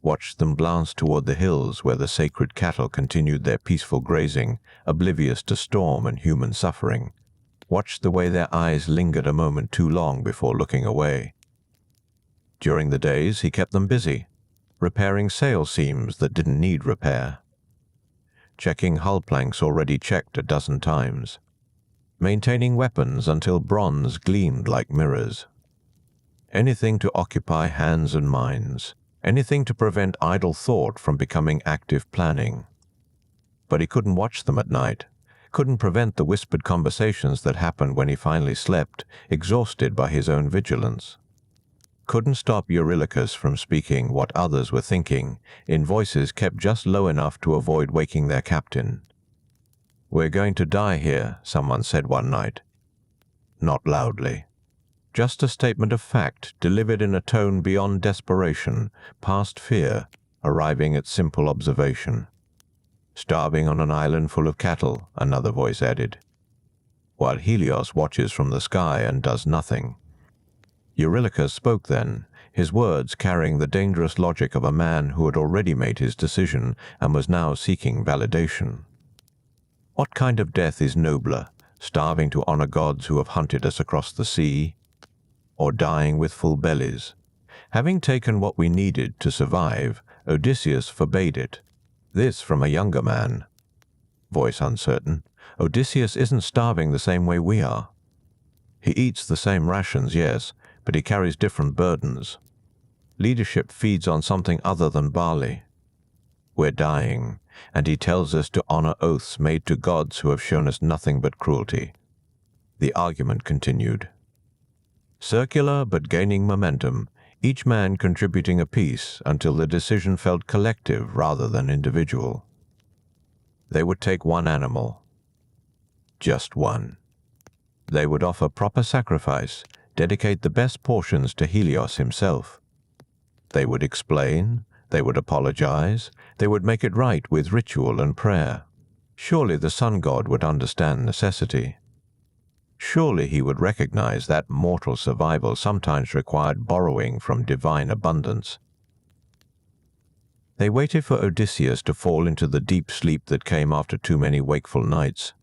watched them glance toward the hills where the sacred cattle continued their peaceful grazing, oblivious to storm and human suffering. Watched the way their eyes lingered a moment too long before looking away. During the days, he kept them busy, repairing sail seams that didn't need repair, checking hull planks already checked a dozen times, maintaining weapons until bronze gleamed like mirrors. Anything to occupy hands and minds, anything to prevent idle thought from becoming active planning. But he couldn't watch them at night, couldn't prevent the whispered conversations that happened when he finally slept, exhausted by his own vigilance. Couldn't stop Eurylochus from speaking what others were thinking, in voices kept just low enough to avoid waking their captain. "We're going to die here," someone said one night. Not loudly. Just a statement of fact, delivered in a tone beyond desperation, past fear, arriving at simple observation. "Starving on an island full of cattle," another voice added, "while Helios watches from the sky and does nothing." Eurylochus spoke then, his words carrying the dangerous logic of a man who had already made his decision and was now seeking validation. What kind of death is nobler, starving to honor gods who have hunted us across the sea, or dying with full bellies? Having taken what we needed to survive, Odysseus forbade it. This from a younger man. Voice uncertain. "Odysseus isn't starving the same way we are. He eats the same rations, yes, but he carries different burdens. Leadership feeds on something other than barley. We're dying, and he tells us to honor oaths made to gods who have shown us nothing but cruelty." The argument continued. Circular but gaining momentum, each man contributing a piece until the decision felt collective rather than individual. They would take one animal. Just one. They would offer proper sacrifice, dedicate the best portions to Helios himself. They would explain, they would apologize, they would make it right with ritual and prayer. Surely the sun god would understand necessity. Surely he would recognize that mortal survival sometimes required borrowing from divine abundance. They waited for Odysseus to fall into the deep sleep that came after too many wakeful nights.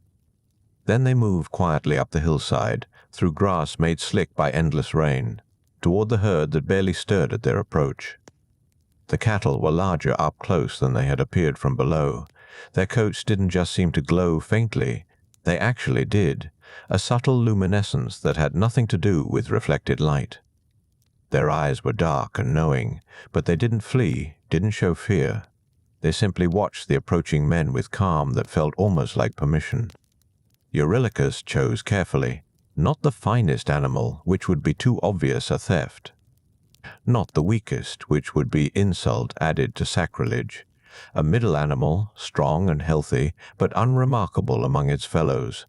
Then they moved quietly up the hillside, through grass made slick by endless rain, toward the herd that barely stirred at their approach. The cattle were larger up close than they had appeared from below. Their coats didn't just seem to glow faintly, they actually did, a subtle luminescence that had nothing to do with reflected light. Their eyes were dark and knowing, but they didn't flee, didn't show fear. They simply watched the approaching men with calm that felt almost like permission. Eurylochus chose carefully, not the finest animal, which would be too obvious a theft. Not the weakest, which would be insult added to sacrilege. A middle animal, strong and healthy, but unremarkable among its fellows.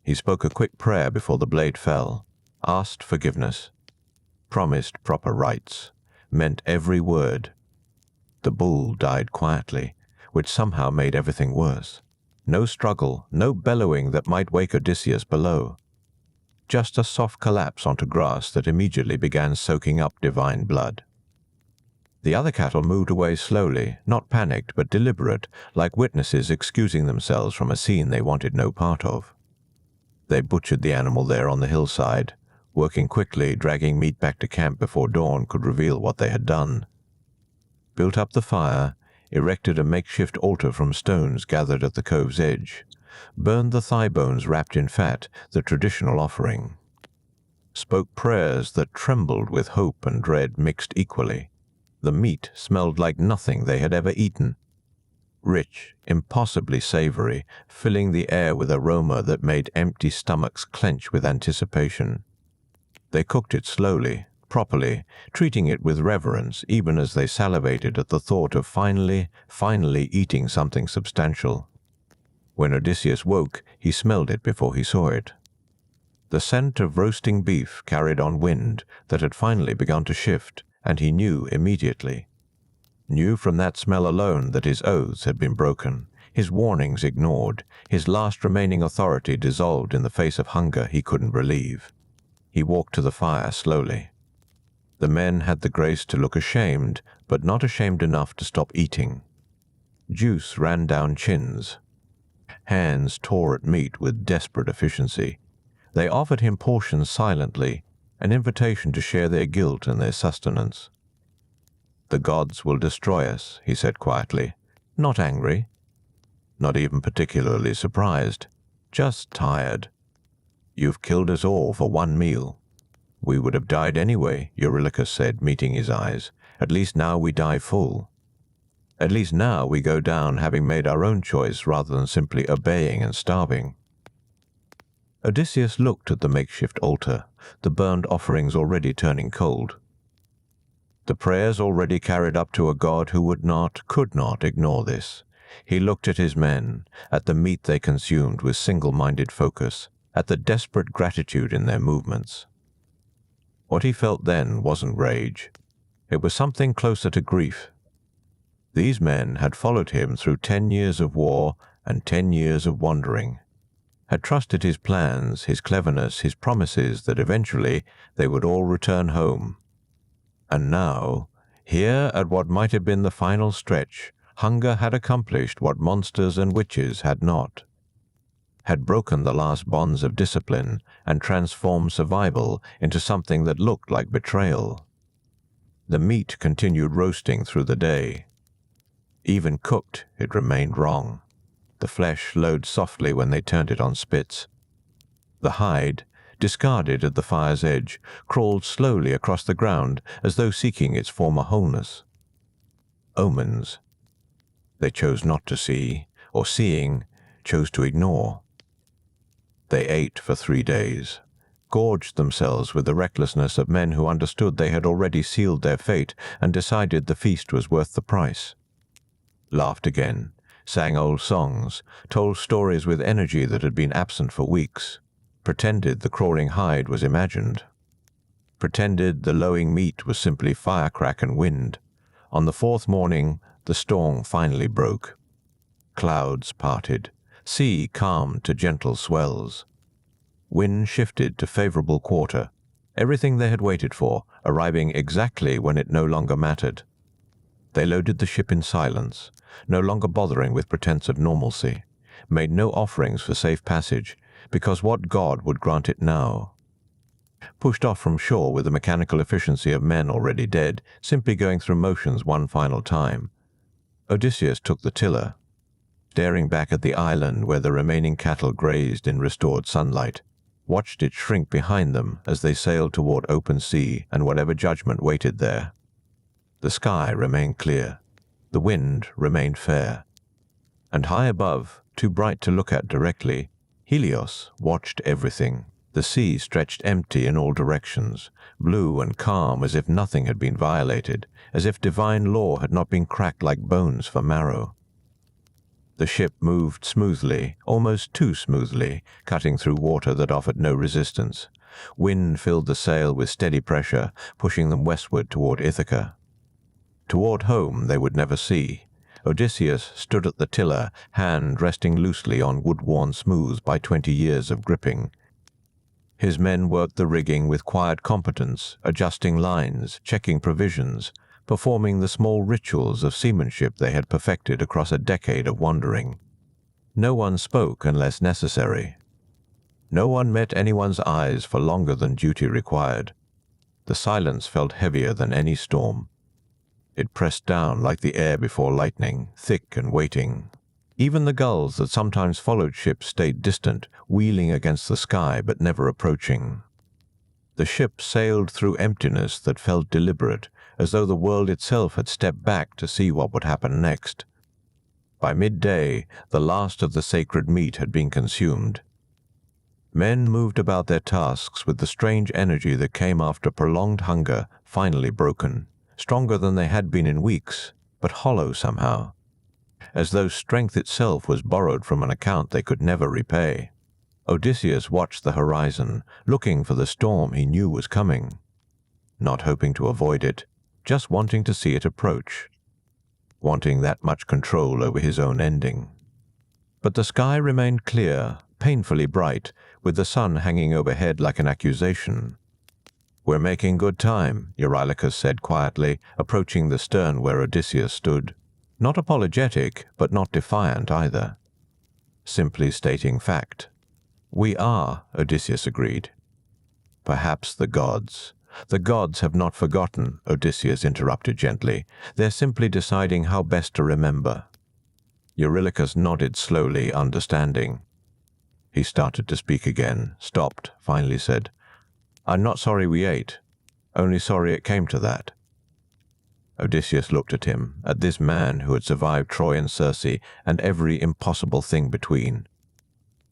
He spoke a quick prayer before the blade fell, asked forgiveness, promised proper rites, meant every word. The bull died quietly, which somehow made everything worse. No struggle, no bellowing that might wake Odysseus below. Just a soft collapse onto grass that immediately began soaking up divine blood. The other cattle moved away slowly, not panicked but deliberate, like witnesses excusing themselves from a scene they wanted no part of. They butchered the animal there on the hillside, working quickly, dragging meat back to camp before dawn could reveal what they had done. Built up the fire, erected a makeshift altar from stones gathered at the cove's edge, burned the thigh bones wrapped in fat, the traditional offering. Spoke prayers that trembled with hope and dread mixed equally. The meat smelled like nothing they had ever eaten. Rich, impossibly savory, filling the air with aroma that made empty stomachs clench with anticipation. They cooked it slowly, properly, treating it with reverence even as they salivated at the thought of finally eating something substantial. When Odysseus woke, he smelled it before he saw it. The scent of roasting beef carried on wind that had finally begun to shift, and he knew immediately. Knew from that smell alone that his oaths had been broken, his warnings ignored, his last remaining authority dissolved in the face of hunger he couldn't relieve. He walked to the fire slowly. The men had the grace to look ashamed, but not ashamed enough to stop eating. Juice ran down chins. Hands tore at meat with desperate efficiency. They offered him portions silently, an invitation to share their guilt and their sustenance. "The gods will destroy us," he said quietly, not angry, not even particularly surprised, just tired. "You've killed us all for one meal." "We would have died anyway," Eurylochus said, meeting his eyes. "At least now we die full. At least now we go down having made our own choice rather than simply obeying and starving." Odysseus looked at the makeshift altar, the burned offerings already turning cold. The prayers already carried up to a god who would not, could not ignore this. He looked at his men, at the meat they consumed with single-minded focus, at the desperate gratitude in their movements. What he felt then wasn't rage. It was something closer to grief. These men had followed him through 10 years of war and 10 years of wandering, had trusted his plans, his cleverness, his promises that eventually they would all return home. And now, here at what might have been the final stretch, hunger had accomplished what monsters and witches had not. Had broken the last bonds of discipline and transformed survival into something that looked like betrayal. The meat continued roasting through the day. Even cooked, it remained wrong. The flesh flowed softly when they turned it on spits. The hide, discarded at the fire's edge, crawled slowly across the ground as though seeking its former wholeness. Omens. They chose not to see, or seeing, chose to ignore. They ate for 3 days, gorged themselves with the recklessness of men who understood they had already sealed their fate and decided the feast was worth the price. Laughed again, sang old songs, told stories with energy that had been absent for weeks, pretended the crawling hide was imagined, pretended the lowing meat was simply firecrack and wind. On the 4th morning, the storm finally broke. Clouds parted, sea calmed to gentle swells. Wind shifted to favorable quarter, everything they had waited for, arriving exactly when it no longer mattered. They loaded the ship in silence, no longer bothering with pretense of normalcy, made no offerings for safe passage, because what god would grant it now? Pushed off from shore with the mechanical efficiency of men already dead, simply going through motions one final time, Odysseus took the tiller, staring back at the island where the remaining cattle grazed in restored sunlight, watched it shrink behind them as they sailed toward open sea and whatever judgment waited there. The sky remained clear, the wind remained fair, and high above, too bright to look at directly, Helios watched everything. The sea stretched empty in all directions, blue and calm as if nothing had been violated, as if divine law had not been cracked like bones for marrow. The ship moved smoothly, almost too smoothly, cutting through water that offered no resistance. Wind filled the sail with steady pressure, pushing them westward toward Ithaca. Toward home they would never see. Odysseus stood at the tiller, hand resting loosely on wood worn smooth by 20 years of gripping. His men worked the rigging with quiet competence, adjusting lines, checking provisions, performing the small rituals of seamanship they had perfected across a decade of wandering. No one spoke unless necessary. No one met anyone's eyes for longer than duty required. The silence felt heavier than any storm. It pressed down like the air before lightning, thick and waiting. Even the gulls that sometimes followed ships stayed distant, wheeling against the sky but never approaching. The ship sailed through emptiness that felt deliberate, as though the world itself had stepped back to see what would happen next. By midday, the last of the sacred meat had been consumed. Men moved about their tasks with the strange energy that came after prolonged hunger finally broken, stronger than they had been in weeks, but hollow somehow, as though strength itself was borrowed from an account they could never repay. Odysseus watched the horizon, looking for the storm he knew was coming, not hoping to avoid it, just wanting to see it approach, wanting that much control over his own ending. But the sky remained clear, painfully bright, with the sun hanging overhead like an accusation. "We're making good time," Eurylochus said quietly, approaching the stern where Odysseus stood. Not apologetic, but not defiant either. Simply stating fact. "We are," Odysseus agreed. "Perhaps the gods. The gods have not forgotten," Odysseus interrupted gently. "They're simply deciding how best to remember." Eurylochus nodded slowly, understanding. He started to speak again, stopped, finally said, "I'm not sorry we ate, only sorry it came to that." Odysseus looked at him, at this man who had survived Troy and Circe and every impossible thing between,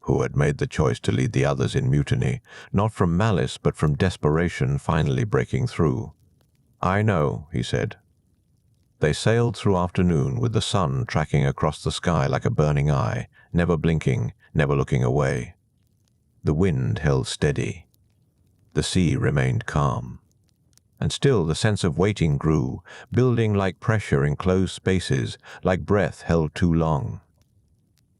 who had made the choice to lead the others in mutiny, not from malice but from desperation finally breaking through. "I know," he said. They sailed through afternoon with the sun tracking across the sky like a burning eye, never blinking, never looking away. The wind held steady. The sea remained calm. And still the sense of waiting grew, building like pressure in closed spaces, like breath held too long.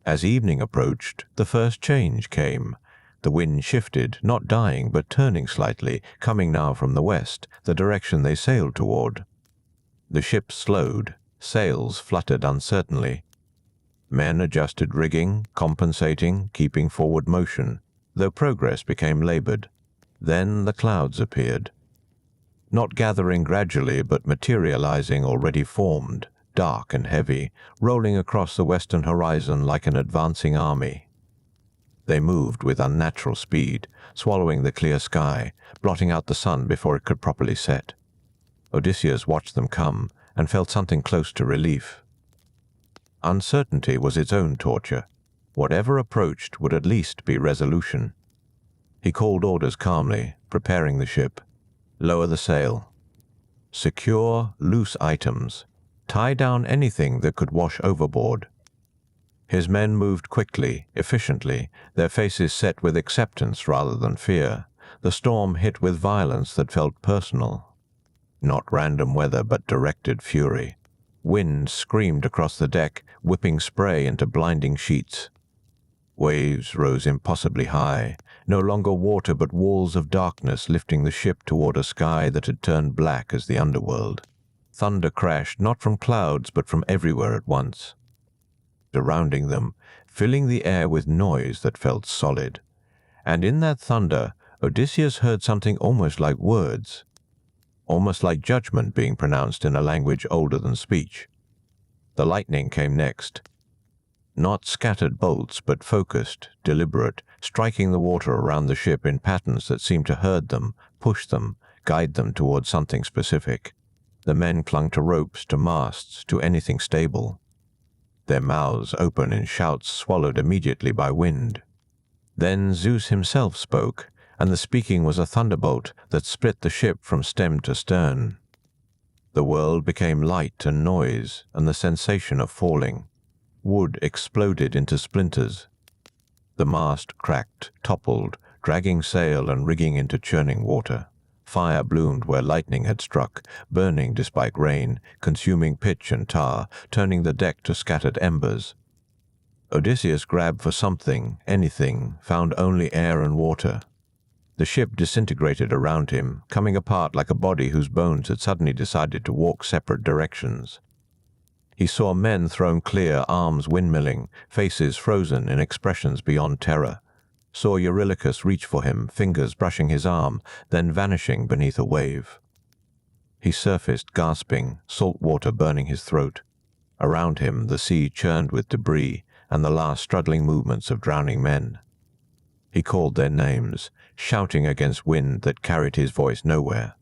As evening approached, the first change came. The wind shifted, not dying but turning slightly, coming now from the west, the direction they sailed toward. The ship slowed, sails fluttered uncertainly. Men adjusted rigging, compensating, keeping forward motion, though progress became labored. Then the clouds appeared. Not gathering gradually, but materializing already formed, dark and heavy, rolling across the western horizon like an advancing army. They moved with unnatural speed, swallowing the clear sky, blotting out the sun before it could properly set. Odysseus watched them come and felt something close to relief. Uncertainty was its own torture. Whatever approached would at least be resolution. He called orders calmly, preparing the ship. Lower the sail. Secure loose items. Tie down anything that could wash overboard. His men moved quickly, efficiently, their faces set with acceptance rather than fear. The storm hit with violence that felt personal. Not random weather, but directed fury. Wind screamed across the deck, whipping spray into blinding sheets. Waves rose impossibly high, no longer water but walls of darkness lifting the ship toward a sky that had turned black as the underworld. Thunder crashed not from clouds but from everywhere at once, surrounding them, filling the air with noise that felt solid. And in that thunder, Odysseus heard something almost like words, almost like judgment being pronounced in a language older than speech. The lightning came next. Not scattered bolts, but focused, deliberate, striking the water around the ship in patterns that seemed to herd them, push them, guide them towards something specific. The men clung to ropes, to masts, to anything stable. Their mouths open in shouts swallowed immediately by wind. Then Zeus himself spoke, and the speaking was a thunderbolt that split the ship from stem to stern. The world became light and noise, and the sensation of falling. Wood exploded into splinters. The mast cracked, toppled, dragging sail and rigging into churning water. Fire bloomed where lightning had struck, burning despite rain, consuming pitch and tar, turning the deck to scattered embers. Odysseus grabbed for something, anything, found only air and water. The ship disintegrated around him, coming apart like a body whose bones had suddenly decided to walk separate directions. He saw men thrown clear, arms windmilling, faces frozen in expressions beyond terror. Saw Eurylochus reach for him, fingers brushing his arm, then vanishing beneath a wave. He surfaced, gasping, salt water burning his throat. Around him, the sea churned with debris and the last struggling movements of drowning men. He called their names, shouting against wind that carried his voice nowhere.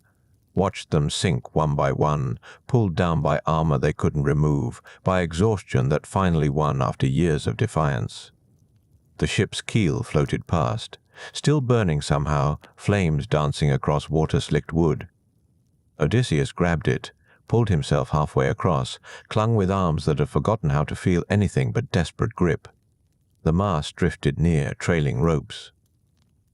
Watched them sink one by one, pulled down by armor they couldn't remove, by exhaustion that finally won after years of defiance. The ship's keel floated past, still burning somehow, flames dancing across water-slicked wood. Odysseus grabbed it, pulled himself halfway across, clung with arms that had forgotten how to feel anything but desperate grip. The mast drifted near, trailing ropes.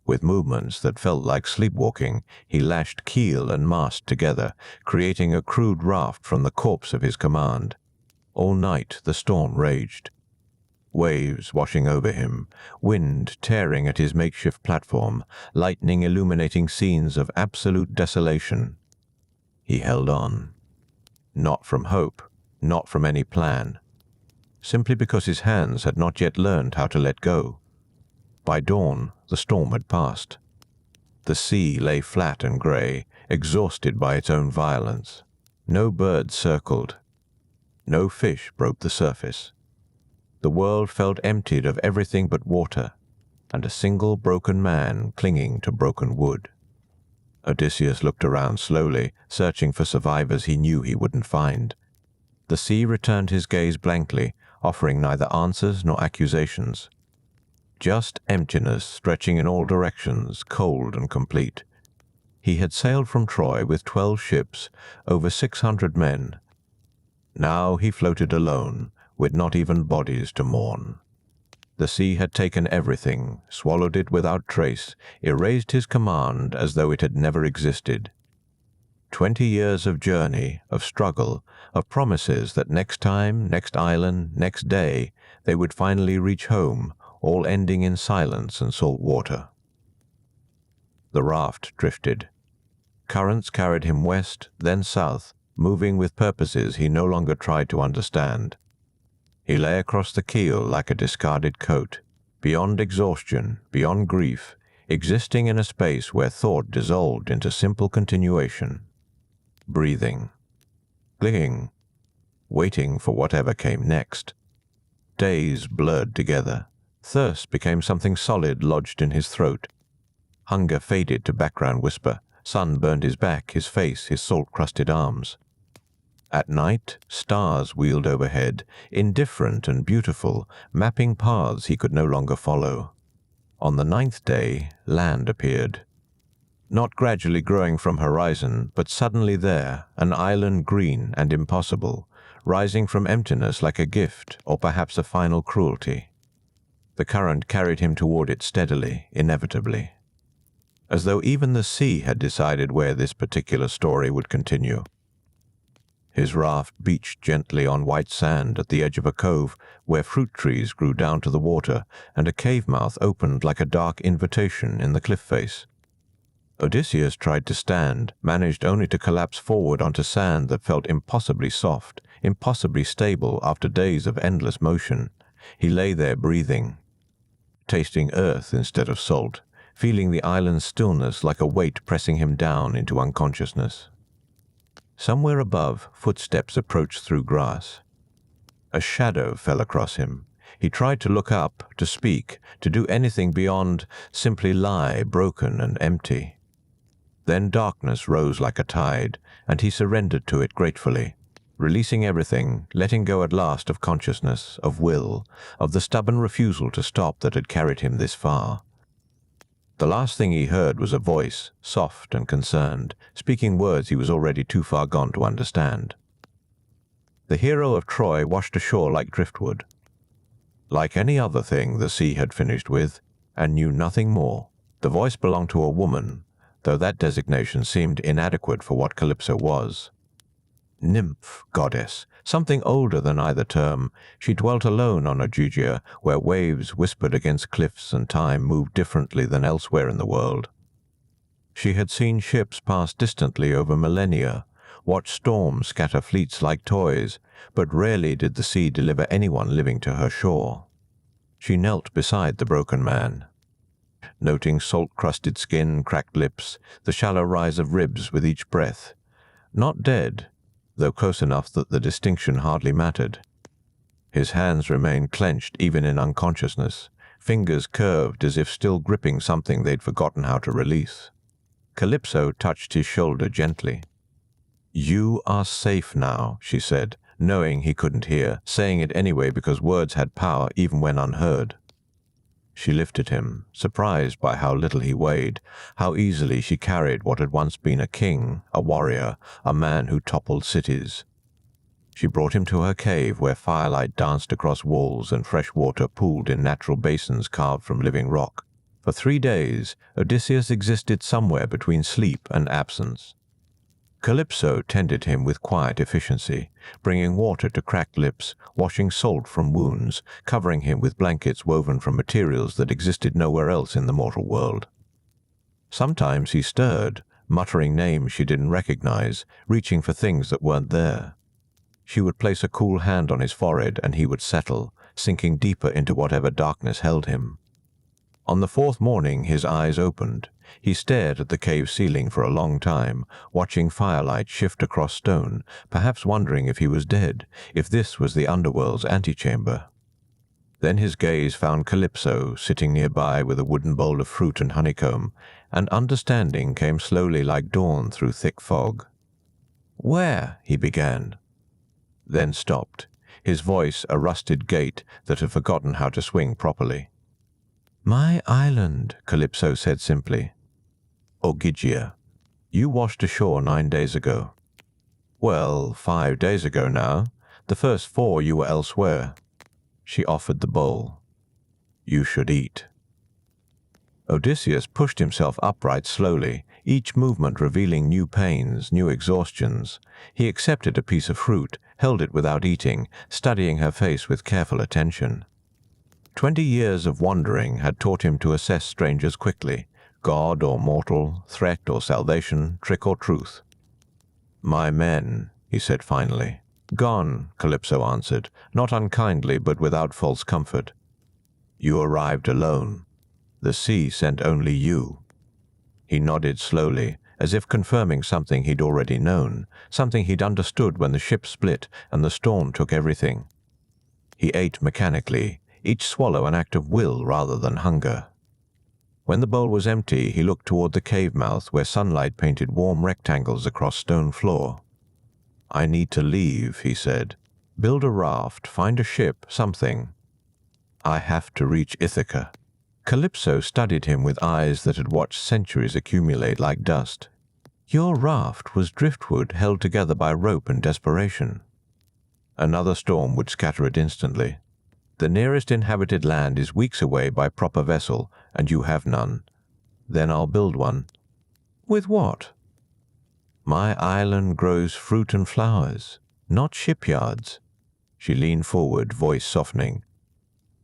With movements that felt like sleepwalking, he lashed keel and mast together, creating a crude raft from the corpse of his command. All night the storm raged. Waves washing over him, wind tearing at his makeshift platform, lightning illuminating scenes of absolute desolation. He held on. Not from hope, not from any plan. Simply because his hands had not yet learned how to let go. By dawn, the storm had passed. The sea lay flat and grey, exhausted by its own violence. No birds circled. No fish broke the surface. The world felt emptied of everything but water, and a single broken man clinging to broken wood. Odysseus looked around slowly, searching for survivors he knew he wouldn't find. The sea returned his gaze blankly, offering neither answers nor accusations. Just emptiness stretching in all directions, cold and complete. He had sailed from Troy with 12 ships, over 600 men. Now he floated alone, with not even bodies to mourn. The sea had taken everything, swallowed it without trace, erased his command as though it had never existed. 20 years of journey, of struggle, of promises that next time, next island, next day, they would finally reach home, all ending in silence and salt water. The raft drifted. Currents carried him west, then south, moving with purposes he no longer tried to understand. He lay across the keel like a discarded coat, beyond exhaustion, beyond grief, existing in a space where thought dissolved into simple continuation. Breathing. Clinging. Waiting for whatever came next. Days blurred together. Thirst became something solid lodged in his throat. Hunger faded to background whisper. Sun burned his back, his face, his salt-crusted arms. At night, stars wheeled overhead, indifferent and beautiful, mapping paths he could no longer follow. On the 9th day, land appeared. Not gradually growing from horizon, but suddenly there, an island green and impossible, rising from emptiness like a gift or perhaps a final cruelty. The current carried him toward it steadily, inevitably. As though even the sea had decided where this particular story would continue. His raft beached gently on white sand at the edge of a cove where fruit trees grew down to the water and a cave mouth opened like a dark invitation in the cliff face. Odysseus tried to stand, managed only to collapse forward onto sand that felt impossibly soft, impossibly stable after days of endless motion. He lay there breathing, tasting earth instead of salt, feeling the island's stillness like a weight pressing him down into unconsciousness. Somewhere above, footsteps approached through grass. A shadow fell across him. He tried to look up, to speak, to do anything beyond simply lie broken and empty. Then darkness rose like a tide, and he surrendered to it gratefully, releasing everything, letting go at last of consciousness, of will, of the stubborn refusal to stop that had carried him this far. The last thing he heard was a voice, soft and concerned, speaking words he was already too far gone to understand. The hero of Troy washed ashore like driftwood. Like any other thing the sea had finished with, and knew nothing more. The voice belonged to a woman, though that designation seemed inadequate for what Calypso was. Nymph, goddess, something older than either term, she dwelt alone on Ogygia, where waves whispered against cliffs and time moved differently than elsewhere in the world. She had seen ships pass distantly over millennia, watched storms scatter fleets like toys, but rarely did the sea deliver anyone living to her shore. She knelt beside the broken man, noting salt-crusted skin, cracked lips, the shallow rise of ribs with each breath. Not dead, though close enough that the distinction hardly mattered. His hands remained clenched even in unconsciousness, fingers curved as if still gripping something they'd forgotten how to release. Calypso touched his shoulder gently. "You are safe now," she said, knowing he couldn't hear, saying it anyway because words had power even when unheard. She lifted him, surprised by how little he weighed, how easily she carried what had once been a king, a warrior, a man who toppled cities. She brought him to her cave where firelight danced across walls and fresh water pooled in natural basins carved from living rock. For 3 days, Odysseus existed somewhere between sleep and absence. Calypso tended him with quiet efficiency, bringing water to cracked lips, washing salt from wounds, covering him with blankets woven from materials that existed nowhere else in the mortal world. Sometimes he stirred, muttering names she didn't recognize, reaching for things that weren't there. She would place a cool hand on his forehead and he would settle, sinking deeper into whatever darkness held him. On the 4th morning his eyes opened. He stared at the cave ceiling for a long time, watching firelight shift across stone, perhaps wondering if he was dead, if this was the underworld's antechamber. Then his gaze found Calypso sitting nearby with a wooden bowl of fruit and honeycomb, and understanding came slowly like dawn through thick fog. "Where?" he began, then stopped, his voice a rusted gate that had forgotten how to swing properly. "My island," Calypso said simply. "Ogygia. You washed ashore 9 days ago." "Well, 5 days ago now. The first 4 you were elsewhere." She offered the bowl. "You should eat." Odysseus pushed himself upright slowly, each movement revealing new pains, new exhaustions. He accepted a piece of fruit, held it without eating, studying her face with careful attention. 20 years of wandering had taught him to assess strangers quickly, god or mortal, threat or salvation, trick or truth. "My men," he said finally. "Gone," Calypso answered, not unkindly but without false comfort. "You arrived alone. The sea sent only you." He nodded slowly, as if confirming something he'd already known, something he'd understood when the ship split and the storm took everything. He ate mechanically, each swallow an act of will rather than hunger. When the bowl was empty, he looked toward the cave mouth where sunlight painted warm rectangles across stone floor. "I need to leave," he said. "Build a raft, find a ship, something. I have to reach Ithaca." Calypso studied him with eyes that had watched centuries accumulate like dust. "Your raft was driftwood held together by rope and desperation." "Another storm would scatter it instantly. The nearest inhabited land is weeks away by proper vessel, and you have none. Then I'll build one." "With what?" "My island grows fruit and flowers, not shipyards." She leaned forward, voice softening.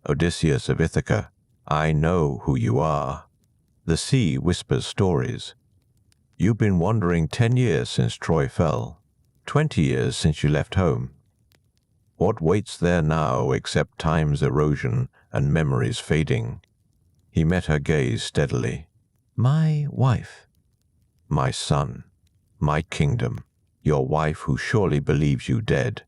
"Odysseus of Ithaca, I know who you are. The sea whispers stories. You've been wandering 10 years since Troy fell, 20 years since you left home. What waits there now except time's erosion and memories fading?" He met her gaze steadily. "My wife." "My son. My kingdom. Your wife who surely believes you dead.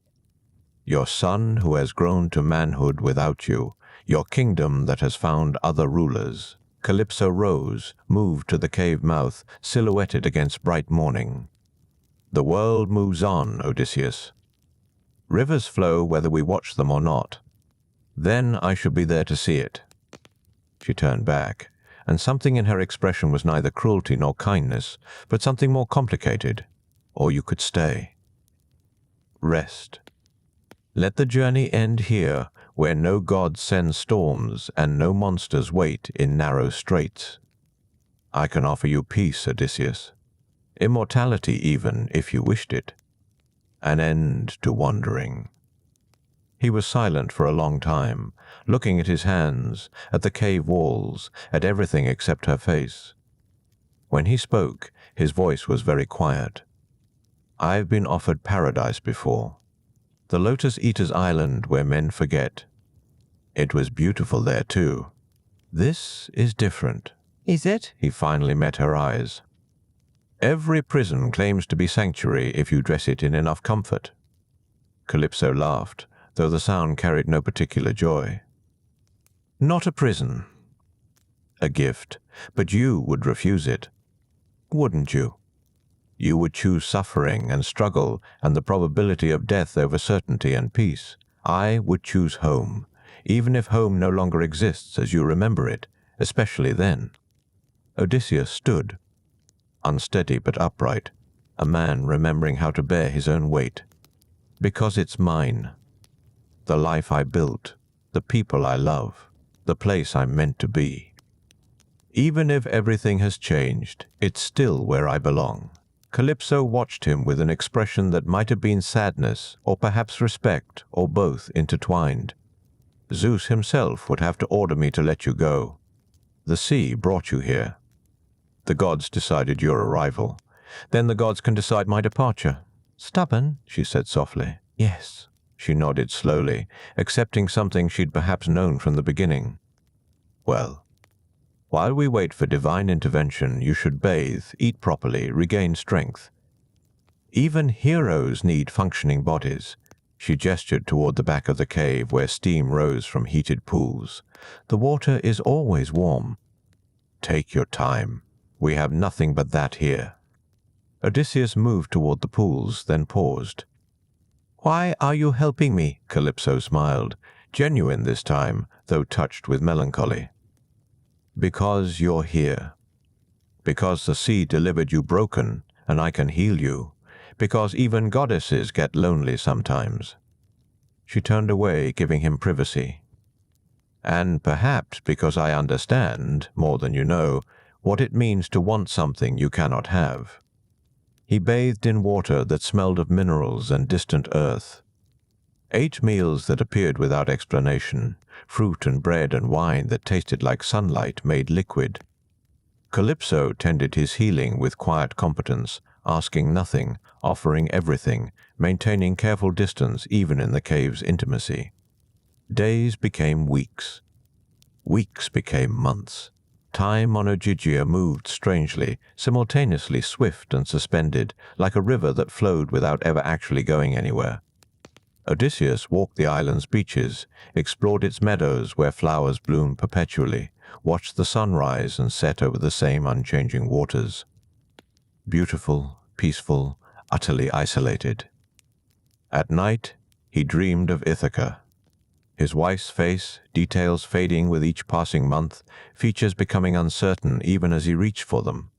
Your son who has grown to manhood without you. Your kingdom that has found other rulers." Calypso rose, moved to the cave mouth, silhouetted against bright morning. "The world moves on, Odysseus. Rivers flow whether we watch them or not. Then I should be there to see it." She turned back, and something in her expression was neither cruelty nor kindness, but something more complicated. "Or you could stay. Rest. Let the journey end here, where no god sends storms and no monsters wait in narrow straits." I can offer you peace, Odysseus. Immortality even, if you wished it. An end to wandering. He was silent for a long time, looking at his hands, at the cave walls, at everything except her face. When he spoke, his voice was very quiet. I've been offered paradise before. The Lotus Eater's Island where men forget. It was beautiful there too. This is different. Is it? He finally met her eyes. Every prison claims to be sanctuary if you dress it in enough comfort. Calypso laughed, though the sound carried no particular joy. Not a prison. A gift, but you would refuse it. Wouldn't you? You would choose suffering and struggle and the probability of death over certainty and peace. I would choose home, even if home no longer exists as you remember it, especially then. Odysseus stood, unsteady but upright, a man remembering how to bear his own weight. Because it's mine. The life I built, the people I love, the place I'm meant to be. Even if everything has changed, it's still where I belong. Calypso watched him with an expression that might have been sadness, or perhaps respect, or both intertwined. Zeus himself would have to order me to let you go. The sea brought you here. The gods decided your arrival. Then the gods can decide my departure. Stubborn, she said softly. Yes. She nodded slowly, accepting something she'd perhaps known from the beginning. Well, while we wait for divine intervention, you should bathe, eat properly, regain strength. Even heroes need functioning bodies. She gestured toward the back of the cave where steam rose from heated pools. The water is always warm. Take your time. We have nothing but that here. Odysseus moved toward the pools, then paused. Why are you helping me? Calypso smiled, genuine this time, though touched with melancholy. Because you're here. Because the sea delivered you broken, and I can heal you. Because even goddesses get lonely sometimes. She turned away, giving him privacy. And perhaps because I understand, more than you know, what it means to want something you cannot have. He bathed in water that smelled of minerals and distant earth. Ate meals that appeared without explanation, fruit and bread and wine that tasted like sunlight made liquid. Calypso tended his healing with quiet competence, asking nothing, offering everything, maintaining careful distance even in the cave's intimacy. Days became weeks. Weeks became months. Time on Ogygia moved strangely, simultaneously swift and suspended, like a river that flowed without ever actually going anywhere. Odysseus walked the island's beaches, explored its meadows where flowers bloomed perpetually, watched the sun rise and set over the same unchanging waters. Beautiful, peaceful, utterly isolated. At night, he dreamed of Ithaca. His wife's face, details fading with each passing month, features becoming uncertain even as he reached for them.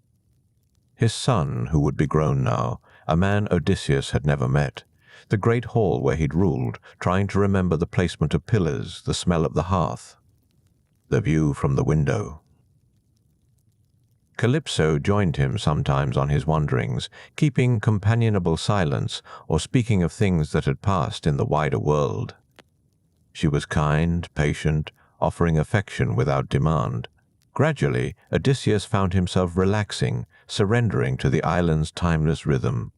His son, who would be grown now, a man Odysseus had never met, the great hall where he'd ruled, trying to remember the placement of pillars, the smell of the hearth, the view from the window. Calypso joined him sometimes on his wanderings, keeping companionable silence or speaking of things that had passed in the wider world. She was kind, patient, offering affection without demand. Gradually, Odysseus found himself relaxing, surrendering to the island's timeless rhythm.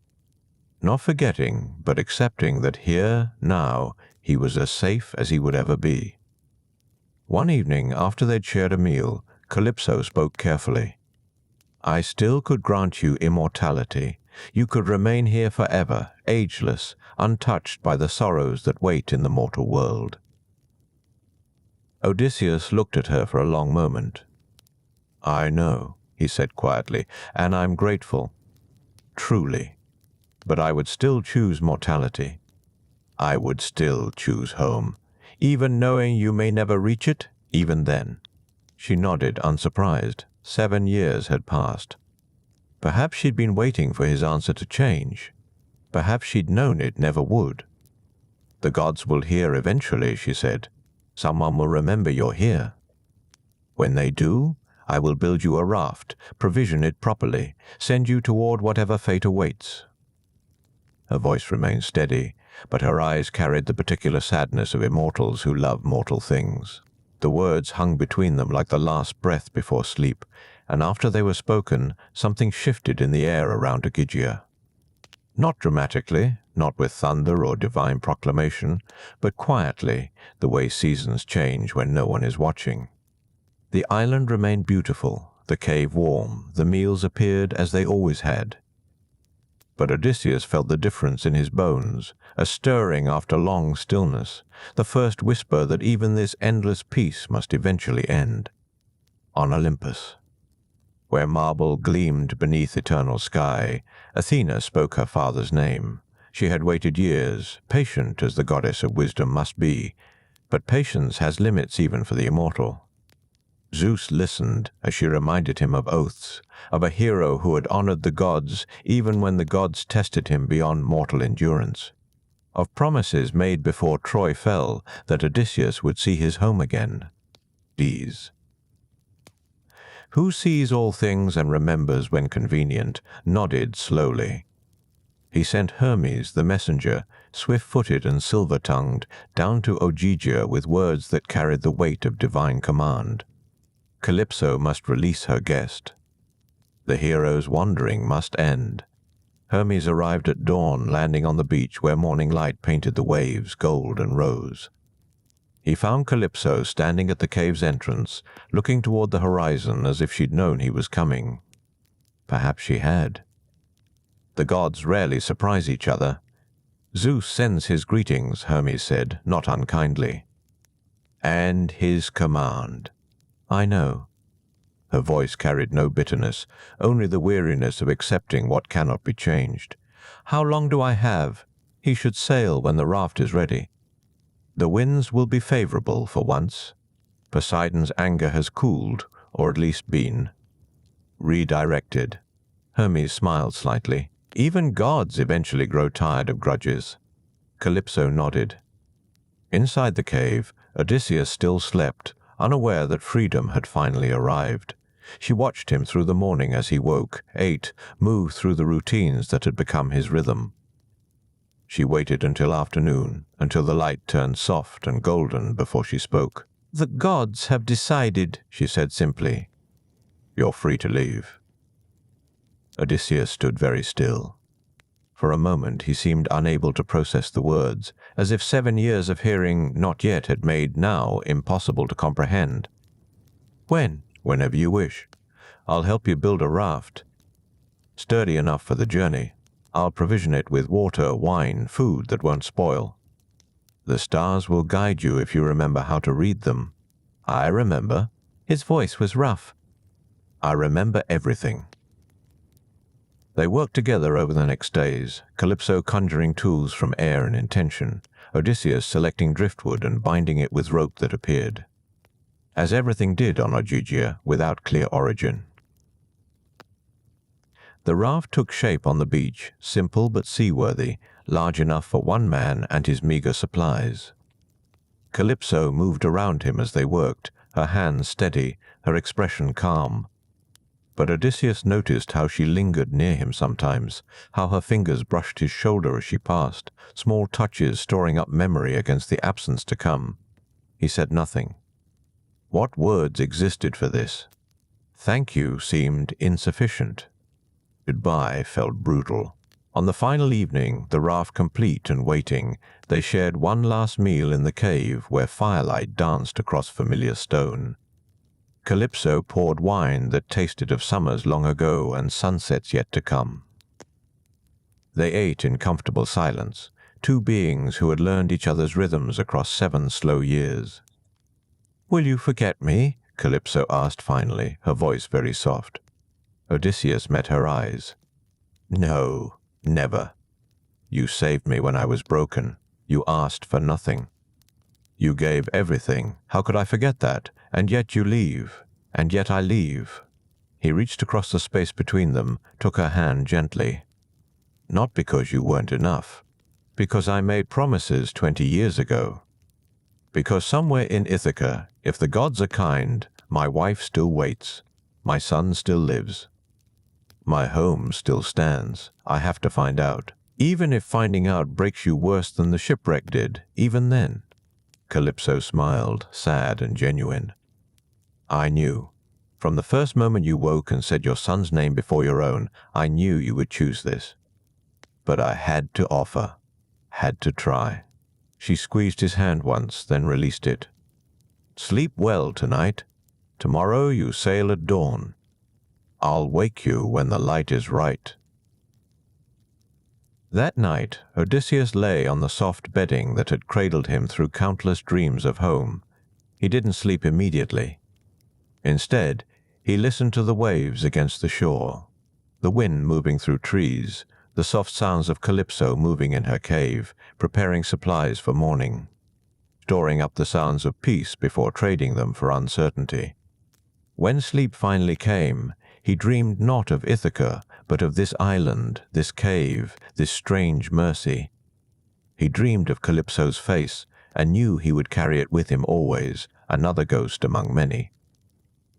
Not forgetting, but accepting that here, now, he was as safe as he would ever be. One evening, after they'd shared a meal, Calypso spoke carefully. I still could grant you immortality. You could remain here forever, ageless, untouched by the sorrows that wait in the mortal world. Odysseus looked at her for a long moment. I know, he said quietly, and I'm grateful. Truly. But I would still choose mortality. I would still choose home, even knowing you may never reach it, even then. She nodded, unsurprised. 7 years had passed. Perhaps she'd been waiting for his answer to change. Perhaps she'd known it never would. The gods will hear eventually, she said. Someone will remember you're here. When they do, I will build you a raft, provision it properly, send you toward whatever fate awaits." Her voice remained steady, but her eyes carried the particular sadness of immortals who love mortal things. The words hung between them like the last breath before sleep, and after they were spoken, something shifted in the air around Ogygia. Not dramatically, not with thunder or divine proclamation, but quietly, the way seasons change when no one is watching. The island remained beautiful, the cave warm, the meals appeared as they always had. But Odysseus felt the difference in his bones, a stirring after long stillness, the first whisper that even this endless peace must eventually end. On Olympus, where marble gleamed beneath eternal sky, Athena spoke her father's name. She had waited years, patient as the goddess of wisdom must be, but patience has limits even for the immortal. Zeus listened as she reminded him of oaths, of a hero who had honored the gods even when the gods tested him beyond mortal endurance, of promises made before Troy fell that Odysseus would see his home again. These. Who sees all things and remembers when convenient, nodded slowly. He sent Hermes, the messenger, swift-footed and silver-tongued, down to Ogygia with words that carried the weight of divine command. Calypso must release her guest. The hero's wandering must end. Hermes arrived at dawn, landing on the beach where morning light painted the waves gold and rose. He found Calypso standing at the cave's entrance, looking toward the horizon as if she'd known he was coming. Perhaps she had. The gods rarely surprise each other. Zeus sends his greetings, Hermes said, not unkindly. And his command. I know. Her voice carried no bitterness, only the weariness of accepting what cannot be changed. How long do I have? He should sail when the raft is ready. The winds will be favorable for once. Poseidon's anger has cooled, or at least been redirected. Hermes smiled slightly. Even gods eventually grow tired of grudges. Calypso nodded. Inside the cave, Odysseus still slept, unaware that freedom had finally arrived. She watched him through the morning as he woke, ate, moved through the routines that had become his rhythm. She waited until afternoon, until the light turned soft and golden before she spoke. "The gods have decided," she said simply. "You're free to leave." Odysseus stood very still. For a moment he seemed unable to process the words, as if 7 years of hearing not yet had made now impossible to comprehend. "When?" "Whenever you wish. I'll help you build a raft. Sturdy enough for the journey. I'll provision it with water, wine, food that won't spoil. The stars will guide you if you remember how to read them." "I remember." His voice was rough. "I remember everything." They worked together over the next days, Calypso conjuring tools from air and intention, Odysseus selecting driftwood and binding it with rope that appeared. As everything did on Ogygia, without clear origin. The raft took shape on the beach, simple but seaworthy, large enough for one man and his meager supplies. Calypso moved around him as they worked, her hands steady, her expression calm. But Odysseus noticed how she lingered near him sometimes, how her fingers brushed his shoulder as she passed, small touches storing up memory against the absence to come. He said nothing. What words existed for this? Thank you seemed insufficient. Goodbye felt brutal. On the final evening, the raft complete and waiting, they shared one last meal in the cave where firelight danced across familiar stone. Calypso poured wine that tasted of summers long ago and sunsets yet to come. They ate in comfortable silence, two beings who had learned each other's rhythms across 7 slow years. "Will you forget me?" Calypso asked finally, her voice very soft. Odysseus met her eyes. "No, never. You saved me when I was broken. You asked for nothing. You gave everything. How could I forget that? And yet you leave. And yet I leave." He reached across the space between them, took her hand gently. "Not because you weren't enough. Because I made promises 20 years ago. Because somewhere in Ithaca, if the gods are kind, my wife still waits. My son still lives. My home still stands. I have to find out. Even if finding out breaks you worse than the shipwreck did, even then. Calypso smiled, sad and genuine. I knew. From the first moment you woke and said your son's name before your own, I knew you would choose this. But I had to offer. Had to try. She squeezed his hand once, then released it. Sleep well tonight. Tomorrow you sail at dawn. I'll wake you when the light is right. That night, Odysseus lay on the soft bedding that had cradled him through countless dreams of home. He didn't sleep immediately. Instead, he listened to the waves against the shore, the wind moving through trees, the soft sounds of Calypso moving in her cave, preparing supplies for morning, storing up the sounds of peace before trading them for uncertainty. When sleep finally came, he dreamed not of Ithaca, but of this island, this cave, this strange mercy. He dreamed of Calypso's face, and knew he would carry it with him always, another ghost among many.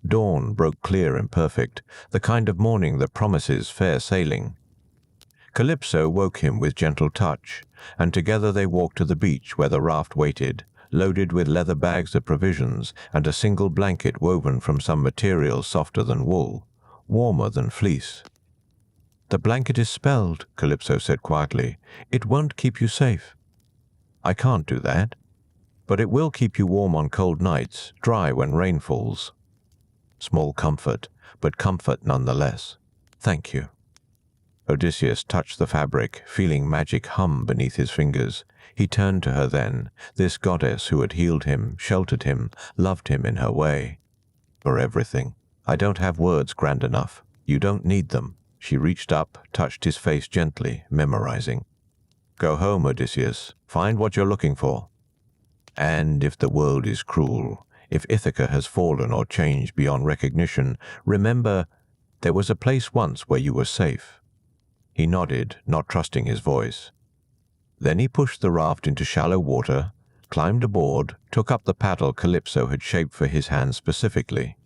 Dawn broke clear and perfect, the kind of morning that promises fair sailing. Calypso woke him with gentle touch, and together they walked to the beach where the raft waited, loaded with leather bags of provisions and a single blanket woven from some material softer than wool, warmer than fleece. The blanket is spelled, Calypso said quietly. It won't keep you safe. I can't do that. But it will keep you warm on cold nights, dry when rain falls. Small comfort, but comfort nonetheless. Thank you. Odysseus touched the fabric, feeling magic hum beneath his fingers. He turned to her then, this goddess who had healed him, sheltered him, loved him in her way. For everything. I don't have words grand enough. You don't need them. She reached up, touched his face gently, memorizing. Go home, Odysseus. Find what you're looking for. And if the world is cruel, if Ithaca has fallen or changed beyond recognition, remember, there was a place once where you were safe. He nodded, not trusting his voice. Then he pushed the raft into shallow water, climbed aboard, took up the paddle Calypso had shaped for his hand specifically.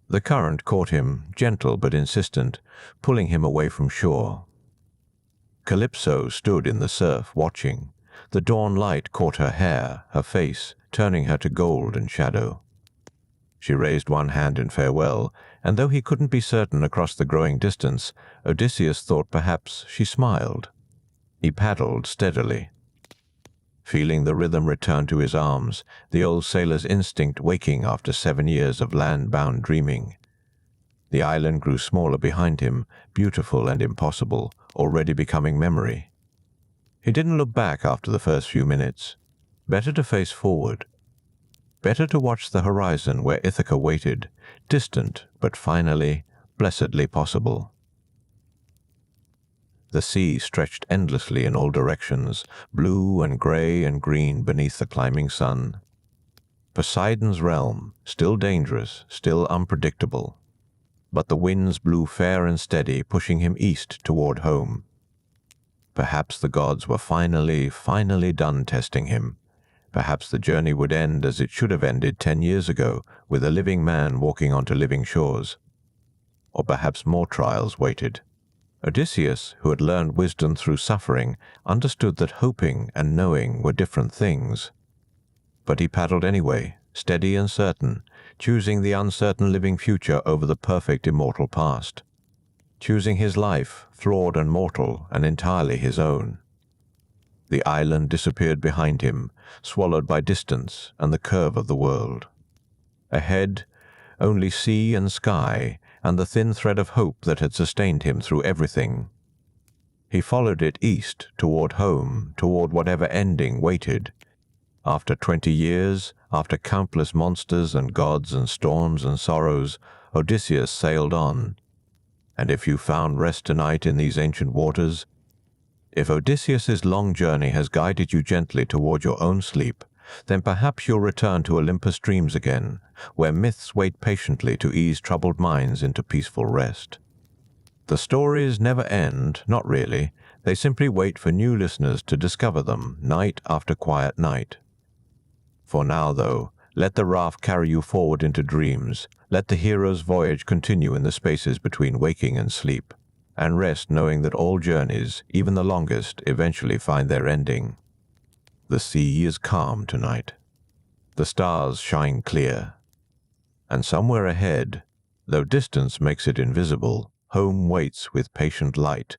The current caught him, gentle but insistent, pulling him away from shore. Calypso stood in the surf, watching. The dawn light caught her hair, her face, turning her to gold and shadow. She raised one hand in farewell, and though he couldn't be certain across the growing distance, Odysseus thought perhaps she smiled. He paddled steadily. Feeling the rhythm return to his arms, the old sailor's instinct waking after 7 years of land-bound dreaming. The island grew smaller behind him, beautiful and impossible, already becoming memory. He didn't look back after the first few minutes. Better to face forward. Better to watch the horizon where Ithaca waited, distant but finally, blessedly possible. The sea stretched endlessly in all directions, blue and gray and green beneath the climbing sun. Poseidon's realm, still dangerous, still unpredictable. But the winds blew fair and steady, pushing him east toward home. Perhaps the gods were finally done testing him. Perhaps the journey would end as it should have ended 10 years ago, with a living man walking onto living shores. Or perhaps more trials waited. Odysseus, who had learned wisdom through suffering, understood that hoping and knowing were different things. But he paddled anyway, steady and certain, choosing the uncertain living future over the perfect immortal past. Choosing his life, flawed and mortal, and entirely his own. The island disappeared behind him, swallowed by distance and the curve of the world. Ahead, only sea and sky, and the thin thread of hope that had sustained him through everything. He followed it east, toward home, toward whatever ending waited. After 20 years, after countless monsters and gods and storms and sorrows, Odysseus sailed on. And if you found rest tonight in these ancient waters, if Odysseus's long journey has guided you gently toward your own sleep, then perhaps you'll return to Olympus' dreams again, where myths wait patiently to ease troubled minds into peaceful rest. The stories never end, not really. They simply wait for new listeners to discover them, night after quiet night. For now, though, Let the raft carry you forward into dreams. Let the hero's voyage continue in the spaces between waking and sleep. And rest knowing that all journeys, even the longest, eventually find their ending. The sea is calm tonight. The stars shine clear. And somewhere ahead, though distance makes it invisible, home waits with patient light,